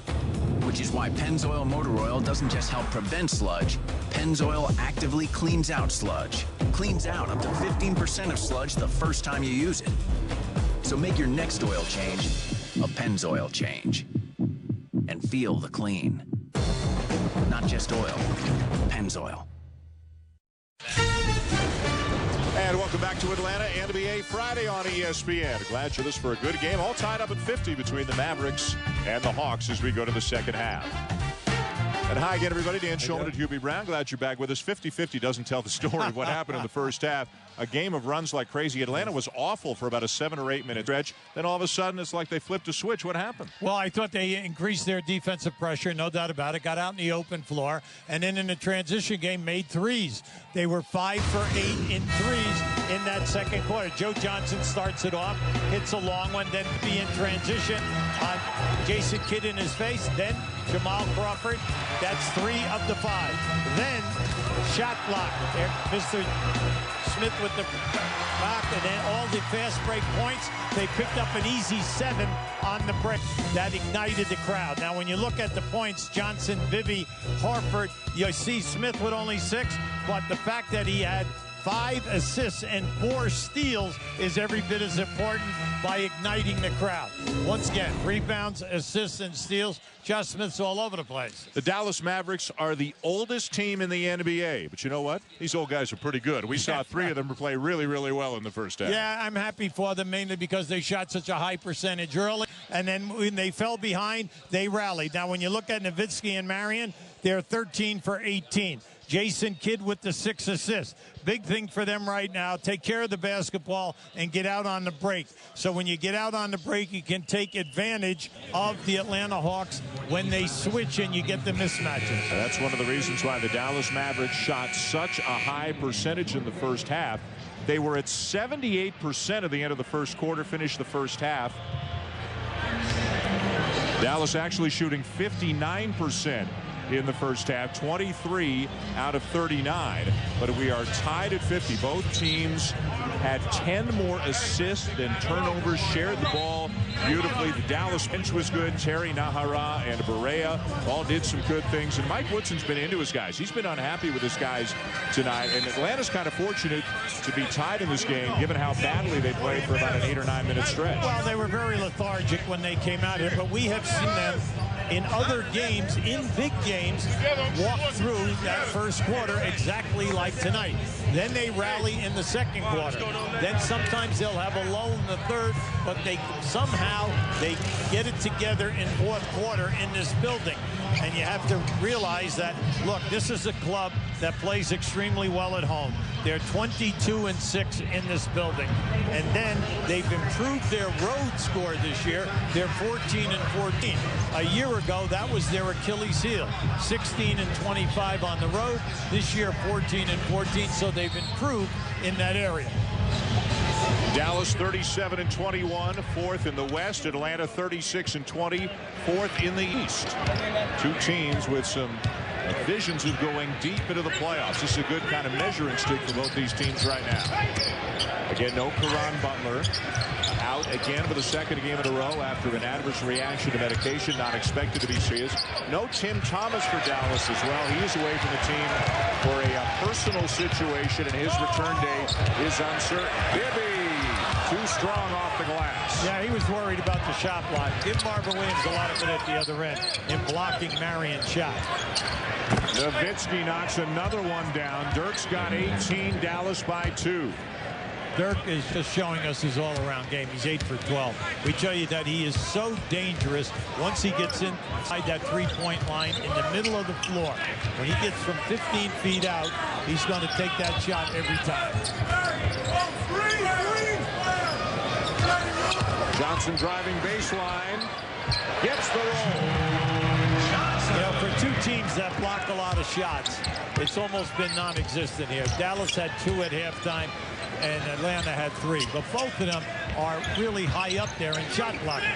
Speaker 13: Which is why Pennzoil Motor Oil doesn't just help prevent sludge. Pennzoil actively cleans out sludge. Cleans out up to 15% of sludge the first time you use it. So make your next oil change a Pennzoil change. And feel the clean. Not just oil, Pennzoil.
Speaker 18: And welcome back to Atlanta, NBA Friday on ESPN. Glad you're with us for a good game. All tied up at 50 between the Mavericks and the Hawks as we go to the second half. And hi again, everybody. Dan Shulman and Hubie Brown. Glad you're back with us. 50-50 doesn't tell the story of what happened in the first half. A game of runs like crazy. Atlanta was awful for about a 7 or 8 minute stretch. Then all of a sudden, it's like they flipped a switch. What happened?
Speaker 23: Well, I thought they increased their defensive pressure, no doubt about it. Got out in the open floor, and then in the transition game, made threes. They were 5 for 8 in threes in that second quarter. Joe Johnson starts it off, hits a long one, then be in transition on Jason Kidd in his face, then Jamal Crawford. That's 3 of the 5. Then shot block. There, Mr. Smith with the block, and then all the fast break points. They picked up an easy 7 on the break. That ignited the crowd. Now, when you look at the points, Johnson, Bibby, Horford, you see Smith with only 6, but the fact that he had 5 assists and 4 steals is every bit as important by igniting the crowd. Once again, rebounds, assists, and steals. Josh Smith's all over the place.
Speaker 18: The Dallas Mavericks are the oldest team in the NBA. But you know what? These old guys are pretty good. We saw 3 of them play really, really well in the first half.
Speaker 23: Yeah, I'm happy for them, mainly because they shot such a high percentage early.
Speaker 5: and then when they fell behind, they rallied. Now, when you look at Nowitzki and Marion, they're 13 for 18. Jason Kidd with the 6 assists. Big thing for them right now, take care of the basketball and get out on the break. So when you get out on the break, you can take advantage of the Atlanta Hawks when they switch and you get the mismatches.
Speaker 18: That's one of the reasons why the Dallas Mavericks shot such a high percentage in the first half. They were at 78% at the end of the first quarter, finished the first half. Dallas actually shooting 59% in the first half, 23 out of 39, but we are tied at 50. Both teams had 10 more assists than turnovers, shared the ball beautifully. The Dallas bench was good. Terry Nahara and Barea all did some good things, and Mike Woodson's been into his guys. He's been unhappy with his guys tonight, and Atlanta's kind of fortunate to be tied in this game, given how badly they played for about an 8 or 9 minute stretch.
Speaker 5: Well, they were very lethargic when they came out here, but we have seen them in other games, in big games, walk through that first quarter exactly like tonight. Then they rally in the second quarter. Then sometimes they'll have a lull in the third, but they somehow they get it together in fourth quarter in this building. And you have to realize that, look, this is a club that plays extremely well at home. They're 22-6 in this building. And then they've improved their road score this year. They're 14-14. A year ago, that was their Achilles heel. 16-25 on the road. This year, 14-14. So they've improved in that area.
Speaker 18: Dallas 37-21, 4th in the West. Atlanta 36-20, 4th in the East. Two teams with some visions of going deep into the playoffs. This is a good kind of measuring stick for both these teams right now. Again, no Caron Butler. Out again for the second game in a row after an adverse reaction to medication, not expected to be serious. No Tim Thomas for Dallas as well. He is away from the team for a personal situation, and his return day is uncertain. Bibby, too strong off the glass.
Speaker 5: Yeah, he was worried about the shot block. Give Marvin Williams a lot of it at the other end in blocking Marion's shot.
Speaker 18: Nowitzki knocks another one down. Dirk's got 18, Dallas by 2.
Speaker 5: Dirk is just showing us his all-around game. He's 8 for 12. We tell you that he is so dangerous once he gets inside that three-point line in the middle of the floor. When he gets from 15 feet out, he's going to take that shot every time.
Speaker 18: Johnson driving baseline. Gets the roll.
Speaker 5: You know, for two teams that block a lot of shots, it's almost been non-existent here. Dallas had 2 at halftime, and Atlanta had 3. But both of them are really high up there in shot blocking.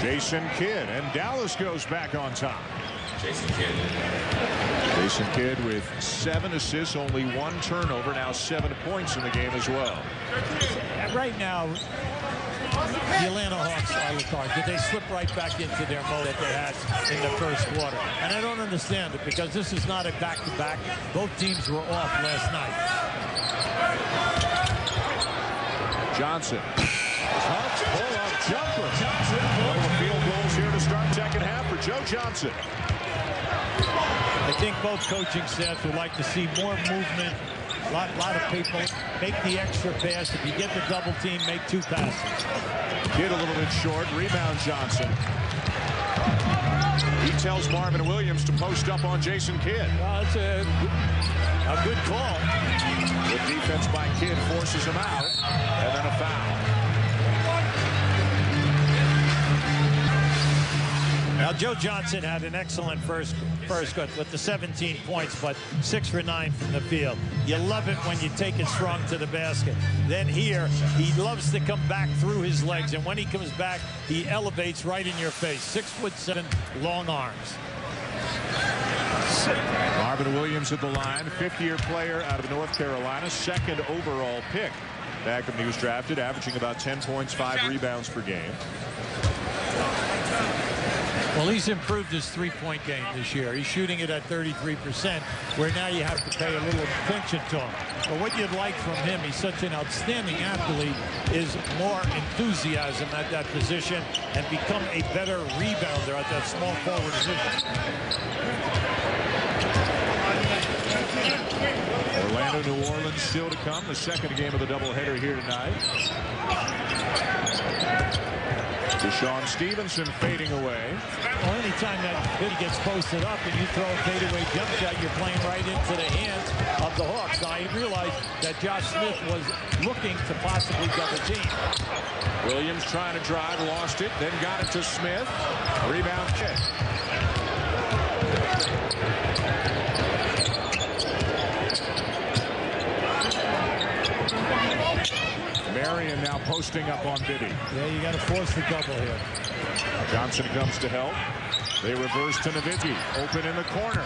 Speaker 18: Jason Kidd, and Dallas goes back on top. Jason Kidd with 7 assists, only 1 turnover, now 7 points in the game as well.
Speaker 5: Right now, the Atlanta Hawks are lethargic. They slip right back into their mode that they had in the first quarter. And I don't understand it, because this is not a back-to-back. Both teams were off last night.
Speaker 18: Johnson. Touch, pull-up jumper. One of the field goals here to start second half for Joe Johnson.
Speaker 5: I think both coaching staffs would like to see more movement. A lot of people make the extra pass. If you get the double team, make 2 passes.
Speaker 18: Kidd a little bit short. Rebound Johnson. He tells Marvin Williams to post up on Jason Kidd.
Speaker 5: That's a good call.
Speaker 18: The defense by Kidd forces him out, and then a foul.
Speaker 5: Now, Joe Johnson had an excellent first with the 17 points, but 6 for 9 from the field. You love it when you take it strong to the basket. Then here, he loves to come back through his legs, and when he comes back, he elevates right in your face. 6'7", long arms.
Speaker 18: Marvin Williams at the line, 5th-year player out of North Carolina, 2nd overall pick back when he was drafted, averaging about 10 points, 5 rebounds per game.
Speaker 5: Well, he's improved his three-point game this year. He's shooting it at 33%, where now you have to pay a little attention to him. But what you'd like from him, he's such an outstanding athlete, is more enthusiasm at that position and become a better rebounder at that small forward position.
Speaker 18: Orlando, New Orleans still to come. The second game of the doubleheader here tonight. Deshaun Stevenson fading away.
Speaker 5: Well, anytime that Bibby gets posted up and you throw a fadeaway jump shot, you're playing right into the hands of the Hawks. Now, I realized that Josh Smith was looking to possibly double team.
Speaker 18: Williams trying to drive, lost it, then got it to Smith. Rebound kick. Marion now posting up on Bibby.
Speaker 5: Yeah, you got to force the double here.
Speaker 18: Johnson comes to help. They reverse to Nowitzki. Open in the corner.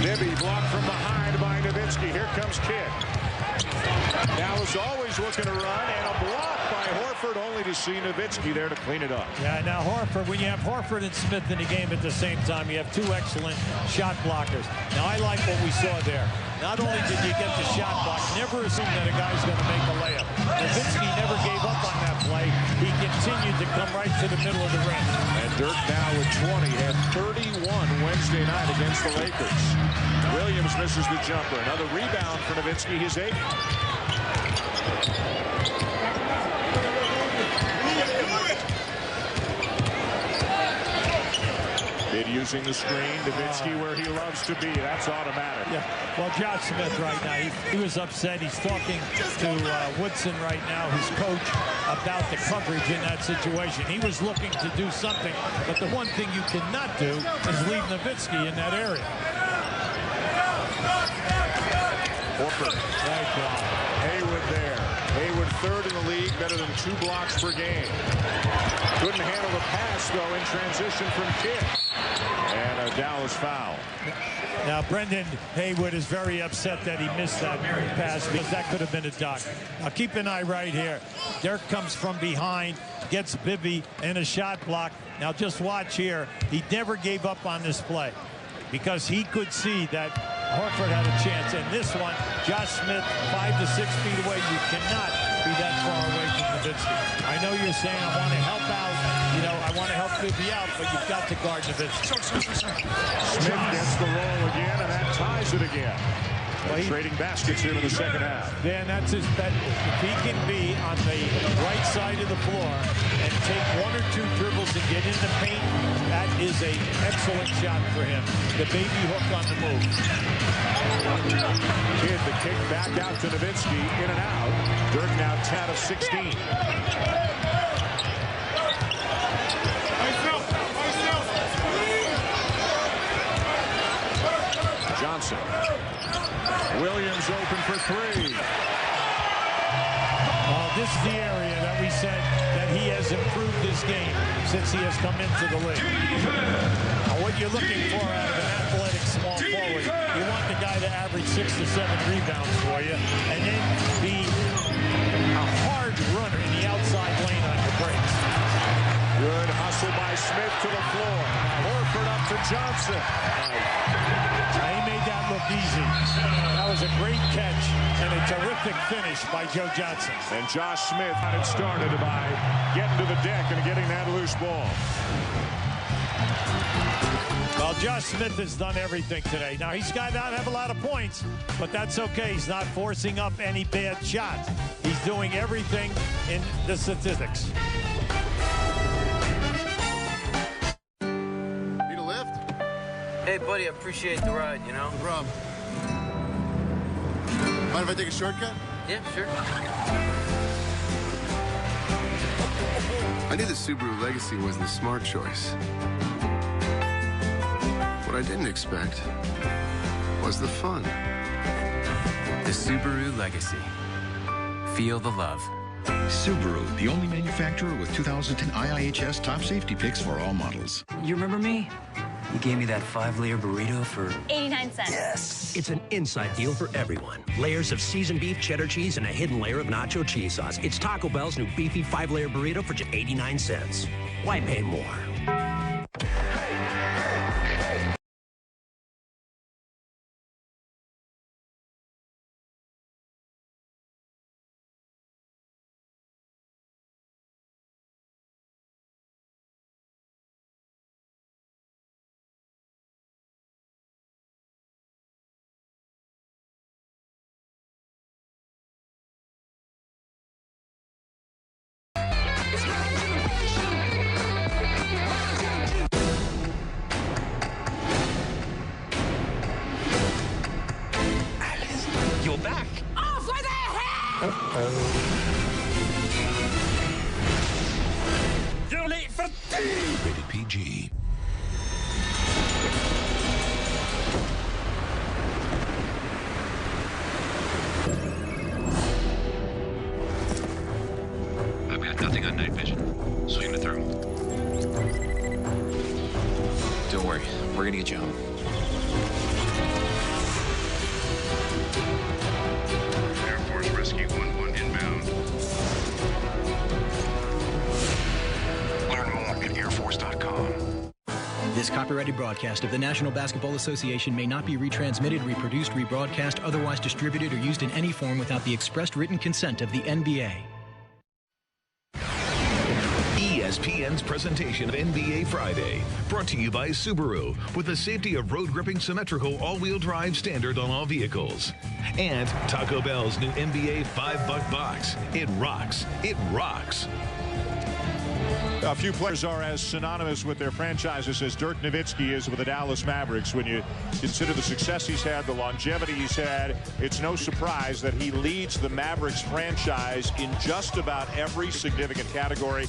Speaker 18: Bibby blocked from behind by Nowitzki. Here comes Kidd. Now is always looking to run, and a block by Horford, only to see Nowitzki there to clean it up.
Speaker 5: Yeah, now Horford, when you have Horford and Smith in the game at the same time, you have two excellent shot blockers. Now, I like what we saw there. Not only did you get the shot block, never assume that a guy's going to make a layup. Nowitzki never gave up on that play. He continued to come right to the middle of the rim.
Speaker 18: And Dirk now with 20, had 31 Wednesday night against the Lakers. Williams misses the jumper. Another rebound for Nowitzki, his 8th. Bid using the screen. Nowitzki where he loves to be. That's automatic.
Speaker 5: Yeah. Well, Josh Smith right now, he was upset. He's talking to Woodson right now, his coach, about the coverage in that situation. He was looking to do something, but the one thing you cannot do is leave Nowitzki in that area.
Speaker 18: Horford. Haywood there. Haywood third in the league, better than 2 blocks per game. Couldn't handle the pass, though, in transition from Kidd. And a Dallas foul.
Speaker 5: Now, Brendan Haywood is very upset that he missed that pass because that could have been a dunk. Now, keep an eye right here. Dirk comes from behind, gets Bibby and a shot block. Now, just watch here. He never gave up on this play because he could see that Horford had a chance. And this one, Josh Smith, 5 to 6 feet away. You cannot be that far away from Nowitzki. I know you're saying I want to help out. You know, I want to help Bibby out, but you've got to guard Nowitzki.
Speaker 18: Smith gets the roll again, and that ties it again. Well, trading baskets here in the second half.
Speaker 5: Dan, that's his bet. If he can be on the right side of the floor and take 1 or 2 dribbles and get in the paint, that is an excellent shot for him. The baby hook on the move.
Speaker 18: Kidd, the kick back out to Nowitzki, in and out. Dirk now 10 of 16. Johnson. Williams open for 3.
Speaker 5: Well, this is the area that we said that he has improved his game since he has come into the league. Now, what you're looking for out of an athletic small forward, you want the guy to average 6 to 7 rebounds for you, and then be a hard runner in the outside lane on your breaks.
Speaker 18: Good hustle by Smith to the floor. Horford up to Johnson.
Speaker 5: He made that look easy. That was a great catch and a terrific finish by Joe Johnson.
Speaker 18: And Josh Smith got it started by getting to the deck and getting that loose ball.
Speaker 5: Well, Josh Smith has done everything today. Now, he's got not have a lot of points, but that's okay. He's not forcing up any bad shots. He's doing everything in the statistics.
Speaker 6: Need a lift?
Speaker 7: Hey, buddy, I appreciate the ride, you know?
Speaker 6: No problem. Mind if I take a shortcut?
Speaker 7: Yeah, sure.
Speaker 28: I knew the Subaru Legacy was the smart choice. What I didn't expect was the fun.
Speaker 11: The Subaru Legacy. Feel the love.
Speaker 12: Subaru, the only manufacturer with 2010 IIHS top safety picks for all models.
Speaker 14: You remember me? You gave me that 5-layer burrito for
Speaker 15: 89 cents.
Speaker 14: Yes.
Speaker 16: It's an inside deal for everyone. Layers of seasoned beef, cheddar cheese, and a hidden layer of nacho cheese sauce. It's Taco Bell's new beefy 5-layer burrito for just 89 cents. Why pay more?
Speaker 15: You're late for tea!
Speaker 17: Rated PG.
Speaker 20: I've got nothing on night vision. Swing the thermal.
Speaker 11: Don't worry, we're gonna get you home.
Speaker 20: Air Force Rescue 11 inbound. Learn more at airforce.com.
Speaker 22: This copyrighted broadcast of the National Basketball Association may not be retransmitted, reproduced, rebroadcast, otherwise distributed, or used in any form without the expressed written consent of the NBA.
Speaker 17: ESPN's presentation of NBA Friday, brought to you by Subaru, with the safety of road-gripping symmetrical all-wheel drive standard on all vehicles. And Taco Bell's new NBA $5 box. It rocks. It rocks.
Speaker 18: A few players are as synonymous with their franchises as Dirk Nowitzki is with the Dallas Mavericks. When you consider the success he's had, the longevity he's had, it's no surprise that he leads the Mavericks franchise in just about every significant category,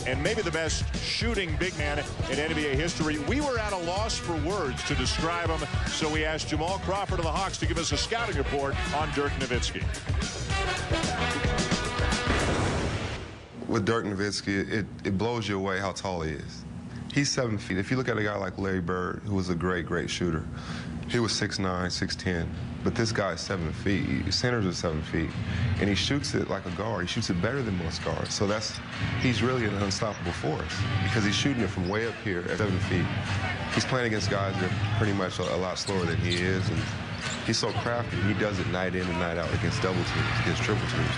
Speaker 18: and maybe the best shooting big man in NBA history. We were at a loss for words to describe him, so we asked Jamal Crawford of the Hawks to give us a scouting report on Dirk Nowitzki.
Speaker 24: With Dirk Nowitzki, it blows you away how tall he is. He's 7 feet. If you look at a guy like Larry Bird, who was a great, great shooter, he was 6'9", 6'10", but this guy is 7 feet. Centers are 7 feet, and he shoots it like a guard. He shoots it better than most guards. So he's really an unstoppable force because he's shooting it from way up here at 7 feet. He's playing against guys that are pretty much a lot slower than he is, and he's so crafty. He does it night in and night out against double teams, against triple teams.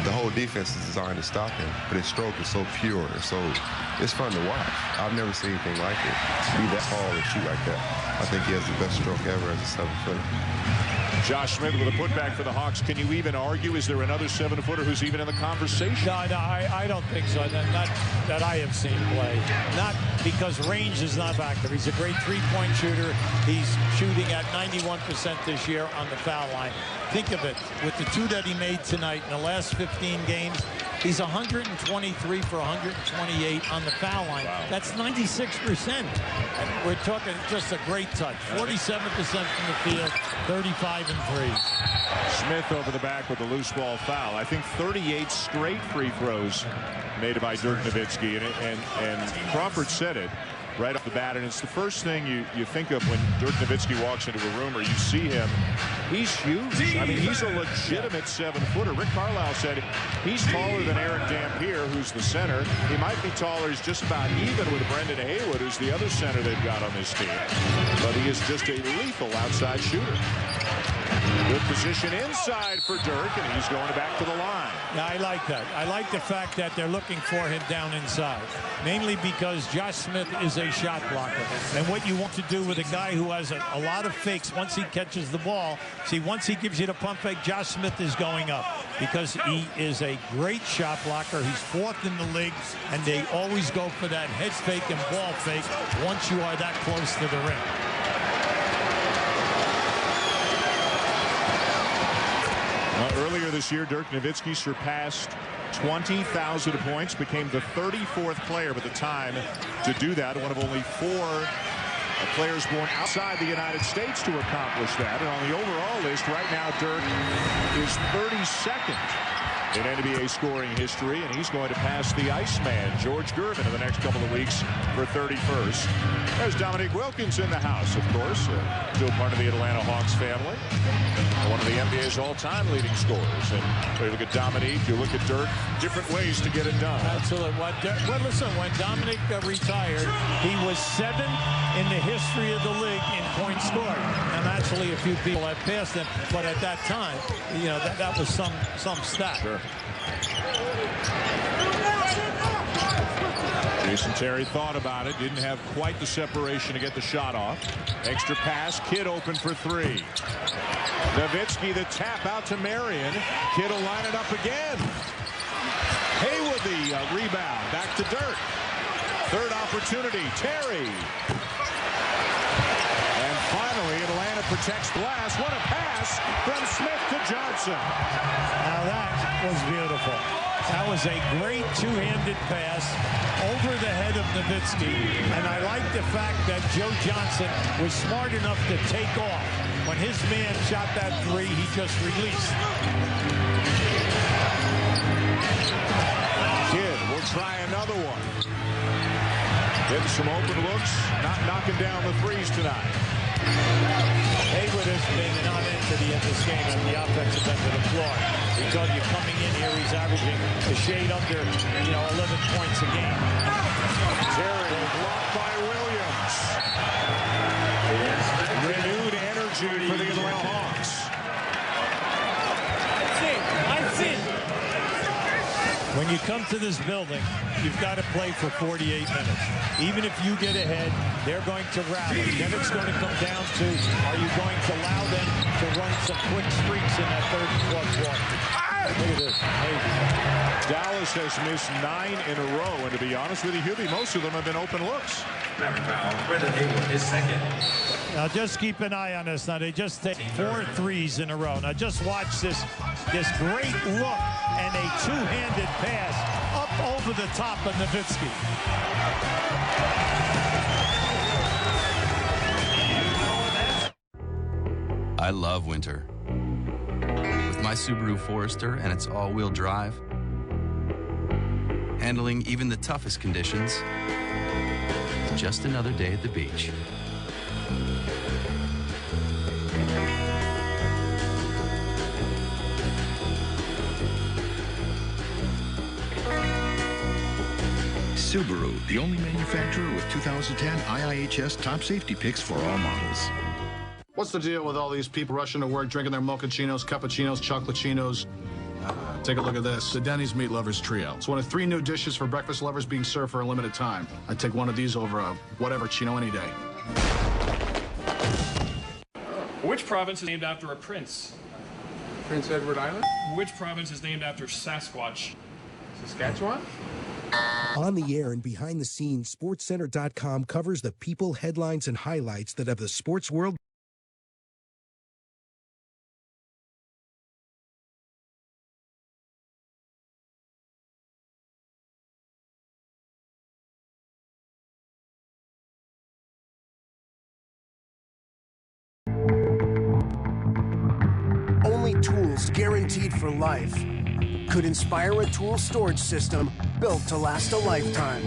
Speaker 24: The whole defense is designed to stop him, but his stroke is so pure, it's fun to watch. I've never seen anything like it. To be that tall and shoot like that, I think he has the best stroke ever as a 7-footer.
Speaker 18: Josh Smith with a putback for the Hawks. Can you even argue? Is there another 7-footer who's even in the conversation?
Speaker 5: No, I don't think so. Not that I have seen play. Not because range is not a factor. He's a great three-point shooter. He's shooting at 91% this year on the foul line. Think of it. With the two that he made tonight in the last 15 games, he's 123 for 128 on the foul line. Wow. That's 96%. And we're talking just a great touch. 47% from the field, 35 in threes.
Speaker 18: Smith over the back with a loose ball foul. I think 38 straight free throws made by Dirk Nowitzki. And Crawford said it right off the bat, and it's the first thing you think of when Dirk Nowitzki walks into a room or you see him. He's huge. I mean, he's a legitimate 7-footer. Rick Carlisle said he's taller than Eric Dampier, who's the center. He might be taller. He's just about even with Brendan Haywood, who's the other center they've got on this team. But he is just a lethal outside shooter. Good position inside for Dirk, and he's going back to the line.
Speaker 5: Yeah, I like that. I like the fact that they're looking for him down inside, mainly because Josh Smith is a shot blocker. And what you want to do with a guy who has a lot of fakes once he catches the ball, see, once he gives you the pump fake, Josh Smith is going up because he is a great shot blocker. He's fourth in the league, and they always go for that head fake and ball fake once you are that close to the rim.
Speaker 18: Earlier this year, Dirk Nowitzki surpassed 20,000 points, became the 34th player at the time to do that, one of only 4 players born outside the United States to accomplish that. And on the overall list right now, Dirk is 32nd in NBA scoring history, and he's going to pass the Iceman, George Gervin, in the next couple of weeks for 31st. There's Dominique Wilkins in the house, of course, still part of the Atlanta Hawks family. One of the NBA's all-time leading scorers. And you look at Dominique, you look at Dirk, different ways to get it done.
Speaker 5: Absolutely. Well, listen, when Dominique retired, he was 7th in the history of the league in points scored. And actually, a few people have passed him, but at that time, you know, that was some stat.
Speaker 18: Sure. Jason Terry thought about it, didn't have quite the separation to get the shot off. Extra pass, Kidd open for 3. Nowitzki, the tap out to Marion. Kidd will line it up again. Haywood the rebound, back to Dirk. Third opportunity, Terry. And finally, Atlanta protects glass. What a pass from Smith to Johnson.
Speaker 5: Now that was beautiful. That was a great two-handed pass over the head of Nowitzki. And I like the fact that Joe Johnson was smart enough to take off. When his man shot that three, he just released.
Speaker 18: Kidd will try another one. Getting some open looks, not knocking down the threes tonight.
Speaker 5: Haywood has been a non-entity in this game at the offensive end of the floor. We told you coming in here, he's averaging a shade under, 11 points a game.
Speaker 18: Terry blocked by Williams. Renewed energy for the Atlanta Hawks.
Speaker 5: That's it. When you come to this building, you've got to play for 48 minutes. Even if you get ahead, they're going to rally. Then it's going to come down to, are you going to allow them to run some quick streaks in that third and fourth quarter? Look at this.
Speaker 18: Dallas has missed 9 in a row, and to be honest with you, Hubie, most of them have been open looks.
Speaker 23: Haywood is second.
Speaker 5: Now just keep an eye on this. Now they just take 4 threes in a row. Now just watch this great look and a two-handed pass up over the top of Nowitzki.
Speaker 1: I love winter. With my Subaru Forester and its all-wheel drive, handling even the toughest conditions, just another day at the beach.
Speaker 12: Subaru, the only manufacturer with 2010 IIHS top safety picks for all models.
Speaker 6: What's the deal with all these people rushing to work, drinking their mochachinos, cappuccinos, chocolatinos? Take a look at this. The Denny's Meat Lovers Trio. It's one of 3 new dishes for breakfast lovers being served for a limited time. I'd take one of these over a whatever chino any day.
Speaker 2: Which province is named after a prince?
Speaker 6: Prince Edward Island?
Speaker 2: Which province is named after Sasquatch?
Speaker 6: Saskatchewan?
Speaker 3: On the air and behind the scenes, SportsCenter.com covers the people, headlines, and highlights that have the sports world.
Speaker 19: Only tools guaranteed for life could inspire a tool storage system built to last a lifetime.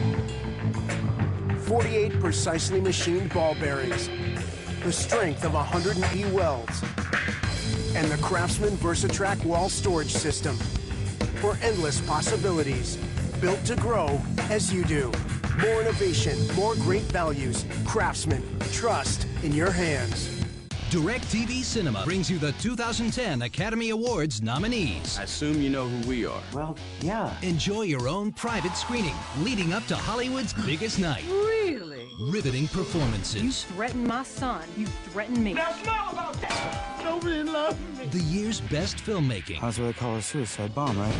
Speaker 19: 48 precisely machined ball bearings, the strength of 180 welds, and the Craftsman VersaTrack wall storage system for endless possibilities, built to grow as you do. More innovation, more great values. Craftsman, trust in your hands.
Speaker 21: DirecTV Cinema brings you the 2010 Academy Awards nominees.
Speaker 11: I assume you know who we are.
Speaker 21: Well, yeah. Enjoy your own private screening leading up to Hollywood's biggest night.
Speaker 25: Really?
Speaker 21: Riveting performances.
Speaker 25: You threatened my son. You threatened me. Now smile about that. Nobody loves me.
Speaker 21: The year's best filmmaking.
Speaker 14: That's what they call a suicide bomb, right?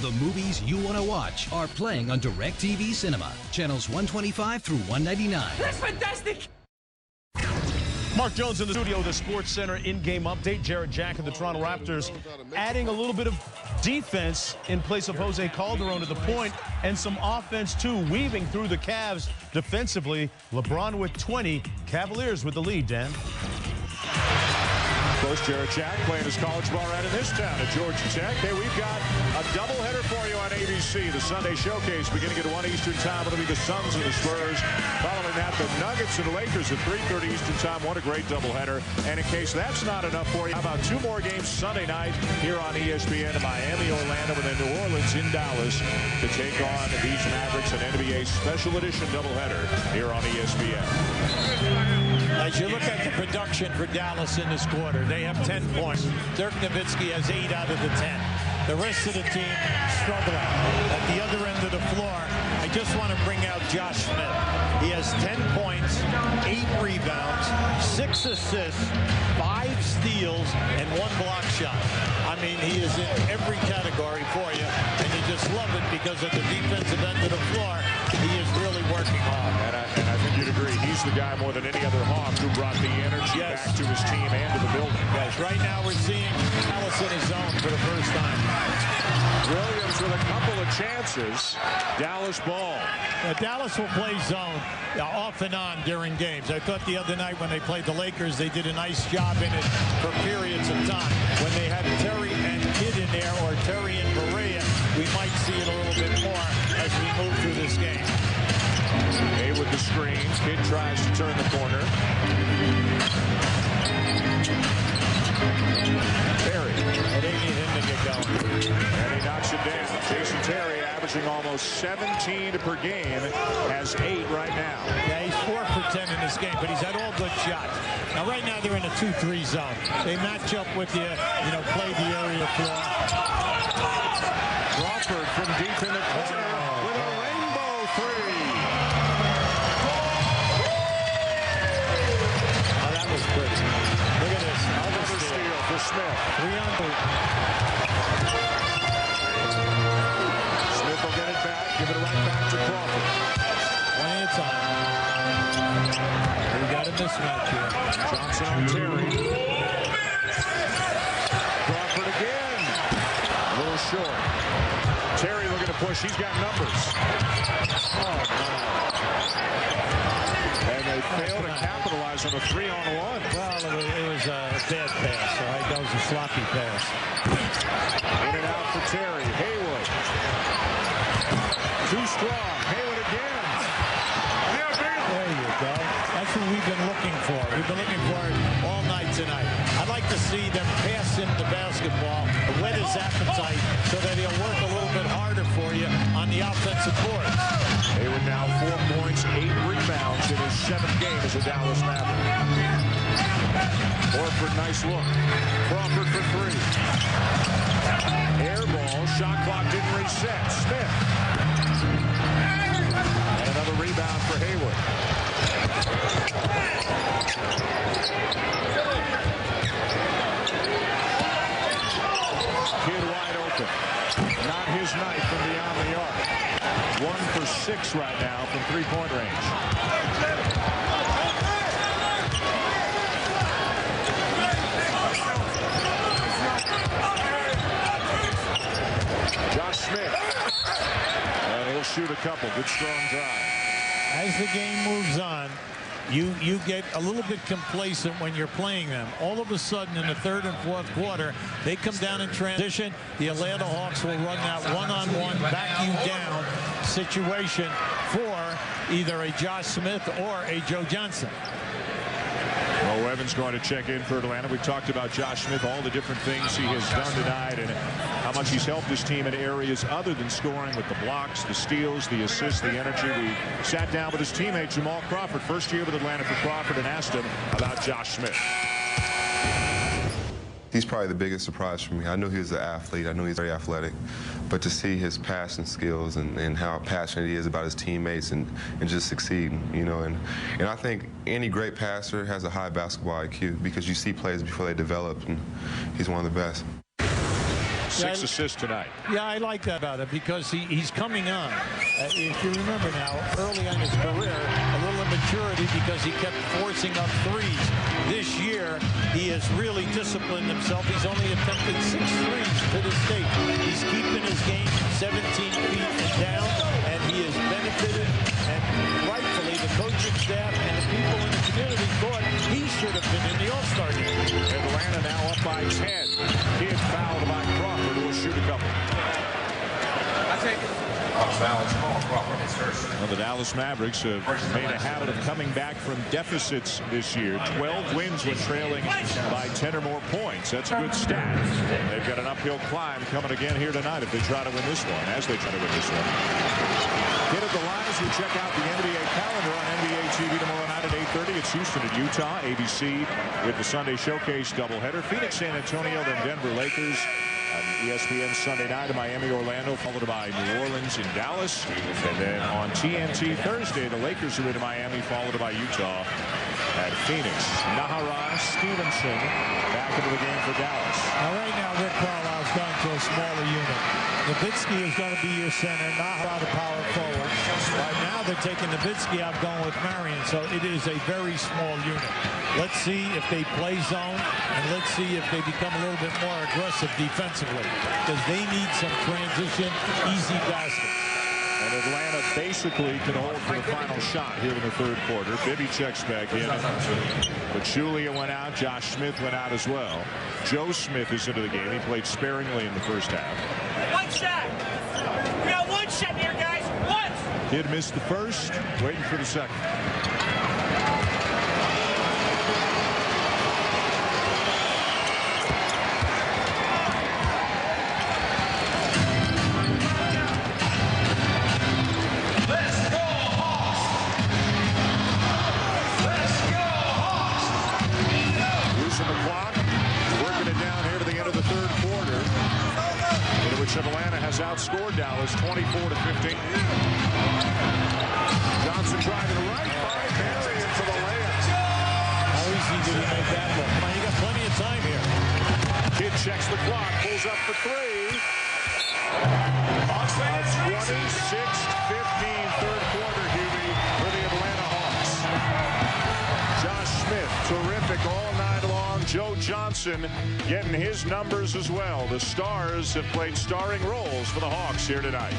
Speaker 21: The movies you want to watch are playing on DirecTV Cinema. Channels 125 through 199.
Speaker 25: That's fantastic.
Speaker 23: Mark Jones in the studio, the Sports Center in-game update. Jarrett Jack of the Toronto Raptors adding a little bit of defense in place of Jose Calderon at the point, and some offense too, weaving through the Cavs defensively. LeBron with 20, Cavaliers with the lead, Dan.
Speaker 18: Of course, Jarrett Jack playing his college ball right in this town at Georgia Tech. Hey, we've got a doubleheader for you on ABC. The Sunday Showcase beginning at 1 Eastern time. It'll be the Suns and the Spurs. Following that, the Nuggets and the Lakers at 3:30 Eastern time. What a great doubleheader. And in case that's not enough for you, how about 2 more games Sunday night here on ESPN in Miami, Orlando, and then New Orleans in Dallas to take on these Mavericks, an NBA special edition doubleheader here on ESPN.
Speaker 5: As you look at the production for Dallas in this quarter, they have 10 points. Dirk Nowitzki has 8 out of the 10. The rest of the team struggling. At the other end of the floor, I just want to bring out Josh Smith. He has 10 points, 8 rebounds, 6 assists, 5 steals, and 1 block shot. I mean, he is in every category for you, and you just love it because at the defensive end of the floor, he is really working hard.
Speaker 18: And I think you'd agree, he's the guy more than any other Hawk who brought the energy back to his team and to the building.
Speaker 5: Yes, right now we're seeing Dallas in his zone for the first time.
Speaker 18: Williams with a couple of chances. Dallas ball.
Speaker 5: Now, Dallas will play zone off and on during games. I thought the other night when they played the Lakers, they did a nice job in it for periods of time. When they had Terry and Kidd in there, or Terry and Berea, we might see it a little bit more as we move through this game.
Speaker 18: Haywood the screen. Kidd tries to turn the corner. Terry.
Speaker 5: They need him to get going.
Speaker 18: And he knocks it down. Jason Terry, averaging almost 17 per game, has 8 right now.
Speaker 5: Yeah, he's 4 for 10 in this game, but he's had all good shots. Now, right now, they're in a 2-3 zone. They match up with you, play the area floor.
Speaker 18: Crawford from deep in the corner with a rainbow 3.
Speaker 5: Oh, that was good. Look at this.
Speaker 18: Another steal for Smith.
Speaker 5: 3 on 3.
Speaker 18: Smith will get it back. Give it right back to Crawford.
Speaker 5: 1 at a time. We got a mismatch here.
Speaker 18: Johnson on Terry. Crawford again. A little short. Terry looking to push. He's got numbers. Oh, no. And they fail to capitalize on a 3-on-1.
Speaker 5: Well, it was a bad pass. All right, that was a sloppy pass.
Speaker 18: In and out for Terry. Haywood. Too strong. Haywood again.
Speaker 5: There you go. That's what we've been looking for. We've been looking for it all night tonight. I'd like to see them pass him the basketball, whet his appetite, so that he'll work a little bit harder for you on the offensive board.
Speaker 18: Haywood now 4 points, 8 rebounds in his 7th game as a Dallas Maverick. Horford, nice look. Crawford for 3. Air ball, shot clock didn't reset. Smith. And another rebound for Haywood. Kidd wide open. Not his night from beyond the arc. 1 for 6 right now from 3-point range. Josh Smith. And he'll shoot a couple. Good strong drive.
Speaker 5: As the game moves on, you get a little bit complacent when you're playing them. All of a sudden, in the 3rd and 4th quarter, they come down in transition. The Atlanta Hawks will run that one-on-one, back you down situation for either a Josh Smith or a Joe Johnson.
Speaker 18: Mo Evans going to check in for Atlanta. We talked about Josh Smith, all the different things he has done tonight, and how much he's helped his team in areas other than scoring, with the blocks, the steals, the assists, the energy. We sat down with his teammate Jamal Crawford, first year with Atlanta for Crawford, and asked him about Josh Smith.
Speaker 24: He's probably the biggest surprise for me. I knew he was an athlete. I knew he's very athletic. But to see his passing skills and how passionate he is about his teammates and just succeeding, And I think any great passer has a high basketball IQ because you see plays before they develop, and he's one of the best.
Speaker 18: 6 assists tonight.
Speaker 5: Yeah, I like that about it because he's coming on. If you remember now, early on his career, a little immaturity because he kept forcing up threes. This year, he has really disciplined himself. He's only attempted 6 threes to this date. He's keeping his game 17 feet and down, and he has benefited. And rightfully, the coaching staff and the people in the community thought he should have been in the All-Star game.
Speaker 18: Atlanta now up by 10. Kidd fouled by Crawford, who will shoot a couple.
Speaker 20: I take it.
Speaker 18: Well, the Dallas Mavericks have made a habit of coming back from deficits this year. 12 wins when trailing by 10 or more points. That's a good stat. They've got an uphill climb coming again here tonight if they try to win this one, as they try to win this one. Get at the line as we check out the NBA calendar on NBA TV tomorrow night at 8:30. It's Houston at Utah. ABC with the Sunday Showcase doubleheader. Phoenix, San Antonio, then Denver Lakers. On ESPN Sunday night in Miami, Orlando, followed by New Orleans and Dallas. And then on TNT Thursday, the Lakers are in Miami, followed by Utah at Phoenix. Nahara Stevenson back into the game for Dallas.
Speaker 5: Now, right now, Rick Carlisle's going to a smaller unit. Nowitzki is going to be your center, Nahara the power forward. Right now, they're taking Nowitzki out, going with Marion, so it is a very small unit. Let's see if they play zone, and let's see if they become a little bit more aggressive defensively, because they need some transition, easy baskets.
Speaker 18: And Atlanta basically can hold for the final shot here in the third quarter. Bibby checks back in. But Julia went out. Josh Smith went out as well. Joe Smith is into the game. He played sparingly in the first half.
Speaker 15: One shot. We got one shot here, guys. One.
Speaker 18: Kid missed the first. Waiting for the second. Atlanta has outscored Dallas 24-15. Johnson driving right by Marion for the layup.
Speaker 5: How easy did he make that look? Come on, you got plenty of time here.
Speaker 18: Kid checks the clock, pulls up for three. 26-15 third quarter, Hubie, for the Atlanta Hawks. Josh Smith, terrific all night long. Joe Johnson getting his numbers as well. The Stars have played starring roles for the Hawks here tonight.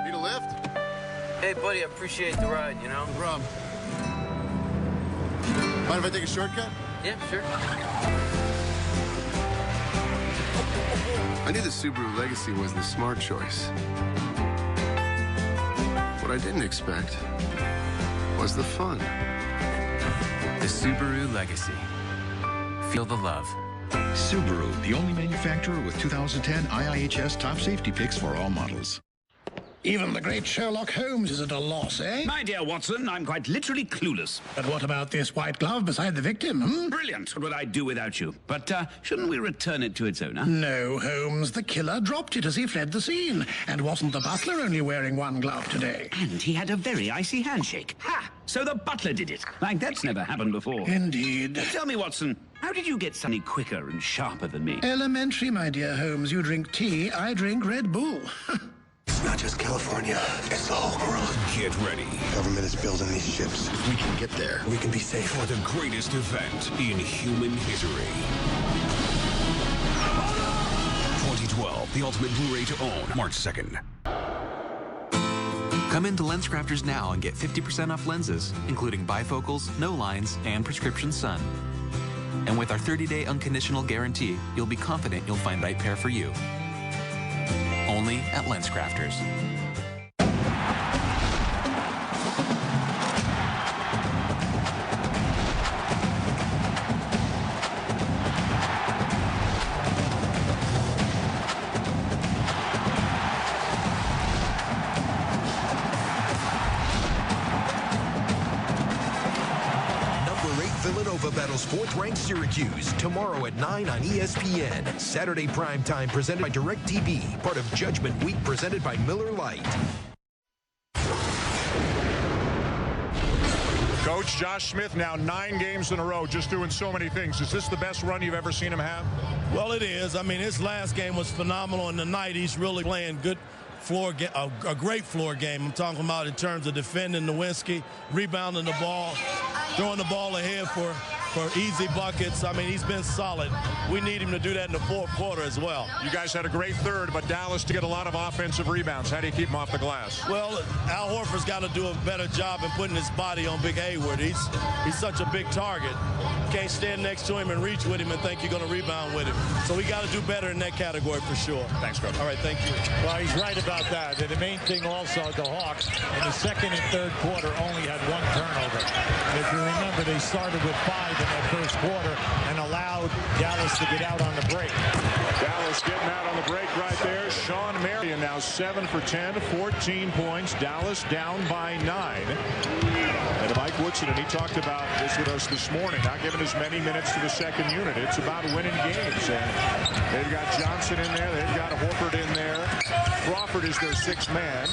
Speaker 4: Need a lift?
Speaker 7: Hey, buddy, I appreciate the ride, you know?
Speaker 4: No problem. Mind if I take a shortcut?
Speaker 7: Yeah, sure.
Speaker 4: I knew the Subaru Legacy was the smart choice. What I didn't expect was the fun.
Speaker 14: The Subaru Legacy. Feel the love.
Speaker 12: Subaru, the only manufacturer with 2010 IIHS top safety picks for all models.
Speaker 8: Even the great Sherlock Holmes is at a loss, eh?
Speaker 9: My dear Watson, I'm quite literally clueless.
Speaker 8: But what about this white glove beside the victim, hmm?
Speaker 9: Brilliant. What would I do without you? But shouldn't we return it to its owner?
Speaker 8: No, Holmes. The killer dropped it as he fled the scene. And wasn't the butler only wearing one glove today?
Speaker 9: And he had a very icy handshake. Ha! So the butler did it. Like, that's never happened before.
Speaker 8: Indeed.
Speaker 9: Tell me, Watson, how did you get suddenly quicker and sharper than me?
Speaker 8: Elementary, my dear Holmes. You drink tea, I drink Red Bull.
Speaker 28: It's not just California, it's the whole world.
Speaker 10: Get ready.
Speaker 28: Government is building these ships. We can get there. We can be safe.
Speaker 10: For the greatest event in human history. 2012, the ultimate Blu-ray to own, March 2nd.
Speaker 13: Come into LensCrafters now and get 50% off lenses, including bifocals, no lines, and prescription sun. And with our 30-day unconditional guarantee, you'll be confident you'll find the right pair for you. Only at LensCrafters.
Speaker 3: Villanova battles 4th-ranked Syracuse tomorrow at 9 on ESPN. Saturday primetime presented by DirecTV, part of Judgment Week presented by Miller Lite.
Speaker 18: Coach Josh Smith now 9 games in a row just doing so many things. Is this the best run you've ever seen him have?
Speaker 5: Well, it is. I mean, his last game was phenomenal, and tonight he's really playing good floor game, a great floor game. I'm talking about in terms of defending Nowitzki, rebounding the ball, throwing the ball ahead for easy buckets. I mean, he's been solid. We need him to do that in the fourth quarter as well.
Speaker 18: You guys had a great third, but Dallas to get a lot of offensive rebounds. How do you keep him off the glass?
Speaker 5: Well, Al Horford's got to do a better job in putting his body on Big Haywood. He's such a big target. You can't stand next to him and reach with him and think you're going to rebound with him. So we got to do better in that category for sure.
Speaker 18: Thanks, Coach.
Speaker 5: All right, thank you. Well, he's right about that. And the main thing also, the Hawks in the second and third quarter only had 1 turnover. If you remember, they started with 5 in that first quarter and allowed Dallas to get out on the break.
Speaker 18: Dallas getting out on the break right there. Sean Marion now 7 for 10, 14 points. Dallas down by 9. And Mike Woodson, and he talked about this with us this morning, not giving as many minutes to the second unit. It's about winning games. And they've got Johnson in there. They've got Horford in there. Crawford is their sixth man.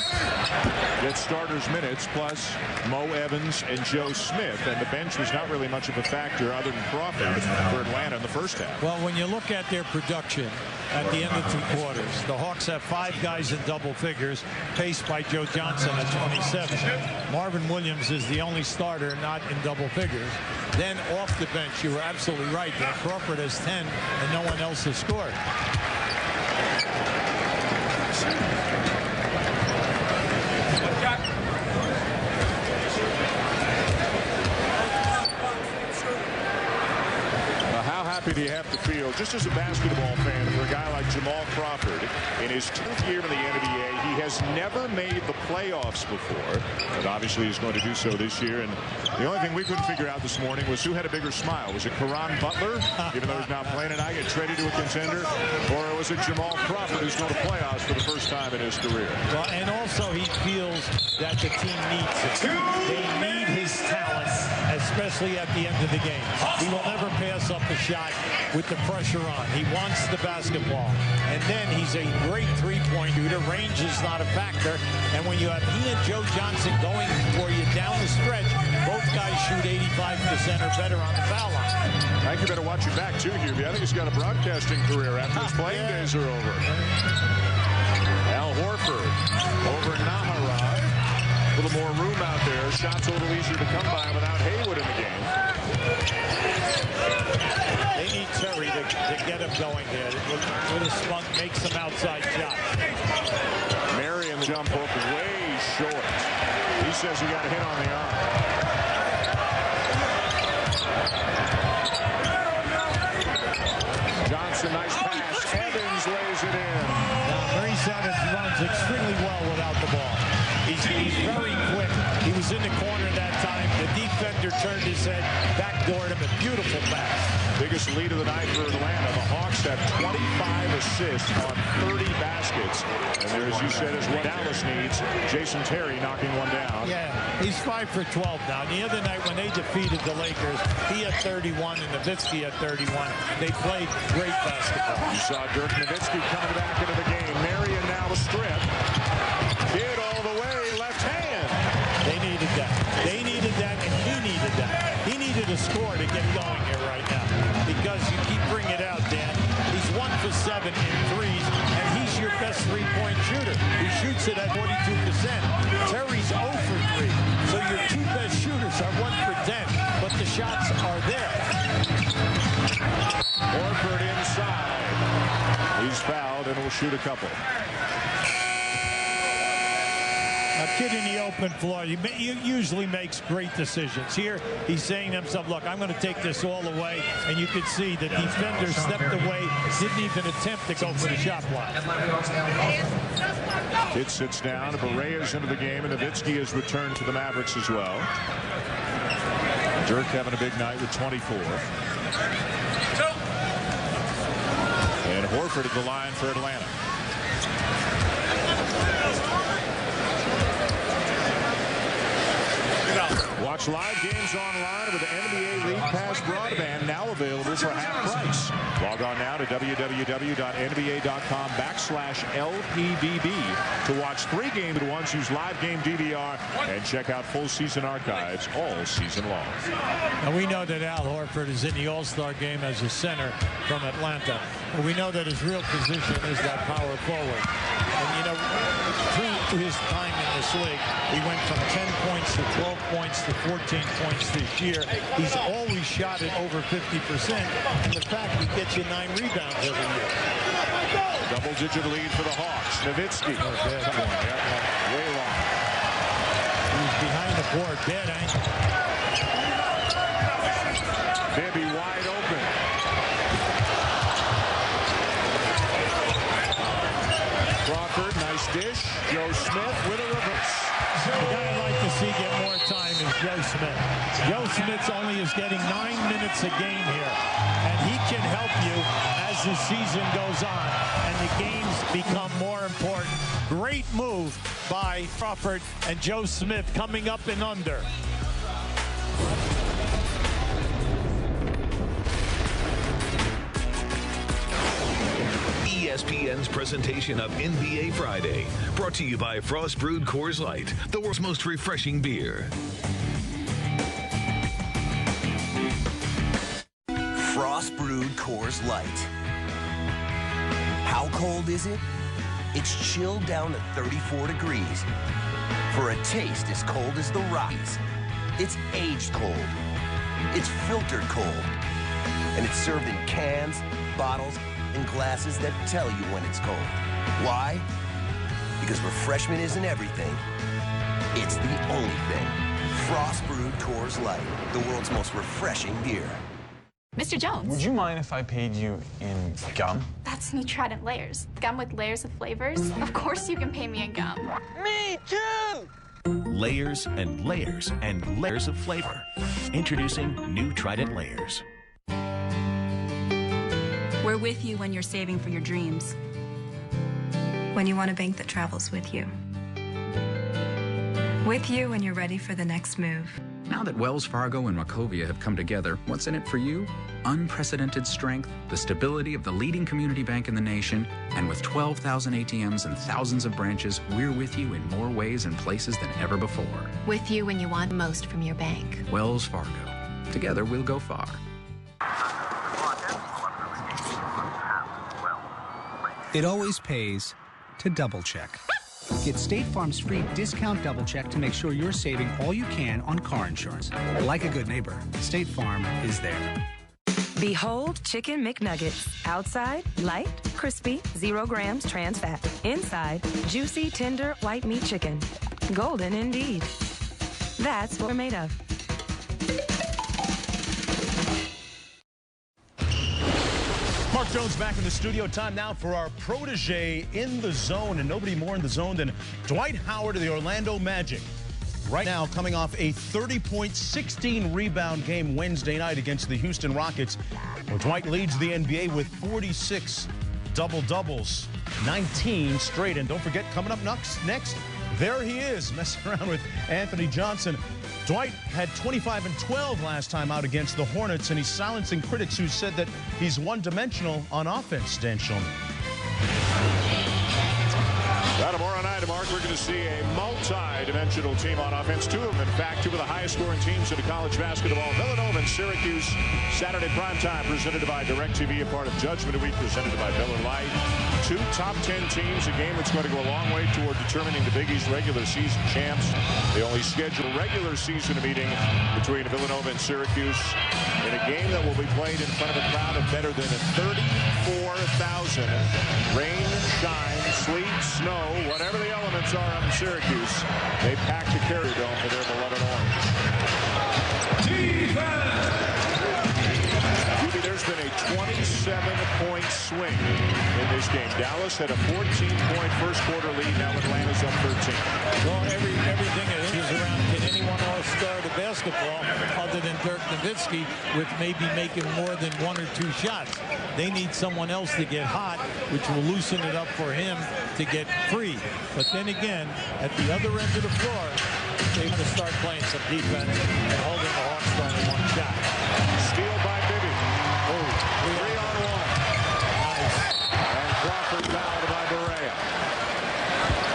Speaker 18: Gets starters minutes, plus Mo Evans and Joe Smith. And the bench was not really much of a factor other than Crawford for Atlanta in the first half.
Speaker 5: Well, when you look at their production at the end of 2 quarters, the Hawks have 5 guys in double figures, paced by Joe Johnson at 27. Marvin Williams is the only starter not in double figures. Then off the bench, you were absolutely right. Dan Crawford has 10, and no one else has scored.
Speaker 18: How happy do you have to feel, just as a basketball fan, for a guy like Jamal Crawford in his 10th year in the NBA? He has never made the playoffs before, but obviously he's going to do so this year. And the only thing we couldn't figure out this morning was who had a bigger smile. Was it Caron Butler, even though he's not playing tonight, get traded to a contender, or was it Jamal Crawford, who's going to playoffs for the first time in his career?
Speaker 5: Well, and also he feels that the team needs it. They need his talent, especially at the end of the game. He will never pass up a shot with the pressure on. He wants the basketball. And then he's a great three-point shooter. Range is not a factor. And when you have he and Joe Johnson going for you down the stretch, both guys shoot 85% or better on the foul line.
Speaker 18: I think you better watch your back, too, Hubie. I think he's got a broadcasting career after his playing days are over. Al Horford over Nahara. A little more room out there. Shots a little easier to come by without Haywood in the game.
Speaker 5: They need Terry to get him going there. With a spunk, make some outside shots.
Speaker 18: Marion jump hook way short. He says he got a hit on the arm. Johnson, nice pass. Evans lays it in.
Speaker 5: Now, Maurice Evans runs extremely well without the ball. He's very quick. He was in the corner that time. The defender turned his head, backdoored him. A beautiful pass.
Speaker 18: Biggest lead of the night for Atlanta. The Hawks have 25 assists on 30 baskets. And there, as you said, is what Dallas needs. Jason Terry knocking one down.
Speaker 5: Yeah, he's 5 for 12 now. The other night when they defeated the Lakers, he had 31 and Nowitzki had 31. They played great basketball.
Speaker 18: You saw Dirk Nowitzki coming back into the game. Marion now a strip. Did all the way, left hand.
Speaker 5: They needed that. They needed that, and he needed that. He needed a score to get going here right now. Because you keep bringing it out, Dan. He's 1 for 7 in threes, and he's your best three-point shooter. He shoots it at 42%. Terry's 0 for 3. So your 2 best shooters are 1 for 10, but the shots are there.
Speaker 18: Horford inside. He's fouled and will shoot a couple.
Speaker 5: A kid in the open floor, he usually makes great decisions. Here, he's saying to himself, look, I'm going to take this all away. And you can see the defender stepped away, didn't even attempt to go for the shot block.
Speaker 18: Kid sits down. Barea's into the game, and Nowitzki has returned to the Mavericks as well. Dirk having a big night with 24. And Horford at the line for Atlanta. Watch live games online with the NBA League Pass broadband, now available for half price. Log on now to www.nba.com/LPBB to watch 3 games at once. Use live game DVR and check out full season archives all season long.
Speaker 5: And we know that Al Horford is in the All-Star game as a center from Atlanta. But we know that his real position is that power forward. And, you know, through his time in this league, he went from 10 points to 12 points to 14 points this year. He's always shot at over 50%. And the fact he gets you 9 rebounds every year.
Speaker 18: Double-digit lead for the Hawks. Nowitzki. Way long.
Speaker 5: He's behind the board. Bad angle.
Speaker 18: Bibby wide open. Crawford, nice dish. Joe Smith with a reverse.
Speaker 5: The guy I'd like to see get more more time is Joe Smith. Joe Smith only is getting 9 minutes a game here, and he can help you as the season goes on and the games become more important. Great move by Crawford and Joe Smith coming up and under.
Speaker 10: ESPN's presentation of NBA Friday, brought to you by Frost Brewed Coors Light, the world's most refreshing beer.
Speaker 1: Frost Brewed Coors Light. How cold is it? It's chilled down to 34 degrees. For a taste as cold as the Rockies. It's aged cold. It's filtered cold. And it's served in cans, bottles, and glasses that tell you when it's cold. Why? Because refreshment isn't everything. It's the only thing. Frost Brewed Coors Light, the world's most refreshing beer.
Speaker 2: Mr. Jones.
Speaker 6: Would you mind if I paid you in gum?
Speaker 2: That's new Trident layers. Gum with layers of flavors. Of course you can pay me in gum. Me too!
Speaker 16: Layers and layers and layers of flavor. Introducing new Trident layers.
Speaker 17: We're with you when you're saving for your dreams. When you want a bank that travels with you. With you when you're ready for the next move.
Speaker 22: Now that Wells Fargo and Wachovia have come together, what's in it for you? Unprecedented strength, the stability of the leading community bank in the nation, and with 12,000 ATMs and thousands of branches, we're with you in more ways and places than ever before.
Speaker 26: With you when you want most from your bank.
Speaker 22: Wells Fargo. Together, we'll go far.
Speaker 27: It always pays to double check. Get State Farm's free discount double check to make sure you're saving all you can on car insurance. Like a good neighbor, State Farm is there.
Speaker 29: Behold Chicken McNuggets. Outside, light, crispy, 0 grams trans fat. Inside, juicy, tender, white meat chicken. Golden indeed. That's what we're made of.
Speaker 23: Mark Jones back in the studio. Time now for our protege in the zone, and nobody more in the zone than Dwight Howard of the Orlando Magic. Right now, coming off a 30-point, 16-rebound game Wednesday night against the Houston Rockets, where Dwight leads the NBA with 46 double-doubles, 19 straight. And don't forget, coming up next, there he is, messing around with Anthony Johnson. Dwight had 25 and 12 last time out against the Hornets, and he's silencing critics who said that he's one-dimensional on offense, Dan Shulman.
Speaker 18: Tomorrow night, Mark, we're going to see a multi-dimensional team on offense. Two of them, in fact, two of the highest-scoring teams in college basketball. Villanova and Syracuse, Saturday primetime, presented by DirecTV, a part of Judgment Week, presented by Miller Lite. Two top 10 teams, a game that's going to go a long way toward determining the Big East regular season champs. They only schedule regular season meeting between Villanova and Syracuse in a game that will be played in front of a crowd of better than 34,000. Rain, shine, sleet, snow, whatever the elements are on Syracuse, they pack the Carrier Dome for their beloved orange. There's been a 27-point swing in this game. Dallas had a 14-point first-quarter lead. Now Atlanta's up 13.
Speaker 5: Well, everything is around, can anyone all-star the basketball other than Dirk Nowitzki with maybe making more than 1 or 2 shots? They need someone else to get hot, which will loosen it up for him to get free. But then again, at the other end of the floor, they want to start playing some defense and holding the Hawks to only 1 shot.
Speaker 18: Steal by Bibby. 3-on-1. Nice. And Crawford fouled by Marion.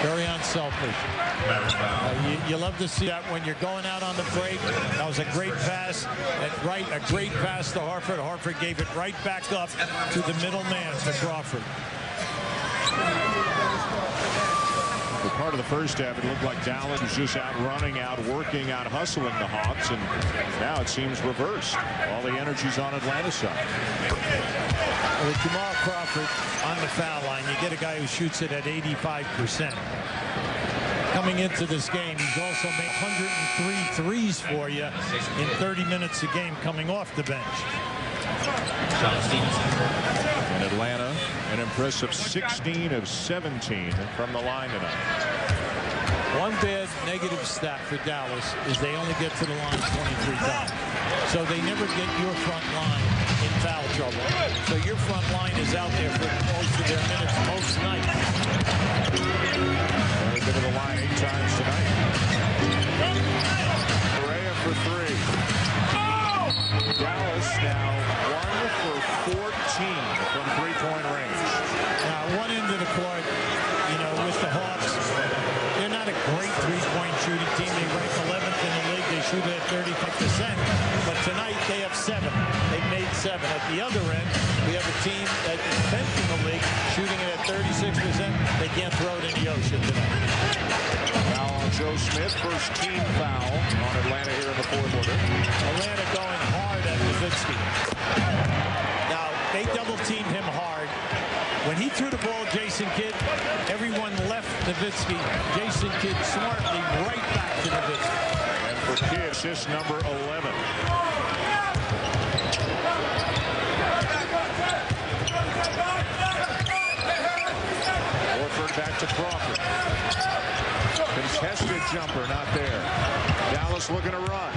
Speaker 5: Very unselfish. You love to see that when you're going out on the break. That was a great pass. A great pass to Horford. Horford gave it right back up to the middle man, to Crawford.
Speaker 18: For part of the first half, it looked like Dallas was just out running, out working, out hustling the Hawks, and now it seems reversed. All the energy's on Atlanta's side.
Speaker 5: With Jamal Crawford on the foul line, you get a guy who shoots it at 85%. Coming into this game, he's also made 103 threes for you in 30 minutes a game coming off the bench.
Speaker 18: In Atlanta, an impressive 16 of 17 from the line tonight.
Speaker 5: One bad negative stat for Dallas is they only get to the line 23 times. So they never get your front line in foul trouble. So your front line is out there for most of their minutes most nights.
Speaker 18: They've been to the line 8 times tonight. Correa for 3. Dallas now 1 for 14 from three-point range.
Speaker 5: Now, one end of the court, you know, with the Hawks, they're not a great three-point shooting team. They rank 11th in the league. They shoot it at 35%. But tonight they have 7. They've made 7. At the other end, we have a team that is 10th in the league, shooting it at 36%. They can't throw it in the ocean tonight.
Speaker 18: Foul on Joe Smith. First team foul on Atlanta here in the fourth quarter.
Speaker 2: Atlanta going hard at Nowitzki. Now, they double-teamed him hard. When he threw the ball, Jason Kidd, everyone left Nowitzki. Jason Kidd smartly right back to Nowitzki.
Speaker 18: And for Kidd, assist number 11. Horford back to Crawford. Contested jumper, not there. Dallas looking to run.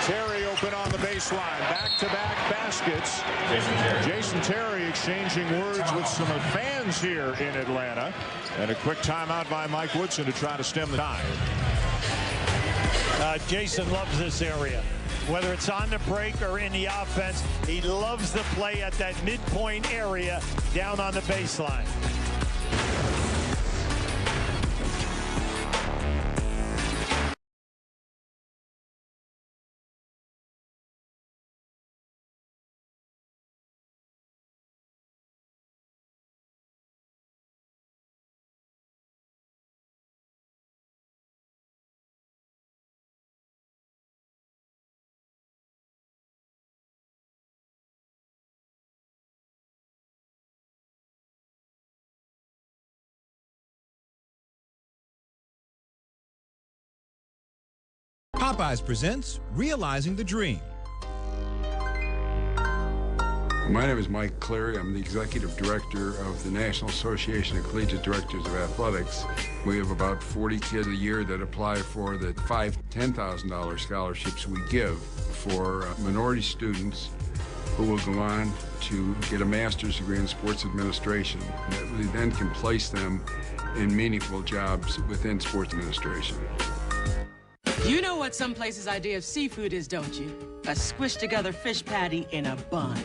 Speaker 18: Terry open on the baseline. Back-to-back baskets. Jason Terry exchanging words with some fans here in Atlanta. And a quick timeout by Mike Woodson to try to stem the tide.
Speaker 5: Jason loves this area. Whether it's on the break or in the offense, he loves the play at that midpoint area down on the baseline.
Speaker 4: Popeyes presents Realizing the Dream.
Speaker 7: My name is Mike Cleary. I'm the Executive Director of the National Association of Collegiate Directors of Athletics. We have about 40 kids a year that apply for the $5,000 to $10,000 scholarships we give for minority students who will go on to get a master's degree in sports administration. That we then can place them in meaningful jobs within sports administration.
Speaker 11: You know what some places' idea of seafood is, don't you? A squished-together fish patty in a bun.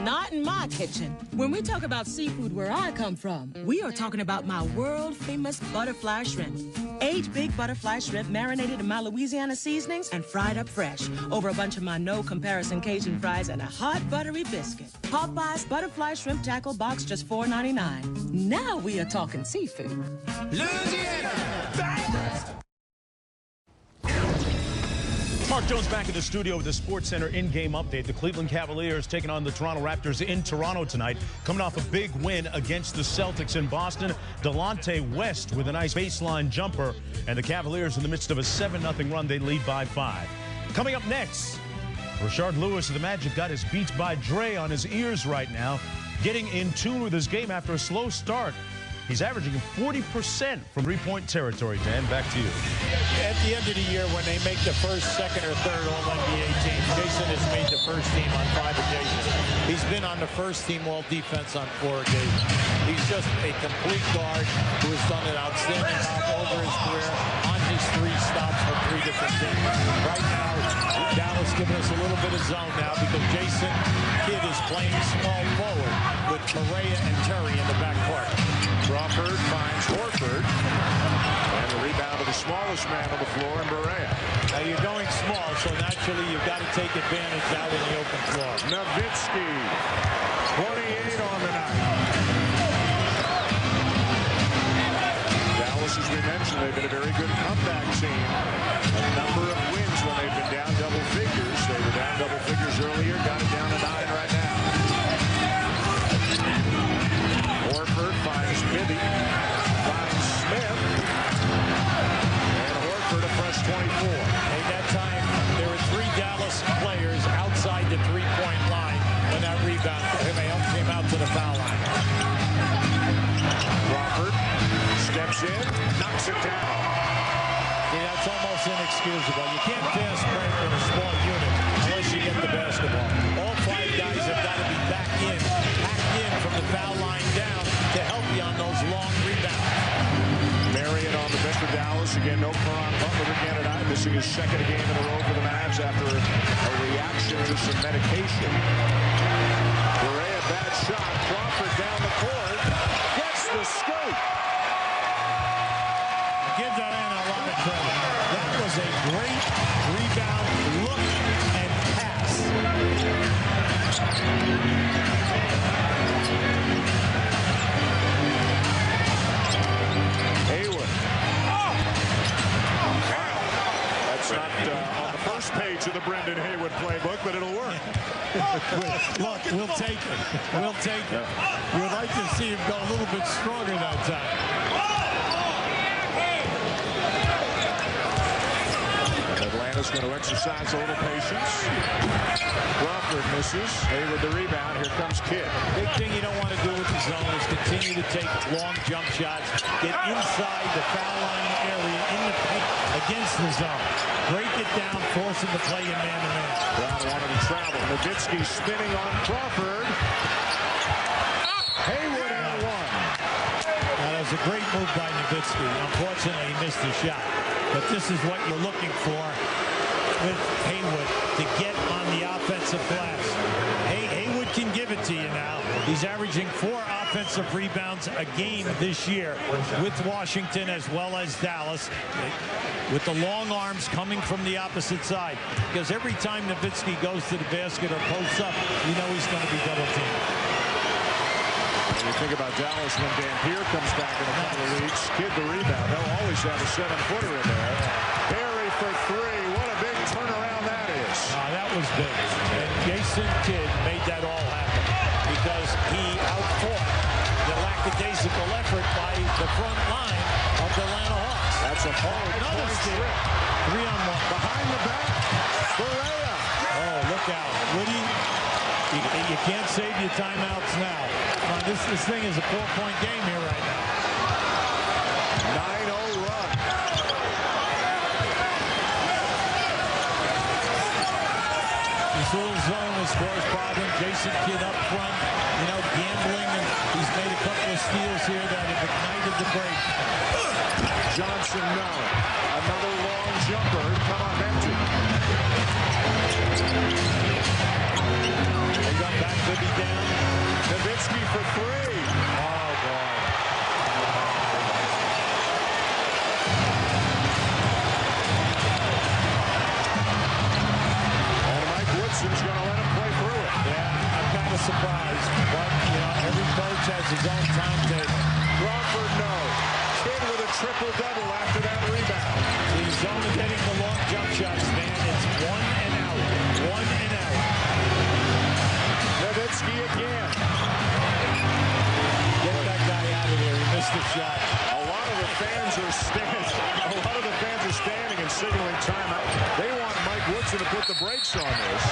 Speaker 11: Not in my kitchen. When we talk about seafood where I come from, we are talking about my world-famous butterfly shrimp. 8 big butterfly shrimp marinated in my Louisiana seasonings and fried up fresh over a bunch of my no-comparison Cajun fries and a hot, buttery biscuit. Popeye's butterfly shrimp tackle box, just $4.99. Now we are talking seafood.
Speaker 4: Louisiana!
Speaker 23: Mark Jones back in the studio with the Sports Center in-game update. The Cleveland Cavaliers taking on the Toronto Raptors in Toronto tonight, coming off a big win against the Celtics in Boston. Delonte West with a nice baseline jumper, and the Cavaliers in the midst of a 7-0 run. They lead by 5. Coming up next, Rashard Lewis of the Magic got his Beats by Dre on his ears right now, getting in tune with his game after a slow start. He's averaging 40% from three-point territory. Dan, back to you.
Speaker 5: At the end of the year, when they make the first, second, or third All-NBA team, Jason has made the first team on 5 occasions. He's been on the first team All-Defense on 4 occasions. He's just a complete guard who has done an outstanding job over his career on his 3 stops for 3 different teams. Right now, Dallas giving us a little bit of zone now because Jason Kidd is playing small forward with Correa and Terry in the backcourt.
Speaker 18: Crawford finds Horford. And the rebound to the smallest man on the floor in Berea.
Speaker 5: Now you're going small, so naturally you've got to take advantage out in the open floor.
Speaker 18: Nowitzki, 28 on the night. Dallas, as we mentioned, they've been a very good comeback team. A number of wins when they've been down double figures. They were down double figures earlier, got it down to 9 right now. Horford finds Bibby, finds Smith, and Horford a fresh 24.
Speaker 5: At that time, there were 3 Dallas players outside the 3-point line when that rebound came out to the foul line.
Speaker 18: knocks it down.
Speaker 2: See, that's almost inexcusable. You can't fast break in a small unit unless you get the basketball. All 5 guys have got to be packed in from the foul line down to help you on those long rebounds.
Speaker 18: Marion on the bench for Dallas. Again, no Caron Butler again tonight, missing his second game in a row for the Mavs after a reaction to some medication. Barea, bad shot. Crawford down the court. Gets the scoop.
Speaker 2: Give Diana a lot of credit. That was a great rebound, look, and pass.
Speaker 18: Haywood. That's not on the first page of the Brendan Haywood playbook, but it'll work.
Speaker 2: Look, we'll take it. We'll take it. We'd like to see him go a little bit stronger that time.
Speaker 18: Atlanta's going to exercise a little patience. Crawford misses. Haywood the rebound. Here comes Kidd.
Speaker 2: Big thing you don't want to do with the zone is continue to take long jump shots, get inside the foul line area in the paint against the zone. Break it down, force him to play in man-to-man.
Speaker 18: Brown wanted to travel. Nowitzki spinning on Crawford. Haywood and one.
Speaker 2: That was a great move by Nowitzki. Unfortunately, he missed the shot. But this is what you're looking for with Haywood, to get on the offensive glass. Haywood can give it to you now. He's averaging 4 offensive rebounds a game this year with Washington as well as Dallas, with the long arms coming from the opposite side. Because every time Nowitzki goes to the basket or posts up, you know he's going to be double teamed.
Speaker 18: When you think about Dallas when Dampier comes back in a couple of weeks, Kidd the rebound. They'll always have a 7-footer in there. Barry for 3. What a big turnaround that is.
Speaker 2: That was big. And Jason Kidd made that all happen because he outfought the lackadaisical effort by the front line of the Atlanta Hawks.
Speaker 18: That's a hard
Speaker 2: another steal. 3-on-1.
Speaker 18: Behind the back. Barea.
Speaker 2: Oh, look out. Woody, you can't save your timeouts now. This thing is a 4-point game here right now.
Speaker 18: 9-0 run.
Speaker 2: This little zone was Forrest problem. Jason Kidd up front, gambling, and he's made a couple of steals here that have ignited the break.
Speaker 18: Johnson, no. Another long jumper. Come on, empty.
Speaker 2: They got back, Bibby down.
Speaker 18: Nowitzki for 3.
Speaker 2: Oh, boy.
Speaker 18: And Mike Woodson's going to let him play through it.
Speaker 2: Yeah, I'm kind of surprised. But, every coach has his own timetable.
Speaker 18: Crawford, no. Kidd with a triple-double after that rebound.
Speaker 2: He's only getting the long jump shots, man. It's 1 and out. 1 and out.
Speaker 18: Nowitzki again.
Speaker 2: Get that guy out of there. He missed the shot.
Speaker 18: A lot of the fans are standing and signaling timeout. They want Mike Woodson to put the brakes on this.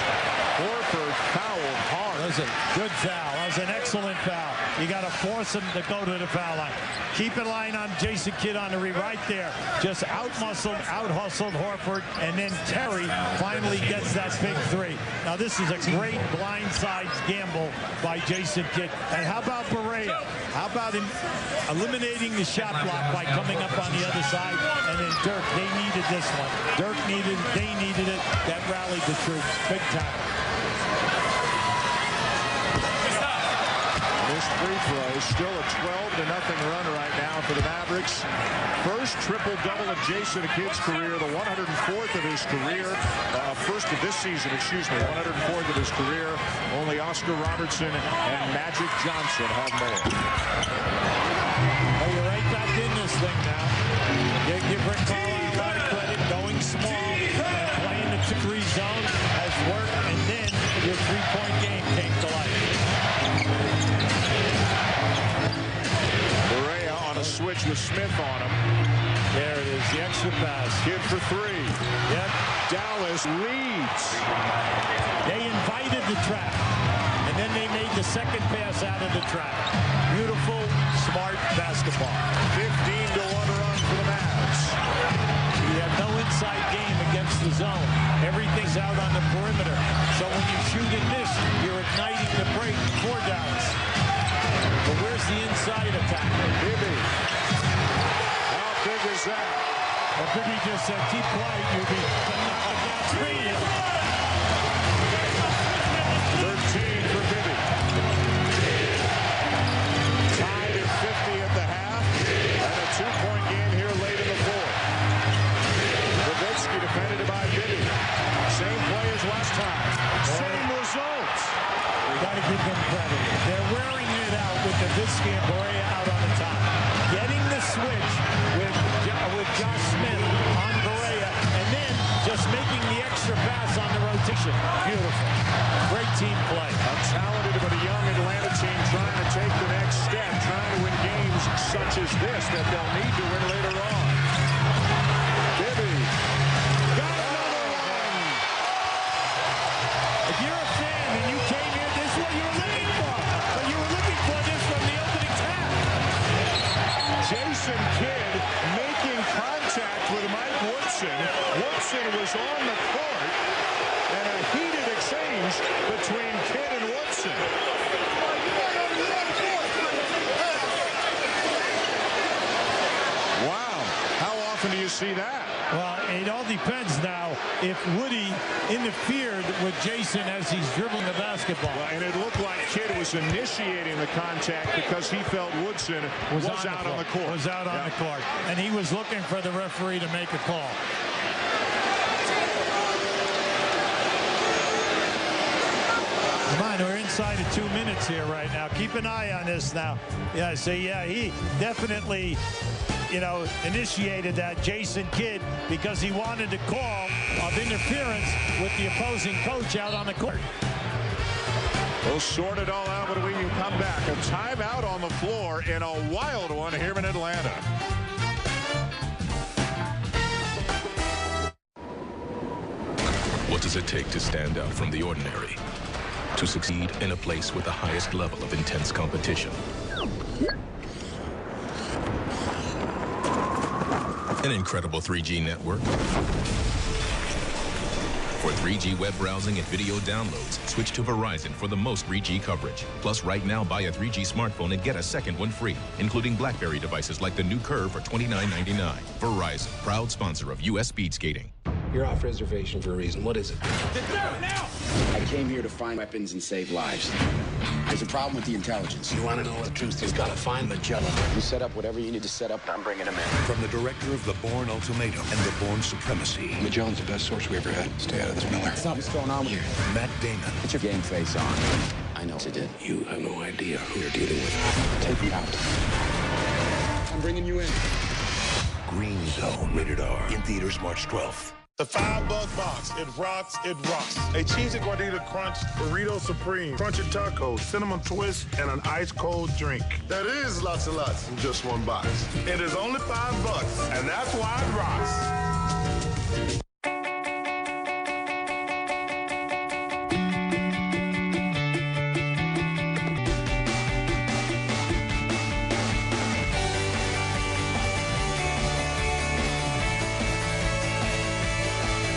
Speaker 18: Horford fouled hard.
Speaker 2: That was a good foul. That was an excellent foul. You got to force him to go to the foul line. Keep an eye on Jason Kidd on the right there. Just out-muscled, out-hustled Horford, and then Terry finally gets that big 3. Now, this is a great blindside gamble by Jason Kidd. And how about Barea? How about him eliminating the shot block by coming up on the other side? And then Dirk, they needed this one. Dirk needed it, they needed it. That rallied the troops big time.
Speaker 18: This free throw, still a 12-0 run right now for the Mavericks. First triple-double of Jason Kidd's career, the 104th of his career. First of this season, 104th of his career. Only Oscar Robertson and Magic Johnson have more.
Speaker 2: Oh, you're right back in this thing now. Give Rick Carlisle a lot of credit. Going small and playing the 2-3 zone has worked, and then your 3-point game came to life.
Speaker 18: Barea on a switch with Smith on him.
Speaker 2: There it is, the extra pass.
Speaker 18: Kidd for 3.
Speaker 2: Yep.
Speaker 18: Dallas leads.
Speaker 2: They invited the trap, and then they made the second pass out of the trap. Beautiful, smart basketball.
Speaker 18: 15-1 run for the
Speaker 2: perimeter. So when you shoot and miss, you're igniting the break for Dallas. But where's the inside attack?
Speaker 18: Bibby. How big is that?
Speaker 2: Well, Bibby just said, keep quiet, you'll be knocking down three.
Speaker 18: 13 for Bibby. Tied at 50 at the half. And a 2-point game here late in the fourth. Nowitzki defended by Bibby. Same play as last time. Same results.
Speaker 2: We got to give them credit. They're wearing it out with Nowitzki and Barea out on the top. Getting the switch with Josh Smith on Barea, and then just making the extra pass on the rotation. Beautiful. Great team play.
Speaker 18: A talented but a young Atlanta team trying to take the next step, trying to win games such as this that they'll need to win later on. Bibby got another one.
Speaker 2: If you're a fan and you came here, this is what you were looking for. But you were looking for this from the opening tap.
Speaker 18: Jason Kidd making contact with Mike Woodson. Woodson was on the court, and a heated exchange between Kidd and Woodson. Wow, how often do you see that?
Speaker 2: Well, it all depends now if Woody interfered with Jason as he's dribbling the basketball.
Speaker 18: Well, and it looked like Kidd was initiating the contact because he felt Woodson was out on the court.
Speaker 2: Was out on the court. And he was looking for the referee to make a call. Come on, we're inside of 2 minutes here right now. Keep an eye on this now. Yeah, so yeah, he definitely, initiated that, Jason Kidd, because he wanted to call of interference with the opposing coach out on the court.
Speaker 18: We'll sort it all out when we come back. A timeout on the floor in a wild one here in Atlanta.
Speaker 9: What does it take to stand out from the ordinary? To succeed in a place with the highest level of intense competition? An incredible 3G network? For 3G web browsing and video downloads, switch to Verizon for the most 3G coverage. Plus, right now, buy a 3G smartphone and get a second one free, including BlackBerry devices like the new Curve for $29.99. Verizon, proud sponsor of U.S. speed skating.
Speaker 12: You're off reservation for a reason. What is it?
Speaker 2: Now!
Speaker 12: I came here to find weapons and save lives. There's a problem with the intelligence. You want to know what the truth is? Gotta find Magellan. You set up whatever you need to set up, I'm bringing him in.
Speaker 14: From the director of The Bourne Ultimatum and The Bourne Supremacy.
Speaker 12: Magellan's the best source we ever had. Stay out of this, Miller. Something's going on here.
Speaker 14: Matt Damon.
Speaker 12: Get your game face on. I know what you did. You have no idea who you're dealing with. Take me out. I'm bringing you in.
Speaker 14: Green Zone. Rated R. In theaters March 12th.
Speaker 15: The $5 box. It rocks, it rocks. A cheesy gordita crunch, burrito supreme, crunchy tacos, cinnamon twist, and an ice cold drink. That is lots and lots in just one box. It is only $5, and that's why it rocks.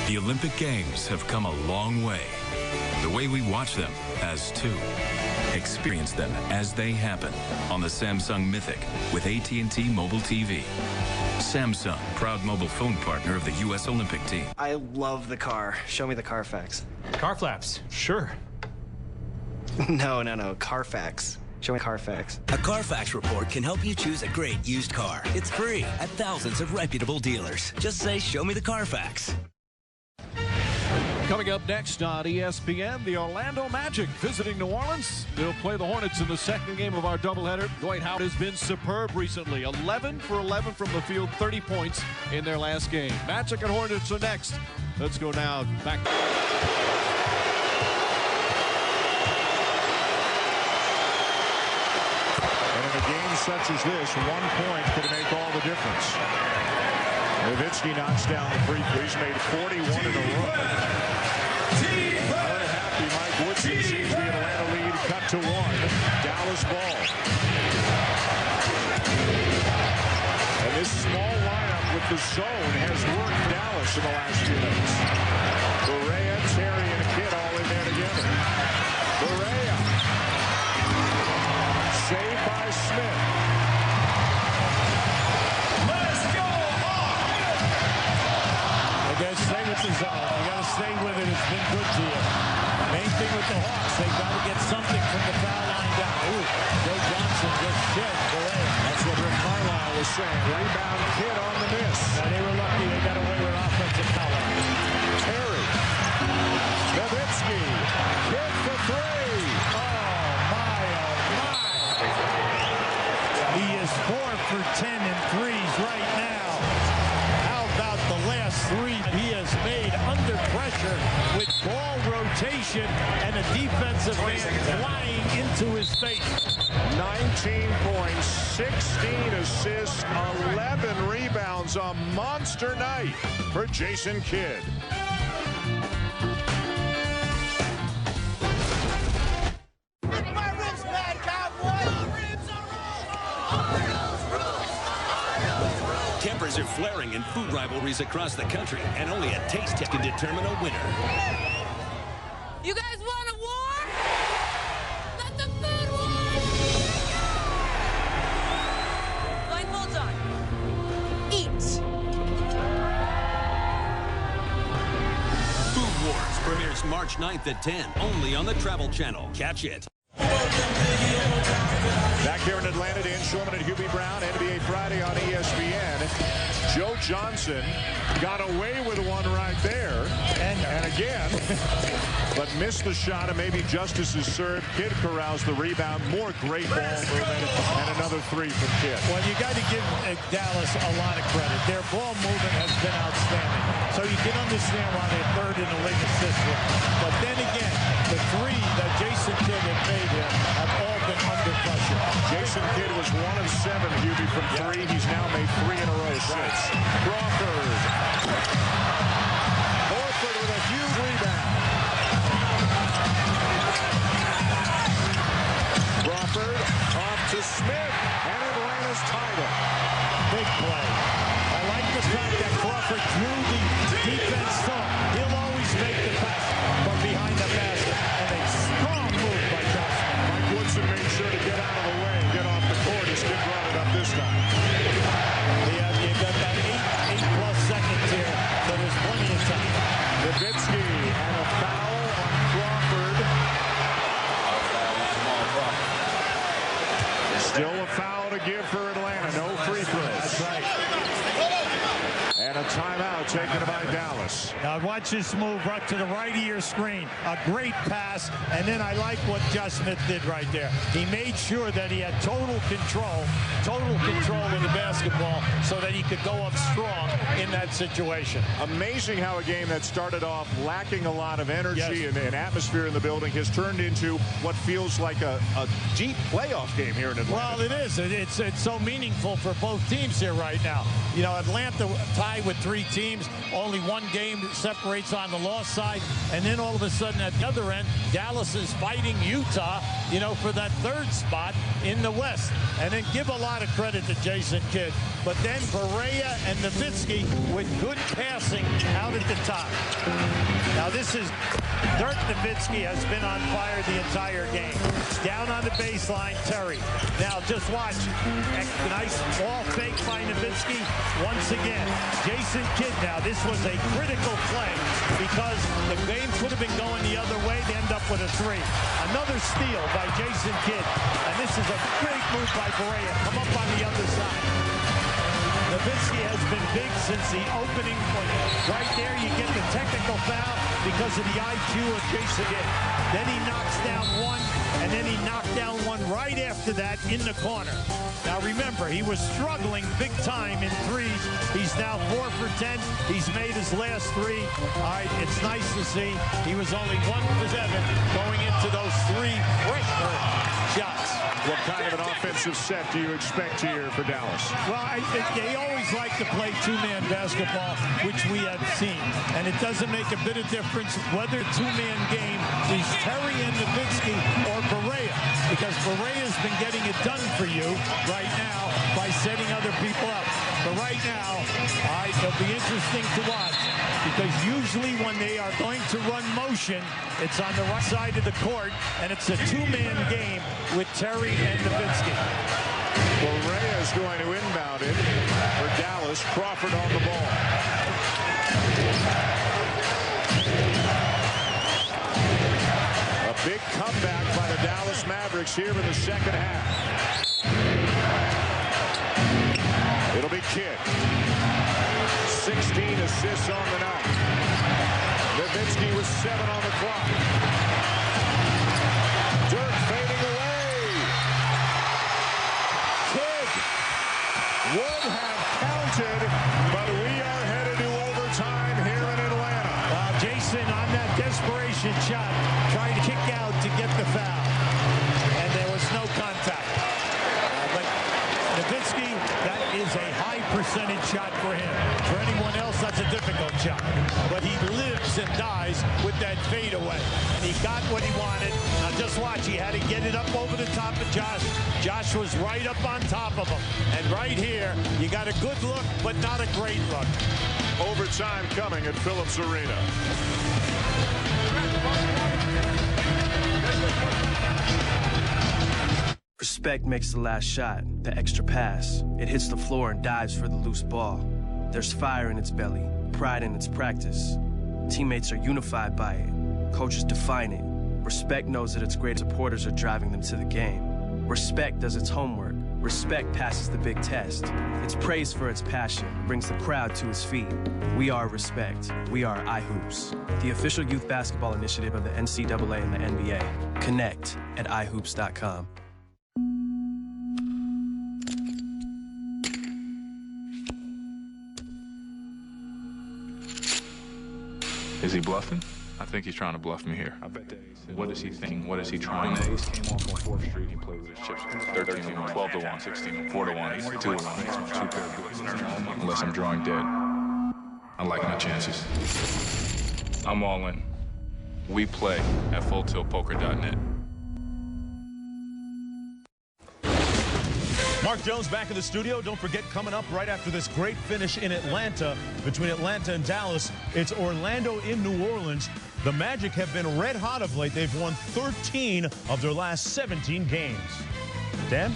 Speaker 19: The Olympic Games have come a long way. The way we watch them has too. Experience them as they happen on the Samsung Mythic with AT&T Mobile TV. Samsung, proud mobile phone partner of the U.S. Olympic team.
Speaker 20: I love the car. Show me the Carfax.
Speaker 19: Car flaps, sure.
Speaker 20: No, Carfax. Show me Carfax.
Speaker 21: A Carfax report can help you choose a great used car. It's free at thousands of reputable dealers. Just say, show me the Carfax.
Speaker 24: Coming up next on ESPN, the Orlando Magic visiting New Orleans. They'll play the Hornets in the second game of our doubleheader. Dwight Howard has been superb recently. 11 for 11 from the field, 30 points in their last game. Magic and Hornets are next. Let's go now back.
Speaker 18: And in a game such as this, 1 point could make all the difference. Nowitzki knocks down the free throw. He's made 41 in a row. Very happy Mike Woodson sees the Atlanta lead cut to 1. Dallas ball. And this small lineup with the zone has worked Dallas in the last few minutes. Correa, Terry, and Kidd all in there together. Correa. Saved by Smith.
Speaker 2: Let's go, Hawks! You gotta stay with the zone. You gotta stay with it. It's been good to you. Main thing with the Hawks, they've got to get something from the foul line down. Ooh, Joe Johnson just shed Correa.
Speaker 18: That's what Rick Carlisle was saying. Rebound, Kidd on the miss.
Speaker 2: Now, they were lucky they got away with offensive foul line.
Speaker 18: Terry. Nowitzki. Kidd for three.
Speaker 2: Oh, my. He is 4 for 10 in threes right now. How about the last three he has made under pressure with ball rotation and a defensive man flying into his face.
Speaker 18: 19 points, 16 assists, 11 rebounds. A monster night for Jason Kidd.
Speaker 1: Tempers are flaring in food rivalries across the country, and only a taste test can determine a winner.
Speaker 3: You guys want a war? Let the food war! Blindfolds on. Eat.
Speaker 1: Food Wars premieres March 9th at 10, only on the Travel Channel. Catch it.
Speaker 18: Back here in Atlanta, Dan Shulman and Hubie Brown, NBA Friday on ESPN. Joe Johnson got away with one right there, and again, but missed the shot, and maybe Justice's serve. Kidd corrals the rebound. More great ball movement, and another three from Kidd.
Speaker 2: Well, you got to give Dallas a lot of credit. Their ball movement has been outstanding. So you can understand why they're third in the league assist rate. But then again, the three that Jason Kidd had made him have all been under pressure.
Speaker 18: Jason Kidd was 1 of 7, Hubie, from three. He's now made 3 in a row since. Crawford. Horford with a huge rebound. Crawford off to Smith, and Atlanta's tied it.
Speaker 2: Big play. I like the fact that Crawford drew the defense strong. He'll always make the pass from behind the basket. And a strong move by Johnson.
Speaker 18: Mike Woodson made sure to get out of the way and get off the court as Kidd brought it up this time.
Speaker 2: You've got about 8+ seconds here, so there's plenty of time.
Speaker 18: Nowitzki and a foul on Crawford. Still a foul to give for Atlanta. No free throws.
Speaker 2: That's right.
Speaker 18: And a timeout taken by Dallas.
Speaker 2: Now watch this move right to the right of your screen. A great pass, and then I like what Josh Smith did right there. He made sure that he had total control of the basketball so that he could go up strong in that situation.
Speaker 18: Amazing how a game that started off lacking a lot of energy and atmosphere in the building has turned into what feels like a deep playoff game here in Atlanta.
Speaker 2: Well, it is. It's so meaningful for both teams here right now. You know, Atlanta tied with 3 teams. Only one game separates on the loss side. And then all of a sudden at the other end, Dallas is fighting Utah, you know, for that 3rd spot in the West. And then give a lot of credit to Jason Kidd. But then Correa and Nowitzki with good passing out at the top. Now this is Dirk Nowitzki has been on fire the entire game. Down on the baseline, Terry. Now just watch. Nice ball fake by Nowitzki. Once again, Jason Kidd now. This was a critical play because the game could have been going the other way. They end up with a 3. Another steal by Jason Kidd. And this is a great move by Correa. Come up on the other side. Nowitzki has been big since the opening point. Right there, you get the technical foul because of the IQ of Jason Kidd. Then he knocks down one, and then he knocked down one right after that in the corner. Now remember, he was struggling big time in threes. He's now 4 for 10. He's made his last 3. All right, it's nice to see. He was only 1 for 7 going into those 3 pressure shots.
Speaker 18: What kind of an offensive set do you expect here for Dallas?
Speaker 2: Well, they always like to play 2-man basketball, which we have seen. And it doesn't make a bit of difference whether 2-man game is Terry and Nowitzki or Correa, because Correa's been getting it done for you right now by setting other people up. But right now, it'll be interesting to watch.
Speaker 5: because usually when they are going to run motion, it's on the right side of the court, and it's a two-man game with Terry and Nowitzki.
Speaker 18: Correa is going to inbound it for Dallas. Crawford on the ball. A big comeback by the Dallas Mavericks here in the second half. It'll be Kidd. 16 assists on the night. Nowitzki with 7 on the clock. Dirk fading away. Kidd would have counted, but we are headed to overtime here in Atlanta.
Speaker 5: Jason, on that desperation shot, trying to kick out to get the foul. And there was no contact. But Nowitzki, that is a high percentage shot for him. For anyone else, that's a difficult shot. But he lives and dies with that fadeaway. And he got what he wanted. Now just watch, he had to get it up over the top of Josh. Josh was right up on top of him. And right here, you got a good look, but not a great look.
Speaker 18: Overtime coming at Phillips Arena.
Speaker 20: Respect makes the last shot, the extra pass. It hits the floor and dives for the loose ball. There's fire in its belly, pride in its practice. Teammates are unified by it. Coaches define it. Respect knows that its great supporters are driving them to the game. Respect does its homework. Respect passes the big test. It's praised for its passion, brings the crowd to its feet. We are Respect. We are iHoops, the official youth basketball initiative of the NCAA and the NBA. Connect at ihoops.com.
Speaker 6: Is he bluffing? I think he's trying to bluff me here. I bet that what is he thinking? What is he trying to? Ace came off on 4th Street. He played with his chips. 13-1, 12-1, 16-1, 4-1, 2-1. 2 pair of boots. Unless I'm drawing dead. I like my chances. I'm all in. We play at FullTiltPoker.net.
Speaker 23: Mark Jones back in the studio. Don't forget, coming up right after this great finish in Atlanta, between Atlanta and Dallas, it's Orlando in New Orleans. The Magic have been red hot of late. They've won 13 of their last 17 games. Dan?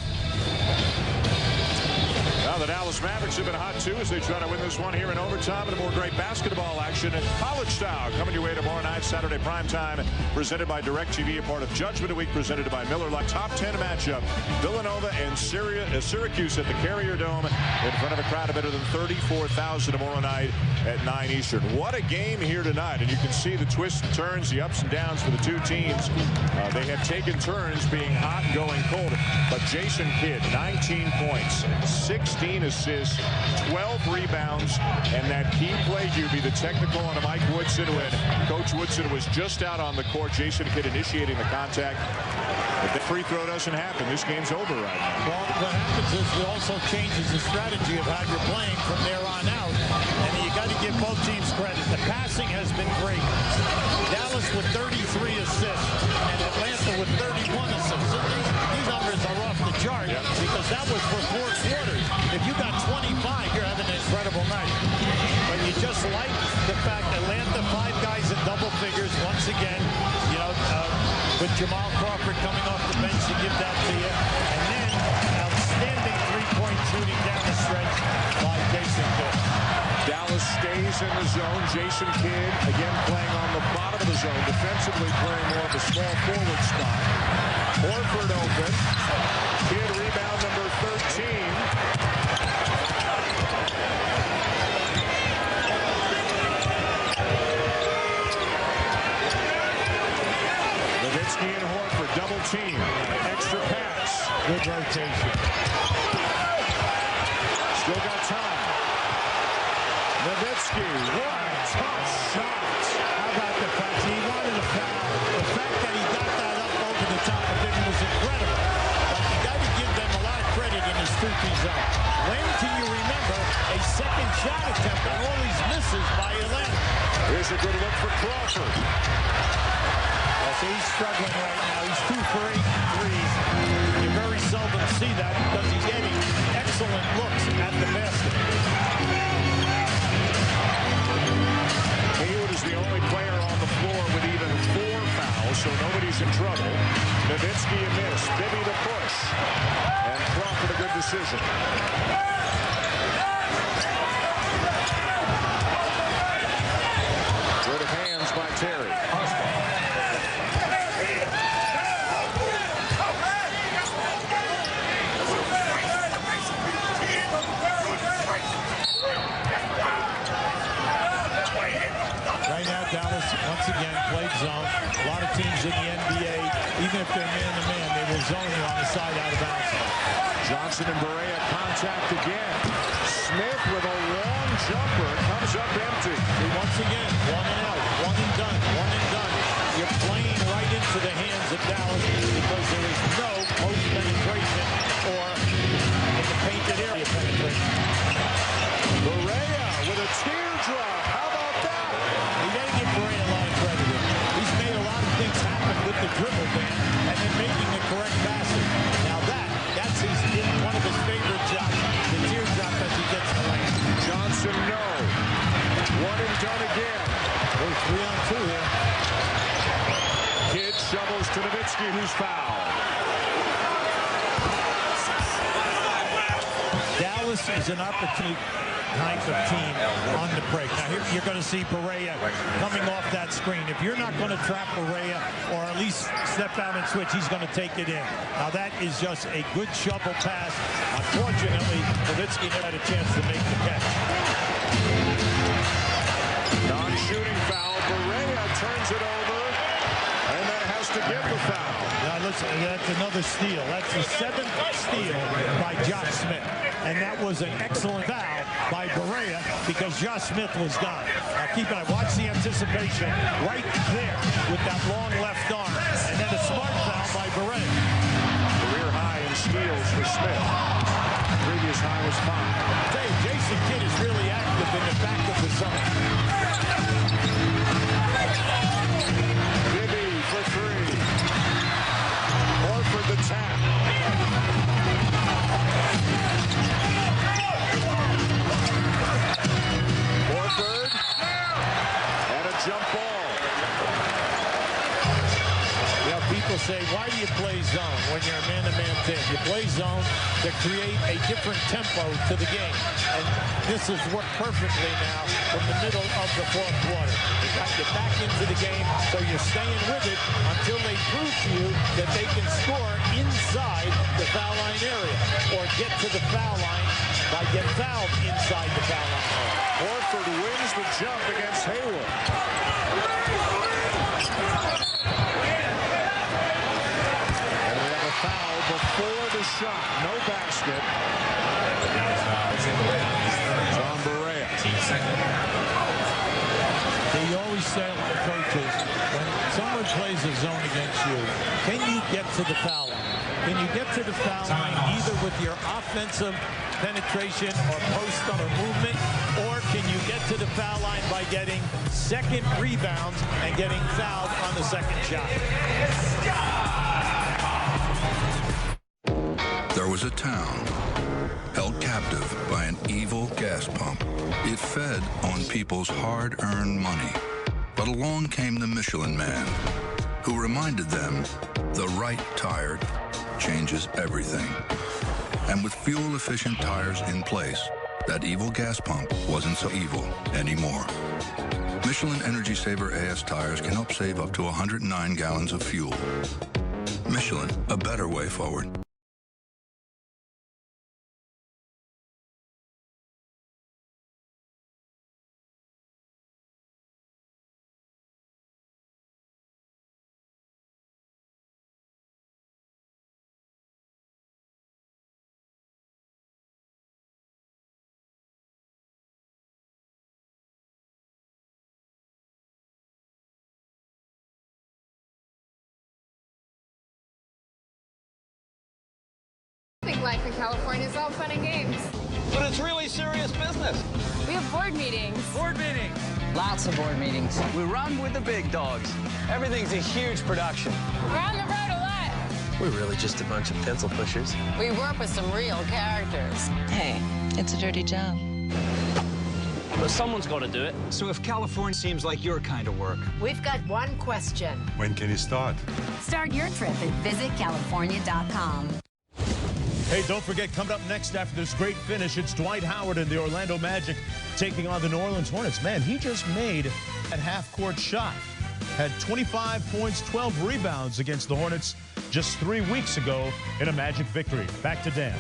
Speaker 18: Now the Dallas Mavericks have been hot too as they try to win this one here in overtime, and more great basketball action in college style coming your way tomorrow night, Saturday primetime, presented by DirecTV, a part of Judgment Week, presented by Miller Lite. Top 10 matchup, Villanova and Syracuse at the Carrier Dome in front of a crowd of better than 34,000 tomorrow night at 9 Eastern. What a game here tonight, and you can see the twists and turns, the ups and downs for the two teams. They have taken turns being hot and going cold, but Jason Kidd, 19 points, 16 assists, 12 rebounds, and that key play, Hubie, the technical on Mike Woodson, when Coach Woodson was just out on the court. Jason Kidd initiating the contact. If the free throw doesn't happen, this game's over right now.
Speaker 5: Well, what happens is it also changes the strategy of how you're playing from there on out. And you got to give both teams credit. The passing has been great. Dallas with 33 assists and Atlanta with 31 assists. These numbers are off the chart because that was for 4 quarters. If you got 25, you're having an incredible night. But you just like the fact Atlanta, 5 guys in double figures once again. You know, with Jamal Crawford coming off the bench to give that to you. And then outstanding three-point shooting down the stretch by Jason Kidd.
Speaker 18: Dallas stays in the zone. Jason Kidd again playing on the bottom of the zone, defensively playing more of a small forward spot. Horford open. Kidd rebound number 13. Nowitzki and Horford double team. Extra pass.
Speaker 5: Good rotation.
Speaker 18: Still got time. Nowitzki, what a tough shot.
Speaker 5: How about the fact he wanted a foul? The fact that he got that up over the top of him was incredible. But you got to give them a lot of credit in this 2-3 zone. When can you remember a second shot attempt on all these misses by Atlanta?
Speaker 18: Here's a good look for Crawford.
Speaker 5: So he's struggling right now. He's 2 for 8 threes. You very seldom see that because he's getting excellent looks at the basket.
Speaker 18: doesn't. Good hands by Terry.
Speaker 5: Right now, Dallas, once again, played zone. A lot of teams in the NBA, even if they're man-to-man, they will zone you on the side out of bounds.
Speaker 18: Johnson and Barea contact again. Smith with a long jumper. Comes up empty.
Speaker 5: Once again, one and out, one and done, one and done. You're playing right into the hands of Dallas because there is no post penetration or in the painted area penetration.
Speaker 18: Barea with a teardrop. How about that?
Speaker 5: You got to give Barea a lot of credit here. He's made a lot of things happen with the dribble band and then making the correct passes. Now that's one of his favorite shots, the teardrop as he gets the lane.
Speaker 18: Johnson, no. One and done again.
Speaker 5: Oh, 3-on-2 here.
Speaker 18: Kidd shovels to Nowitzki, who's fouled.
Speaker 5: Dallas is an opportunity type of team on the break. Now here you're going to see Barea coming off that screen. If you're not going to trap Barea or at least step out and switch, he's going to take it in. Now that is just a good shovel pass. Unfortunately, Nowitzki never had a chance to make the catch.
Speaker 18: Non-shooting foul. Barea turns it over and then has to give the foul.
Speaker 5: Now listen, that's another steal. That's the 7th steal by Josh Smith. And that was an excellent foul by Barea because Josh Smith was gone. Now keep an eye. Watch the anticipation right there with that long left arm. And then a smart foul by Barea.
Speaker 18: Career high in steals for Smith. Previous high was 5.
Speaker 5: I'll tell you, Jason Kidd is really active in the back of the zone.
Speaker 18: Bibby for 3. Horford the tap. Horford and a jump ball.
Speaker 5: You know, people say, why do you play zone when you're a man-to-man team? You play zone to create a different tempo to the game. And this has worked perfectly now from the middle of the 4th quarter. They got you back into the game, so you're staying with it until they prove to you that they can score inside the foul line area or get to the foul line by getting fouled inside the foul line.
Speaker 18: Horford wins the jump against Haywood. And we have a foul before the shot. No basket. John Barea.
Speaker 5: They always say, coaches, when someone plays a zone against you, can you get to the foul line? Can you get to the foul line either with your offensive penetration or post or movement, or can you get to the foul line by getting second rebounds and getting fouled on the second shot?
Speaker 8: There was a town held captive by an evil gas pump. It fed on people's hard-earned money. But along came the Michelin Man, who reminded them the right tire changes everything. And with fuel-efficient tires in place, that evil gas pump wasn't so evil anymore. Michelin Energy Saver AS tires can help save up to 109 gallons of fuel. Michelin, a better way forward.
Speaker 10: Life in California is all fun and games.
Speaker 13: But it's really serious business.
Speaker 10: We have board meetings.
Speaker 13: Board meetings.
Speaker 16: Lots of board meetings. We run with the big dogs. Everything's a huge production.
Speaker 10: We're on the road a lot.
Speaker 16: We're really just a bunch of pencil pushers.
Speaker 10: We work with some real characters.
Speaker 17: Hey, it's a dirty job.
Speaker 13: But someone's got to do it.
Speaker 16: So if California seems like your kind of work,
Speaker 10: we've got one question.
Speaker 15: When can you start?
Speaker 22: Start your trip at visitcalifornia.com.
Speaker 23: Hey, don't forget, coming up next after this great finish, it's Dwight Howard and the Orlando Magic taking on the New Orleans Hornets. Man, he just made that half-court shot. Had 25 points, 12 rebounds against the Hornets just 3 weeks ago in a Magic victory. Back to Dan.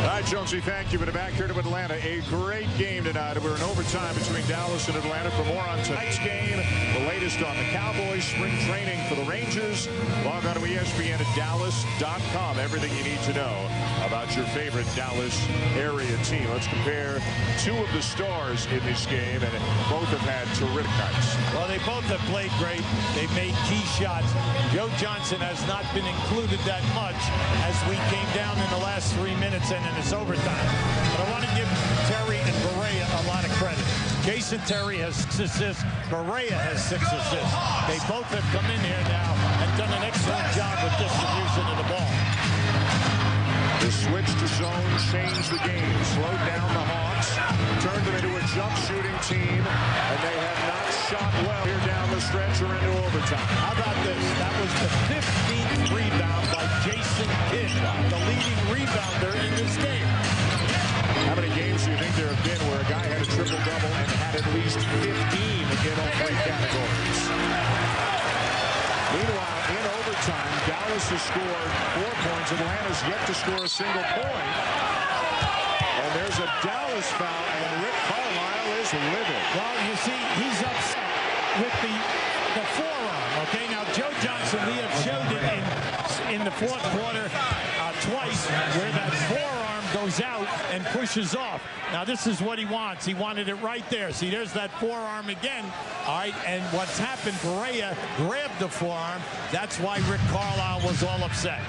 Speaker 18: All right, Jonesy, thank you. But back here to Atlanta, a great game tonight. We're in overtime between Dallas and Atlanta. For more on tonight's game, the latest on the Cowboys, spring training for the Rangers, log on to ESPN at Dallas.com. Everything you need to know about your favorite Dallas area team. Let's compare two of the stars in this game, and both have had terrific nights.
Speaker 5: Well, they both have played great. They've made key shots. Joe Johnson has not been included that much as we came down in the last 3 minutes and in this overtime. But I want to give Terry and Barea a lot of credit. Jason Terry has 6 assists. Barea has 6 assists. They both have come in here now and done an excellent job with distribution of the ball.
Speaker 18: The switch to zone changed the game, slowed down the Hawks, turned them into a jump shooting team, and they have not shot well here down the stretch or into overtime.
Speaker 5: How about this? That was the 15th rebound by Jason Kidd, the leading rebounder in this game.
Speaker 18: How many games do you think there have been where a guy had a triple-double and had at least 15 in all 3 categories? Meanwhile, in overtime, Dallas has scored 4 points. Atlanta's yet to score a single point. And there's a Dallas foul, and Rick Carlisle is livid.
Speaker 5: Well, you see, he's upset with the forearm. Okay, now Joe Johnson, we have showed it in the fourth quarter twice where that forearm goes out and pushes off. Now this is what he wants. He wanted it right there. See, there's that forearm again. All right, and what's happened, Barea grabbed the forearm. That's why Rick Carlisle was all upset.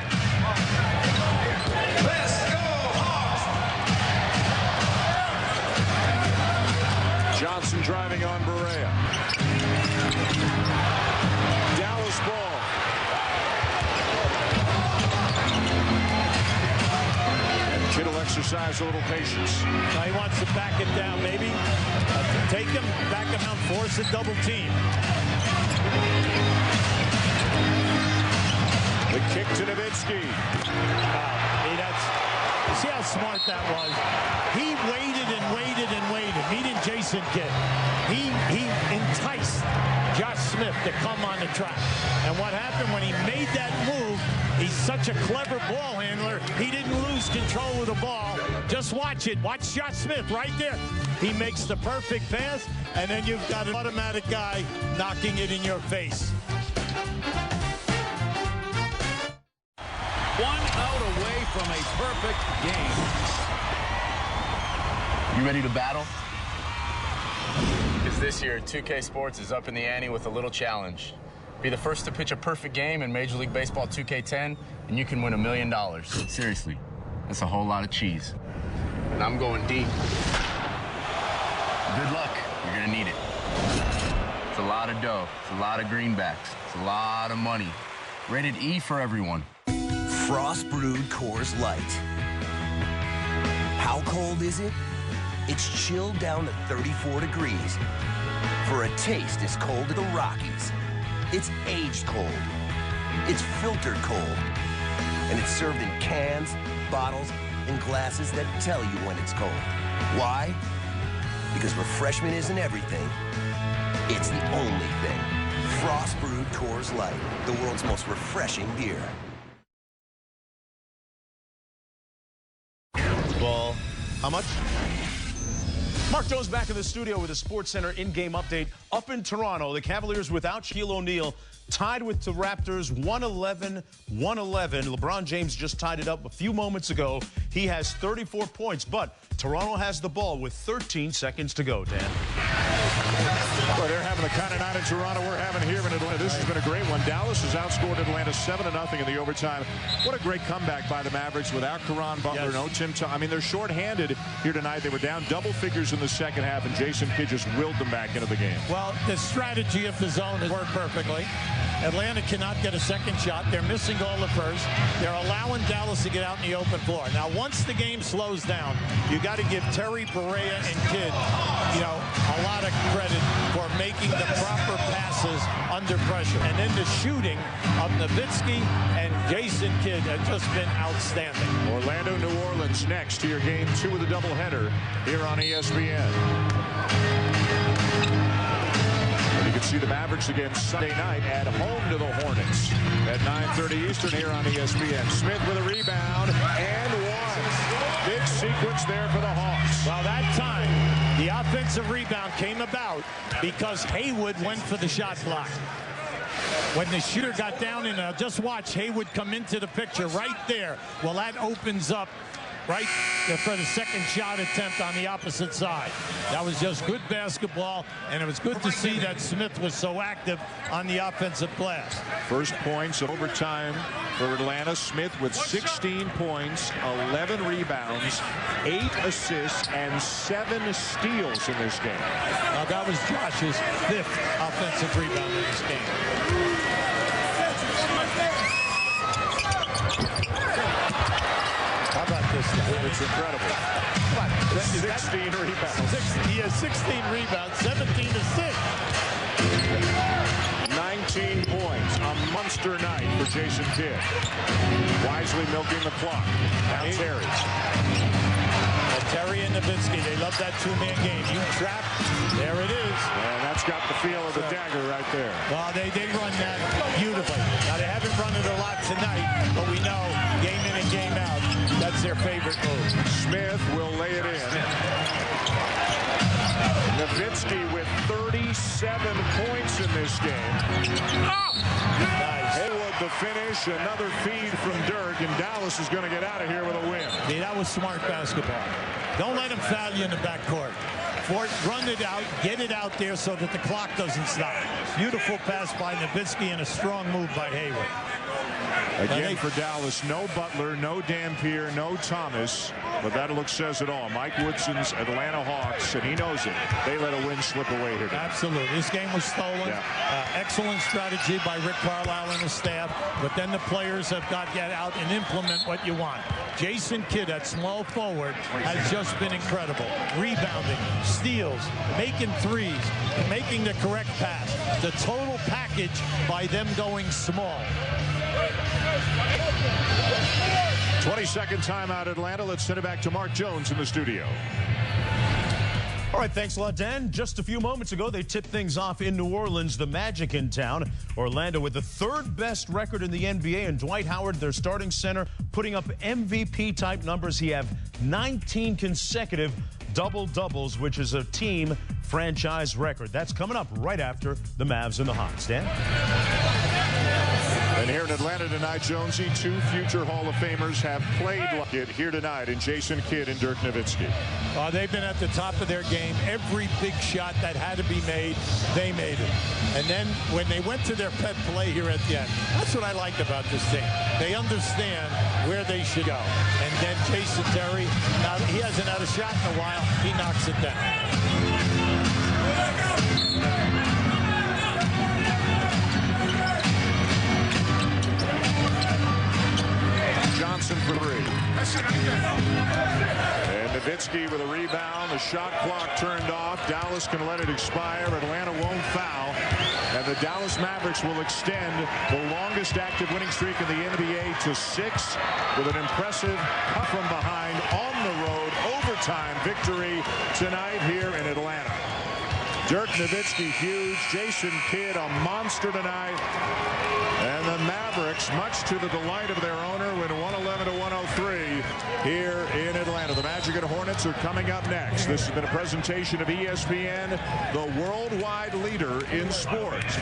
Speaker 4: Let's go Hawks!
Speaker 18: Johnson driving on Barea. Dallas ball. Kittle exercise a little patience.
Speaker 5: Now he wants to back it down, maybe. Take him, back him out, force a double team.
Speaker 18: The kick to Nowitzki.
Speaker 5: You see how smart that was? He waited and waited and waited. He didn't Jason Kidd. He enticed Josh Smith to come on the track. And what happened when he made that move, he's such a clever ball handler, he didn't lose control of the ball. Just watch it. Watch Josh Smith right there. He makes the perfect pass, and then you've got an automatic guy knocking it in your face.
Speaker 4: 1 out away from a perfect game.
Speaker 16: You ready to battle? Because this year, 2K Sports is up in the ante with a little challenge. Be the first to pitch a perfect game in Major League Baseball 2K10, and you can win $1 million. Seriously, that's a whole lot of cheese. And I'm going deep. Good luck. You're going to need it. It's a lot of dough. It's a lot of greenbacks. It's a lot of money. Rated E for everyone.
Speaker 14: Frost brewed Coors Light. How cold is it? It's chilled down to 34 degrees. For a taste as cold as the Rockies. It's aged cold. It's filtered cold. And it's served in cans, bottles, and glasses that tell you when it's cold. Why? Because refreshment isn't everything. It's the only thing. Frost brewed Coors Light, the world's most refreshing beer.
Speaker 23: Ball. How much? Mark Jones back in the studio with a SportsCenter in-game update. Up in Toronto, the Cavaliers without Shaquille O'Neal tied with the Raptors 111-111. LeBron James just tied it up a few moments ago. He has 34 points, but Toronto has the ball with 13 seconds to go, Dan.
Speaker 18: Well, they're having the kind of night in Toronto we're having here in Atlanta. This has been a great one. Dallas has outscored Atlanta 7-0 in the overtime. What a great comeback by the Mavericks without Caron Butler, no Tim Thomas. I mean, they're shorthanded here tonight. They were down double figures in the second half, and Jason Kidd just willed them back into the game.
Speaker 5: Well, the strategy of the zone has worked perfectly. Atlanta cannot get a second shot. They're missing all the first. They're allowing Dallas to get out in the open floor. Now, once the game slows down, you got to give Terry, Perea, and Kidd, a lot of credit for making the proper passes under pressure. And then the shooting of Nowitzki and Jason Kidd has just been outstanding.
Speaker 18: Orlando, New Orleans next to your game 2 of the doubleheader here on ESPN. And you can see the Mavericks again Sunday night at home to the Hornets at 9:30 Eastern here on ESPN. Smith with a rebound and one. Big sequence there for the Hawks.
Speaker 5: Well, that time, the offensive rebound came about because Haywood went for the shot block. When the shooter got down, and just watch Haywood come into the picture right there. Well, that opens up right for the second shot attempt on the opposite side. That was just good basketball, and it was good to see that Smith was so active on the offensive glass.
Speaker 18: First points of overtime for Atlanta. Smith with 16 points, 11 rebounds, 8 assists, and 7 steals in this game.
Speaker 5: Now, that was Josh's 5th offensive rebound in this game. How about this guy?
Speaker 18: It's incredible.
Speaker 5: What?
Speaker 18: 16 rebounds.
Speaker 5: He has 16 rebounds, 17 assists.
Speaker 18: 19 points. A monster night for Jason Kidd. Wisely milking the clock. Now Terry.
Speaker 5: Terry and Nowitzki, they love that two-man game. You trap, there it is.
Speaker 18: And that's got the feel of the dagger right there.
Speaker 5: Well, they run that beautifully. Now, they haven't run it a lot tonight, but we know game in and game out, that's their favorite move.
Speaker 18: Smith will lay it in. Nowitzki with 37 points in this game.
Speaker 5: Nice.
Speaker 18: Haywood the finish, another feed from Dirk, and Dallas is going to get out of here with a win.
Speaker 5: Yeah, that was smart basketball. Don't let him foul you in the backcourt. Run it out, get it out there so that the clock doesn't stop. Beautiful pass by Nowitzki and a strong move by Haywood.
Speaker 18: Again for Dallas, no Butler, no Dampier, no Thomas, but that look says it all. Mike Woodson's Atlanta Hawks, and he knows it. They let a win slip away here.
Speaker 5: Absolutely. This game was stolen. Yeah. Excellent strategy by Rick Carlisle and his staff, but then the players have got to get out and implement what you want. Jason Kidd at small forward has just been incredible. Rebounding, steals, making threes, making the correct pass. The total package by them going small.
Speaker 18: 22nd timeout Atlanta. Let's send it back to Mark Jones in the studio.
Speaker 23: All right, thanks a lot, Dan. Just a few moments ago, they tipped things off in New Orleans, the Magic in town. Orlando with the 3rd best record in the NBA, and Dwight Howard, their starting center, putting up MVP-type numbers. He have 19 consecutive double-doubles, which is a team franchise record. That's coming up right after the Mavs and the Hawks. Dan?
Speaker 18: And here in Atlanta tonight, Jonesy, 2 future Hall of Famers have played like it here tonight in Jason Kidd and Dirk Nowitzki.
Speaker 5: They've been at the top of their game. Every big shot that had to be made, they made it. And then when they went to their pet play here at the end, that's what I like about this team. They understand where they should go. And then Jason Terry, now he hasn't had a shot in a while, he knocks it down.
Speaker 18: Johnson for 3. And Nowitzki with a rebound. The shot clock turned off. Dallas can let it expire. Atlanta won't foul. And the Dallas Mavericks will extend the longest active winning streak in the NBA to 6 with an impressive come from behind on the road overtime victory tonight here in Atlanta. Dirk Nowitzki huge. Jason Kidd a monster tonight. And the Mavericks, much to the delight of their owner, win 111-103 here in Atlanta. The Magic and Hornets are coming up next. This has been a presentation of ESPN, the worldwide leader in sports.